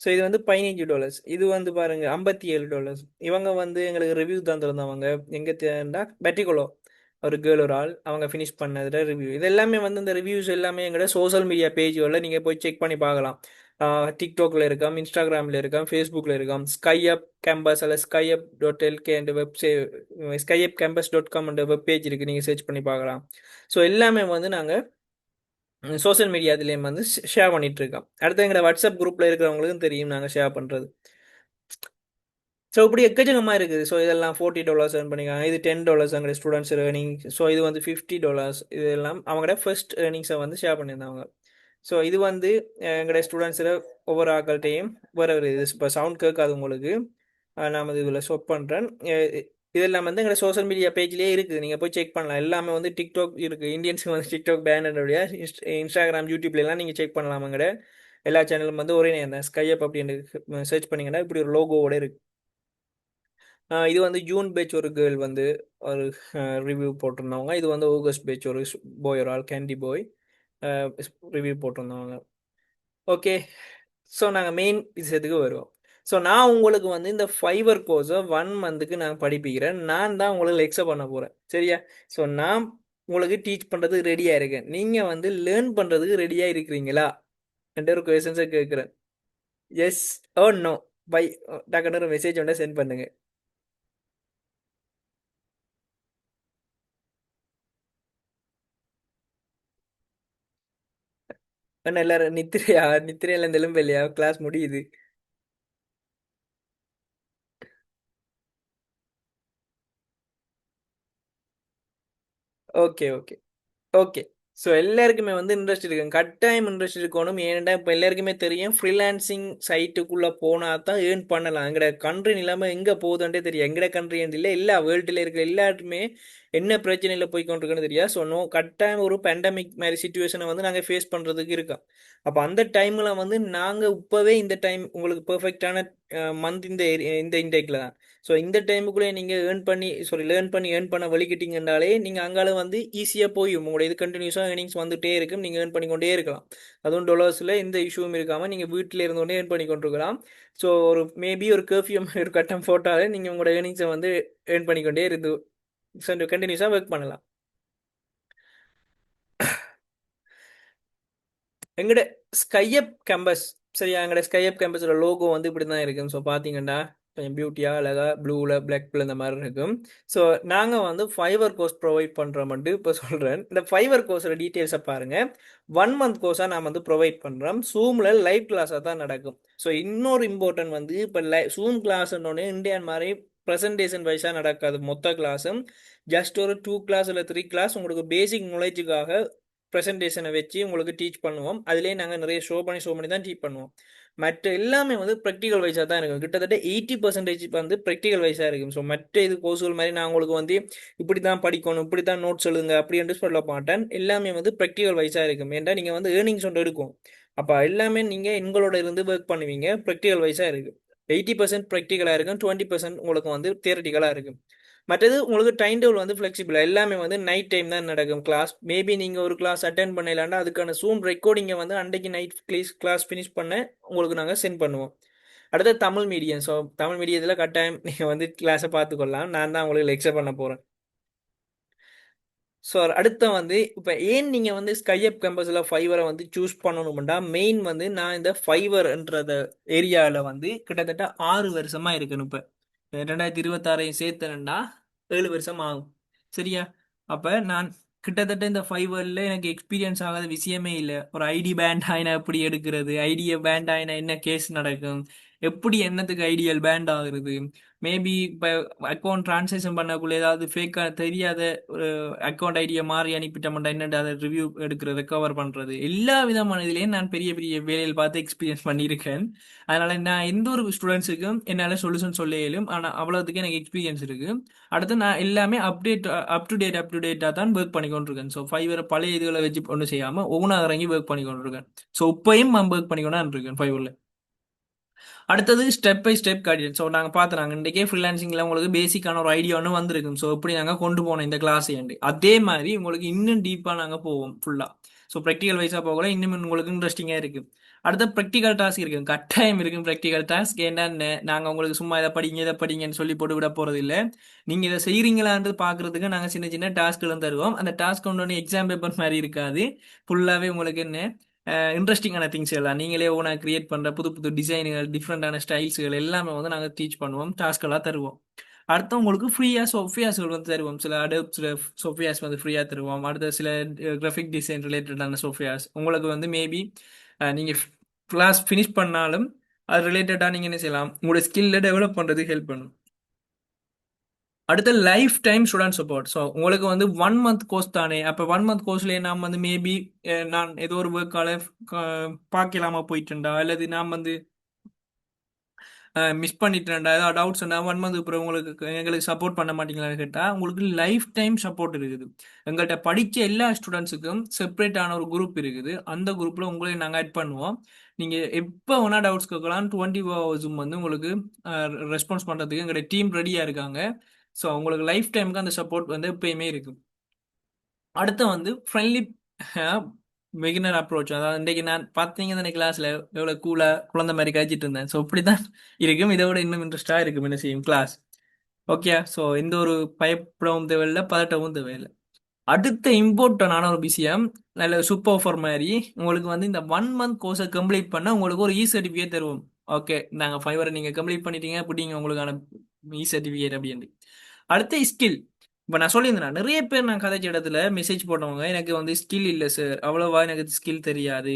ஸோ இது வந்து $15. இது வந்து பாருங்க $57. இவங்க வந்து எங்களுக்கு ரிவ்யூ தந்துருந்தவங்க எங்கே தேர்ந்தா பெட்டிகுலோ ஒரு கேர்ள் ஒரு ஆள் அவங்க ஃபினிஷ் பண்ணதில் ரிவ்யூ. இது எல்லாமே வந்து இந்த ரிவ்யூஸ் எல்லாமே எங்களோட சோஷியல் மீடியா பேஜுகளில் நீங்கள் போய் செக் பண்ணி பார்க்கலாம். டிக்டாக்ல இருக்காம், இன்ஸ்டாகிராமில் இருக்காம், ஃபேஸ்புக்கில் இருக்காம். ஸ்கைஅப் கேம்பஸ் அல்ல skyup.lk என்ற skyupcampus.com என்ற வெப் பேஜ் இருக்குது, நீங்கள் சர்ச் பண்ணி பார்க்கலாம். ஸோ எல்லாமே வந்து நாங்கள் சோஷியல் மீடியாத்துலேயும் வந்து ஷேர் பண்ணிட்டு இருக்கோம். அடுத்து எங்களோட வாட்ஸ்அப் குரூப்பில் இருக்கிறவங்களுக்கும் தெரியும் நாங்கள் ஷேர் பண்ணுறது. ஸோ இப்படி எக்கச்சக்கமாக இருக்குது. ஸோ இதெல்லாம் $40 earn பண்ணிக்காங்க, இது $10 எங்களுடைய ஸ்டூடெண்ட்ஸ் ஏர்னிங். ஸோ இது வந்து $50. இதெல்லாம் அவங்களோட ஃபர்ஸ்ட் ஏர்னிங்ஸை வந்து ஷேர் பண்ணியிருந்தாங்க. ஸோ இது வந்து எங்களுடைய ஸ்டூடெண்ட்ஸில் ஒவ்வொரு ஆக்கள்கிட்டையும் வேறு ஒரு இது இப்போ சவுண்ட் கேட்காது உங்களுக்கு. நான் வந்து இதில் ஷோ பண்ணுறேன். இதெல்லாம் வந்து எங்களோட சோஷியல் மீடியா பேஜ்லேயே இருக்குது, நீங்கள் போய் செக் பண்ணலாம். எல்லாமே வந்து டிக்டாக் இருக்குது, இந்தியன்ஸுக்கு வந்து டிக்டாக் பேனுடைய இன்ஸ்டாகிராம் யூடியூப்லாம் நீங்கள் செக் பண்ணலாம். எங்கள்ட எல்லா சேனலும் வந்து ஒரே நேரம் தான் ஸ்கைஅப் அப்படின்னு சர்ச் பண்ணிங்கன்னா இப்படி ஒரு லோகோவோட இருக்குது. இது வந்து ஜூன் பேட்ச் ஒரு கேர்ள் வந்து ஒரு ரிவ்யூ போட்டிருந்தவங்க. இது வந்து ஆகஸ்ட் பேட்ச் ஒரு பாய் ஒரு ஆள் கேண்டி பாய் ரிவ்யூ போட்டிருந்தவங்க. ஓகே. ஸோ நாங்கள் மெயின் விஷயத்துக்கு வருவோம். ஸோ நான் உங்களுக்கு வந்து இந்த ஃபைவர் கோர்ஸை 1 மந்த்துக்கு நான் படிப்பிக்கிறேன். நான் தான் உங்களுக்கு லெக்சர் பண்ண போகிறேன். சரியா? ஸோ நான் உங்களுக்கு டீச் பண்ணுறதுக்கு ரெடியாக இருக்கேன். நீங்கள் வந்து லேர்ன் பண்ணுறதுக்கு ரெடியாக இருக்கிறீங்களா என்ற ஒரு கொஸ்டின்ஸை கேட்குறேன். எஸ் ஓ நோ பை டக்குன்னு ஒரு மெசேஜ் ஒன்று சென்ட் பண்ணுங்க. என்ன எல்லாரும் நித்திரையா, நித்திரையில இருந்து எழும்பலையா, கிளாஸ் முடியுது. Okay okay okay. ஸோ எல்லாருக்குமே வந்து இன்ட்ரெஸ்ட் இருக்கு, கட்டாயம் இன்ட்ரெஸ்ட் இருக்கணும். ஏன்டா இப்போ எல்லாருக்குமே தெரியும் ஃப்ரீலான்சிங் சைட்டுக்குள்ளே போனால் தான் ஏர்ன் பண்ணலாம். எங்கட கண்ட்ரி நிலைமை எங்கே போகுதுன்றே தெரியும். எங்கட கண்ட்ரி இல்லை, எல்லா வேர்ல்டில் இருக்கிற எல்லாருமே என்ன பிரச்சனையில் போய் கொண்டிருக்குன்னு தெரியாது. ஸோ நோ, கட்டாயம் ஒரு பேண்டமிக் மாதிரி சுச்சுவேஷனை வந்து நாங்கள் ஃபேஸ் பண்ணுறதுக்கு இருக்கோம். அப்போ அந்த டைமில் வந்து நாங்கள் இப்போவே இந்த டைம் உங்களுக்கு பெர்ஃபெக்டான மந்த் இந்த இன்டேக்கில் தான். ஸோ இந்த டைமுக்குள்ளே நீங்கள் லேர்ன் பண்ண வலிக்கிட்டீங்கன்னாலே நீங்கள் அங்கால வந்து ஈஸியாக போய் உங்களோட இது கண்டினியூஸாக ஏர்னிங்ஸ் வந்துகிட்டே இருக்கும். நீங்கள் ஏர்ன் பண்ணிக்கொண்டே இருக்கலாம். அதுவும் டாலர்ஸில் எந்த இஷ்யூவும் இருக்காமல் நீங்கள் வீட்டில் இருந்தோடனே ஏர்ன் பண்ணி கொண்டிருக்கலாம். ஸோ ஒரு மேபி ஒரு கர்ஃப்யூ ஒரு கட்டம் போட்டாலே நீங்கள் உங்களோட ஏர்னிங்ஸை வந்து ஏர்ன் பண்ணிக்கொண்டே இருந்து கண்டினியூஸாக ஒர்க் பண்ணலாம். எங்கட ஸ்கைஅப் கேம்பஸ் சரியா, எங்கட ஸ்கைஅப் கேம்பஸோட லோகோ வந்து இப்படி தான் இருக்கும். ஸோ பார்த்தீங்கன்னா கொஞ்சம் பியூட்டியாக அழகா ப்ளூவில் பிளாக்ல இந்த மாதிரி இருக்கும். ஸோ நாங்கள் வந்து ஃபைவர் கோர்ஸ் ப்ரொவைட் பண்ணுறோம்ட்டு இப்போ சொல்கிறேன். இந்த ஃபைவர் கோர்ஸோட டீட்டெயில்ஸை பாருங்கள். 1 மந்த் கோர்ஸாக நான் வந்து ப்ரொவைட் பண்ணுறோம். ஜூமில் லைவ் கிளாஸாக தான் நடக்கும். ஸோ இன்னொரு இம்பார்ட்டன்ட் வந்து இப்போ ஜூம் கிளாஸ்ன்னொன்னே இந்தியன் மாதிரி ப்ரெசன்டேஷன் வைஸாக நடக்காது. மொத்த கிளாஸும் ஜஸ்ட் ஒரு 2 கிளாஸ் இல்லை 3 கிளாஸ் உங்களுக்கு பேசிக் நாலேஜுக்காக ப்ரெசன்டேஷனை வச்சு உங்களுக்கு டீச் பண்ணுவோம். அதுலேயே நாங்கள் நிறைய ஷோ பண்ணி தான் டீச் பண்ணுவோம். மற்ற எல்லாமே வந்து ப்ராக்டிக்கல் வைஸாக தான் இருக்கும். கிட்டத்தட்ட 80% வந்து ப்ராக்டிக்கல் வைஸாக இருக்கும். ஸோ மற்ற இது கோர்ஸுகள் மாதிரி நான் உங்களுக்கு வந்து இப்படி தான் படிக்கணும், இப்படி தான் நோட்ஸ் எழுதுங்க அப்படின்ட்டு சொல்ல மாட்டேன். எல்லாமே வந்து ப்ராக்டிக்கல் வைஸாக இருக்கும். ஏன்டா நீங்கள் வந்து ஏர்னிங்ஸ் ஒன்று எடுக்கும். அப்போ எல்லாமே நீங்கள் எங்களோட இருந்து ஒர்க் பண்ணுவீங்க. ப்ராக்டிக்கல் வைஸாக இருக்குது. 80% ப்ராக்டிக்கலாக இருக்கும், 20% உங்களுக்கு வந்து தியரட்டிக்கலாக இருக்கும். மற்றது உங்களுக்கு டைம் டேபிள் வந்து ஃப்ளெக்சிபிளாக எல்லாமே வந்து நைட் டைம் தான் நடக்கும் கிளாஸ். மேபி நீங்கள் ஒரு கிளாஸ் அட்டென்ட் பண்ணலான்னா அதுக்கான ஜூம் ரெக்கார்டிங்கை வந்து அன்றைக்கு நைட் கிளாஸ் ஃபினிஷ் பண்ண உங்களுக்கு நாங்கள் சென்ட் பண்ணுவோம். அடுத்து தமிழ் மீடியம். ஸோ தமிழ் மீடியத்தில் கட்டாயம் நீங்கள் வந்து கிளாஸை பார்த்துக்கொள்ளலாம். நான் தான் உங்களுக்கு லெக்சர் பண்ண போகிறேன். ஸோ அடுத்த வந்து இப்போ ஏன் நீங்கள் வந்து ஸ்கைஅப் கேம்பஸில் ஃபைவரை வந்து சூஸ் பண்ணணும்னா மெயின் வந்து நான் இந்த ஃபைவர்ன்றத ஏரியாவில் வந்து கிட்டத்தட்ட 6 வருஷமாக இருக்கணும். இப்போ 2026 சேர்த்தனண்டா 7 வருஷம் ஆகும். சரியா? அப்போ நான் கிட்டத்தட்ட இந்த ஃபைவரில் எனக்கு எக்ஸ்பீரியன்ஸ் ஆகாத விஷயமே இல்லை. ஒரு ஐடி பேண்ட் ஆயினா எப்படி எடுக்கிறது, ஐடியை பேண்ட் ஆயினா என்ன கேஸ் நடக்கும், எப்படி என்னத்துக்கு ஐடியல் பேண்ட் ஆகுறது, மேபி இப்போ அக்கௌண்ட் ட்ரான்சாக்ஷன் பண்ணக்குள்ள ஏதாவது ஃபேக்காக தெரியாத ஒரு அக்கௌண்ட் ஐடியை மாறி அனுப்பிட்டோம்னா என்னட்டு அதை ரிவ்யூ எடுக்கிறது, ரெக்கவர் பண்ணுறது, எல்லா விதமான இதுலேயும் நான் பெரிய பெரிய வேலையில் பார்த்து எக்ஸ்பீரியன்ஸ் பண்ணியிருக்கேன். அதனால் நான் எந்த ஒரு ஸ்டூடெண்ட்ஸுக்கும் என்னால் சொல்யூஷன் சொல்ல இயலும். ஆனால் அவ்வளோத்துக்கு எனக்கு எக்ஸ்பீரியன்ஸ் இருக்குது. அடுத்து நான் எல்லாமே அப் டு டேட்டாக தான் ஒர்க் பண்ணி கொண்டிருக்கேன். ஸோ ஃபைவரை பழைய இதுகளை வச்சு ஒன்றும் செய்யாமல் ஓனாக இறங்கி ஒர்க் பண்ணி கொண்டிருக்கேன். ஸோ இப்போயும் நான் ஒர்க் பண்ணி கொண்டு இருக்கேன் ஃபைவரில். அடுத்தது step by step guidance. So நாங்கள் பார்த்துறாங்க இன்றைக்கே ஃப்ரீலான்சிங்கில் உங்களுக்கு பேசிக்கான ஒரு ஐடியா ஒன்று வந்திருக்கும். ஸோ இப்படி நாங்கள் கொண்டு போனோம் இந்த கிளாஸ் ஏண்டு அதே மாதிரி உங்களுக்கு இன்னும் டீப்பாக நாங்கள் போவோம் ஃபுல்லாக. ஸோ ப்ராக்டிக்கல் வைஸாக போகல இன்னும் உங்களுக்கு இன்ட்ரெஸ்டிங்காக இருக்குது. அடுத்த ப்ராக்டிக்கல் டாஸ்க் இருக்குது, கட்டாயம் இருக்கும் ப்ராக்டிக்கல் டாஸ்க். ஏன்னா நாங்கள் உங்களுக்கு சும்மா இதை படிங்கன்னு சொல்லி போட்டு விட போகிறது இல்லை. நீங்கள் இதை செய்கிறீங்களான்றது பார்க்குறதுக்கு நாங்கள் சின்ன சின்ன டாஸ்க்களும் தருவோம். அந்த டாஸ்க் ஒன்று எக்ஸாம் பேப்பர் மாதிரி இருக்காது. ஃபுல்லாகவே உங்களுக்கு என்ன இன்ட்ரெஸ்டிங்கான திங்ஸ் எல்லாம் நீங்களே ஓனாக கிரியேட் பண்ணுற புது புது டிசைனுகள், டிஃப்ரெண்டான ஸ்டைல்ஸுகள் எல்லாமே வந்து நாங்கள் டீச் பண்ணுவோம், டாஸ்கெல்லாம் தருவோம். அடுத்து உங்களுக்கு ஃப்ரீயாக சோஃபியாஸ்கள் வந்து தருவோம். சில அடோப்ஸில் சோஃபியாஸ் வந்து ஃப்ரீயாக தருவோம். அடுத்த சில கிராஃபிக் டிசைன் ரிலேட்டடான சோஃபியாஸ் உங்களுக்கு வந்து மேபி நீங்கள் கிளாஸ் ஃபினிஷ் பண்ணாலும் அது ரிலேட்டடாக நீங்கள் என்ன செய்யலாம், உங்களோட ஸ்கில்லை டெவலப் பண்ணுறதுக்கு ஹெல்ப் பண்ணும். அடுத்த life time student support. So உங்களுக்கு வந்து 1 மந்த் கோர்ஸ் தானே. அப்போ 1 மந்த் கோர்ஸ்லேயே நாம் வந்து மேபி நான் ஏதோ ஒரு ஒர்க்கால பார்க்கலாமா போயிட்டுண்டா, அல்லது நான் வந்து மிஸ் பண்ணிட்டேன்டா, ஏதாவது டவுட்ஸ்னா 1 மந்த் அப்புறம் உங்களுக்கு எங்களுக்கு சப்போர்ட் பண்ண மாட்டீங்களான்னு கேட்டால் உங்களுக்கு லைஃப் டைம் சப்போர்ட் இருக்குது. எங்கள்கிட்ட படித்த எல்லா ஸ்டூடெண்ட்ஸுக்கும் செப்பரேட்டான ஒரு குரூப் இருக்குது. அந்த குரூப்பில் உங்களையும் நாங்கள் ஆட் பண்ணுவோம். நீங்கள் எப்போ வேணால் டவுட்ஸ் கேட்கலாம். 24 ஹவர்ஸும் வந்து உங்களுக்கு ரெஸ்பான்ஸ் பண்ணுறதுக்கு எங்களுடைய டீம் ரெடியாக இருக்காங்க. ஸோ உங்களுக்கு லைஃப் டைமுக்கு அந்த சப்போர்ட் வந்து எப்பயுமே இருக்கும். அடுத்து வந்து ஃப்ரெண்ட்லி பிகினர் அப்ரோச். அதாவது இன்றைக்கு நான் பார்த்தீங்க இந்த கிளாஸில் எவ்வளோ கூலாக குழந்தை மாதிரி கழிச்சிட்டு இருந்தேன். ஸோ இப்படி தான் இருக்கும். இதை விட இன்னும் இன்ட்ரெஸ்டாக இருக்கும் என்ன செய்யும் கிளாஸ். ஓகே. ஸோ எந்த ஒரு பயப்படவும் தேவையில்லை, பதட்டவும் தேவையில்லை. அடுத்த இம்பார்ட்டண்டான ஒரு விஷயம், நல்ல சூப்பர் ஆஃபர் மாதிரி உங்களுக்கு வந்து இந்த 1 மந்த் கோர்ஸை கம்ப்ளீட் பண்ண உங்களுக்கு ஒரு சர்டிஃபிகேட் தருவோம். ஓகே, நாங்கள் ஃபைவரை நீங்கள் கம்ப்ளீட் பண்ணிட்டீங்க அப்படிங்க உங்களுக்கான சர்டிஃபிகேட் அப்படின்ட்டு. அடுத்த ஸ்கில். இப்போ நான் சொல்லியிருந்தேன் நிறைய பேர் நான் கதைச்ச இடத்துல மெசேஜ் போட்டவங்க எனக்கு வந்து ஸ்கில் இல்லை சார், அவ்வளோவா எனக்கு ஸ்கில் தெரியாது,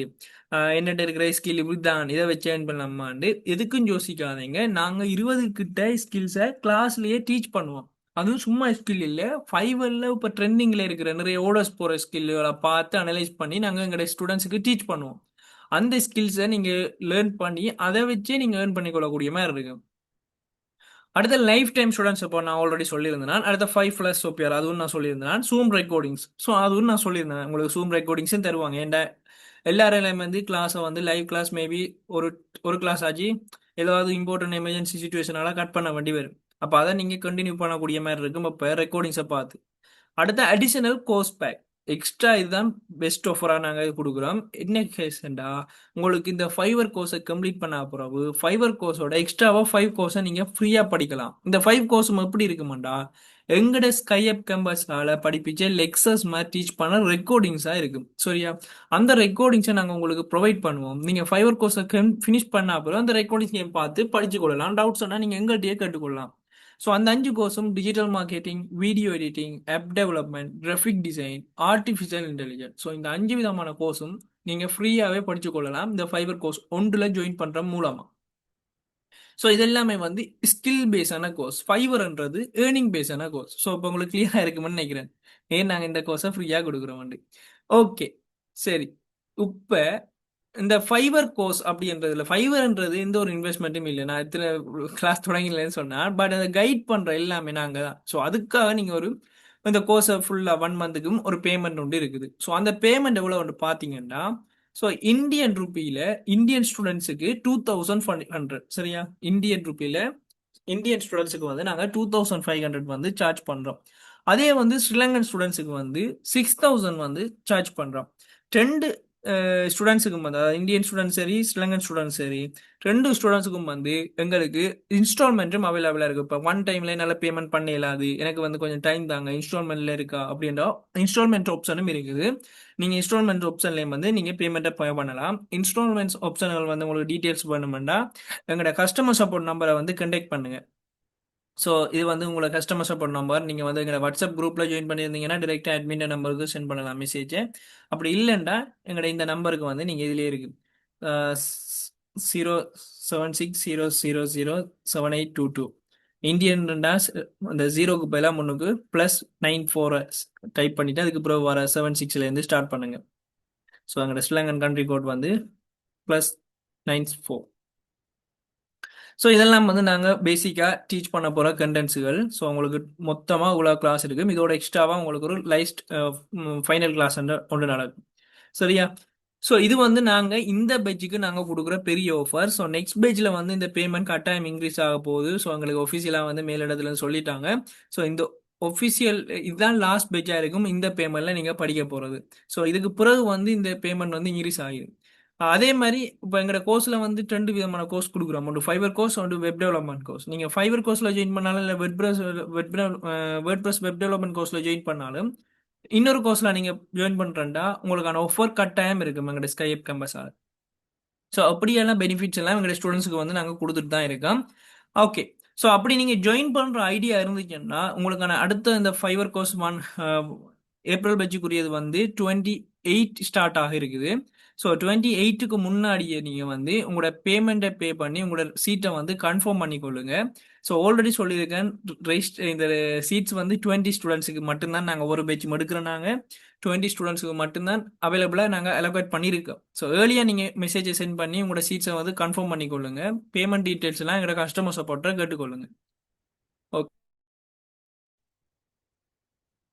என்னட்ட இருக்கிற ஸ்கில் இப்படிதான், இதை வச்சு ஏர்ன் பண்ணலாமான்னு எதுக்கும் யோசிக்காதீங்க. நாங்கள் 20 கிட்ட ஸ்கில்ஸை கிளாஸ்லேயே டீச் பண்ணுவோம். அதுவும் சும்மா ஸ்கில் இல்லை, ஃபைவரில் இப்போ ட்ரெண்டிங்கில் இருக்கிற நிறைய ஓடர்ஸ் போகிற ஸ்கில்களை பார்த்து அனலைஸ் பண்ணி நாங்கள் எங்களுடைய ஸ்டூடெண்ட்ஸுக்கு டீச் பண்ணுவோம். அந்த ஸ்கில்ஸை நீங்கள் லேர்ன் பண்ணி அதை வச்சே நீங்கள் ஏர்ன் பண்ணிக்கொள்ளக்கூடிய மாதிரி இருக்கும். அடுத்த லைஃப் டைம் ஸ்டூடெண்ட்ஸ் இப்போ நான் ஆல்ரெடி சொல்லியிருந்தேன். அடுத்த 5+ சோப்பியர் அதுவும் நான் சொல்லியிருந்தேன். Zoom recordings. ஸோ அதுவும் நான் சொல்லியிருந்தேன் உங்களுக்கு ஜூம் ரெக்கார்டிங்ஸும் தருவாங்க. ஏன்டா எல்லாரையும் வந்து கிளாஸை வந்து லைவ் கிளாஸ் மேபி ஒரு ஒரு கிளாஸ் ஆச்சு ஏதாவது இம்பார்ட்டன்ட் எமர்ஜென்சி சுச்சுவேஷனால கட் பண்ண வேண்டி வரும். அப்போ அதை நீங்கள் கண்டினியூ பண்ணக்கூடிய மாதிரி இருக்கும் இப்போ ரெக்கார்டிங்ஸை பார்த்து. அடுத்த அடிஷனல் கோர்ஸ் பேக். எக்ஸ்ட்ரா இதுதான் பெஸ்ட் ஆஃபராக நாங்கள் கொடுக்குறோம். என்ன கேஸ்ண்டா, உங்களுக்கு இந்த ஃபைவர் கோர்ஸை கம்ப்ளீட் பண்ண பிறகு ஃபைவர் கோர்ஸோட எக்ஸ்ட்ராவாக 5 கோர்ஸை நீங்கள் ஃப்ரீயாக படிக்கலாம். இந்த 5 கோர்ஸும் எப்படி இருக்குமாண்டா, எங்கட ஸ்கைஅப் கேம்பஸால படிப்பிச்ச லெக்சர்ஸ் மாதிரி டீச் பண்ண ரெக்கார்டிங்ஸாக இருக்கும். சரியா? அந்த ரெக்கார்டிங்ஸை நாங்கள் உங்களுக்கு ப்ரொவைட் பண்ணுவோம். நீங்கள் ஃபைவர் கோர்ஸை ஃபினிஷ் பண்ண அப்புறம் அந்த ரெக்கார்டிங்ஸ் நீங்கள் பார்த்து படிச்சு கொள்ளலாம். டவுட்ஸ் சொன்னால் நீங்கள் எங்கள்கிட்டயே கேட்டுக்கொள்ளலாம். ஸோ அந்த 5 கோர்ஸும் digital marketing, video editing, app development, graphic design, artificial intelligence. So இந்த 5 விதமான கோர்ஸும் நீங்கள் ஃப்ரீயாகவே படிச்சு கொள்ளலாம் இந்த ஃபைவர் கோர்ஸ் ஒன்றில் ஜாயின் பண்ணுற மூலமாக. ஸோ இது எல்லாமே வந்து ஸ்கில் பேஸான கோர்ஸ். ஃபைவர்ன்றது ஏர்னிங் பேஸான கோர்ஸ். ஸோ இப்போ உங்களுக்கு கிளியராக இருக்குமென்னு நினைக்கிறேன் ஏன் நாங்கள் இந்த கோர்ஸை ஃப்ரீயாக கொடுக்குறோம். ஓகே, சரி. இப்போ இந்த ஃபைவர் கோர்ஸ் அப்படின்றதுல ஃபைவர்ன்றது எந்த ஒரு இன்வெஸ்ட்மெண்ட்டும் இல்லை. நான் இத்தனை கிளாஸ் தொடங்கலன்னு சொன்னேன், பட் அதை கைட் பண்ணுற எல்லாமே நாங்கள் தான். ஸோ அதுக்காக நீங்கள் ஒரு இந்த கோர்ஸை ஃபுல்லாக 1 மந்த்துக்கும் ஒரு பேமெண்ட் ஒன்று இருக்குது. ஸோ அந்த பேமெண்ட் எவ்வளோ ஒன்று பார்த்தீங்கன்னா, ஸோ இந்தியன் ருப்பியில் இந்தியன் ஸ்டூடெண்ட்ஸுக்கு 2500. சரியா? இந்தியன் ருப்பியில் இந்தியன் ஸ்டூடெண்ட்ஸுக்கு வந்து நாங்கள் 2500 வந்து சார்ஜ் பண்ணுறோம். அதே வந்து ஸ்ரீலங்கன் ஸ்டூடெண்ட்ஸுக்கு வந்து 6000 வந்து சார்ஜ் பண்ணுறோம். ரெண்டு ஸ்டூடெண்ட்ஸுக்கும் வந்து, அதாவது இந்தியன் ஸ்டூடெண்ட்ஸ் சரி, ஸ்ரீலங்கன் ஸ்டூடெண்ட்ஸ் சரி, ரெண்டு ஸ்டூடெண்ட்ஸுக்கும் வந்து எங்களுக்கு இன்ஸ்டால்மெண்ட்டும் அவைலபிளாக இருக்குது. இப்போ ஒன் டைமில் என்னால் பேமெண்ட் பண்ண இயலாது, எனக்கு வந்து கொஞ்சம் டைம் தாங்க, இன்ஸ்டால்மெண்ட்டில் இருக்கா அப்படின்ற இன்ஸ்டால்மெண்ட் ஆப்ஷனும் இருக்குது. நீங்கள் இன்ஸ்டால்மெண்ட் ஆப்ஷன்லேயும் வந்து நீங்கள் பேமெண்ட்டை பே பண்ணலாம். இன்ஸ்டால்மெண்ட்ஸ் ஆப்ஷன்கள் வந்து உங்களுக்கு டீட்டெயில்ஸ் வேணுமெண்டா எங்களோட கஸ்டமர் சப்போர்ட் நம்பரை வந்து கண்டெக்ட் பண்ணுங்கள். ஸோ இது வந்து உங்களை கஸ்டமர் சப்போர்ட் நம்பர். நீங்கள் வந்து எங்களோட வாட்ஸ்அப் குரூப்பில் ஜாயின் பண்ணியிருந்தீங்கன்னா டிரெக்டாக அட்மின் நம்பருக்கு சென்ட் பண்ணலாம் மெசேஜை. அப்படி இல்லைண்டா எங்களோட இந்த நம்பருக்கு வந்து நீங்கள் இதிலே இருக்கு 07600078222 இந்தியன்டா. அந்த ஜீரோக்கு பதிலாக முன்னுக்கு +94 டைப் பண்ணிவிட்டு அதுக்கு பிறகு வர 76லேருந்து ஸ்டார்ட் பண்ணுங்கள். ஸோ எங்களோட ஸ்ரீலங்கன் கண்ட்ரி கோட் வந்து +94. ஸோ இதெல்லாம் வந்து நாங்கள் பேசிக்காக டீச் பண்ண போகிற கண்டென்ட்ஸுகள். ஸோ உங்களுக்கு மொத்தமாக இவ்வளோ கிளாஸ் இருக்குது. இதோட எக்ஸ்ட்ராவாக உங்களுக்கு ஒரு லைஸ்ட் ஃபைனல் கிளாஸ் ஒன்று நடக்கும். சரியா? ஸோ இது வந்து நாங்கள் இந்த பேட்சுக்கு நாங்கள் கொடுக்குற பெரிய ஆஃபர். ஸோ நெக்ஸ்ட் பேஜில் வந்து இந்த பேமெண்ட் கட்டாயம் இன்க்ரீஸ் ஆக போகுது. ஸோ எங்களுக்கு ஒஃபிஷியலாக வந்து மேலிடத்துல சொல்லிட்டாங்க. ஸோ இந்த ஒஃபிஷியல் இதுதான் லாஸ்ட் பேஜாக இருக்கும் இந்த பேமெண்ட்டில் நீங்கள் படிக்க போகிறது. ஸோ இதுக்கு பிறகு வந்து இந்த பேமெண்ட் வந்து இன்க்ரீஸ் ஆகிடும். அதே மாதிரி இப்போ எங்களோட கோர்ஸில் வந்து 2 விதமான கோர்ஸ் கொடுக்குறோம். ஒன்று ஃபைவர் கோர்ஸ், ஒன்று வெப் டெவலப்மெண்ட் கோர்ஸ். நீங்கள் ஃபைவர் கோர்ஸில் ஜாயின் பண்ணாலும், இல்லை வேர்ட்பிரஸ் வெப் டெவலப்மெண்ட் கோர்ஸில் ஜாயின் பண்ணாலும், இன்னொரு கோர்ஸில் நீங்கள் ஜாயின் பண்ணுறேன்டா உங்களுக்கான ஆஃபர் கட்டாயம் இருக்கும் எங்களோட ஸ்கைப் கேம்பஸால். ஸோ அப்படியெல்லாம் பெனிஃபிட்ஸ் எல்லாம் எங்களோட ஸ்டூடெண்ட்ஸுக்கு வந்து நாங்கள் கொடுத்துட்டு தான் இருக்கோம். ஓகே, ஸோ அப்படி நீங்கள் ஜாயின் பண்ணுற ஐடியா இருந்துச்சுன்னா உங்களுக்கான அடுத்த இந்த ஃபைவர் கோர்ஸ் ஏப்ரல் பேட்சுக்குரியது வந்து 28 ஸ்டார்ட் ஆக இருக்குது. ஸோ 28க்கு முன்னாடியே நீங்கள் வந்து உங்களோட பேமெண்ட்டை பே பண்ணி உங்களோட சீட்டை வந்து கன்ஃபார்ம் பண்ணிக்கொள்ளுங்க. ஸோ ஆல்ரெடி சொல்லியிருக்கேன், இந்த சீட்ஸ் வந்து 20 ஸ்டூடெண்ட்ஸுக்கு மட்டும்தான் நாங்கள் ஒரு பேட்ச் எடுக்கிறோம். நாங்கள் 20 ஸ்டூடெண்ட்ஸுக்கு மட்டும்தான் அவைலபிளாக நாங்கள் அலோகேட் பண்ணியிருக்கோம். ஸோ ஏர்லியாக நீங்கள் மெசேஜை சென்ட் பண்ணி உங்களோட சீட்ஸை வந்து கன்ஃபார்ம் பண்ணிக்கொள்ளுங்க. பேமெண்ட் டீட்டெயில்ஸ்லாம் எங்களோட கஸ்டமர் சப்போர்ட்டை கேட்டுக்கொள்ளுங்க. ஓகே,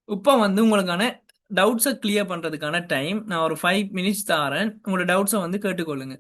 இப்போ வந்து உங்களுக்கான டவுட்ஸை கிளியர் பண்ணுறதுக்கான டைம் நான் ஒரு 5 மினிட்ஸ் தரேன். உங்களோட டவுட்ஸை வந்து கேட்டுக்கொள்ளுங்க.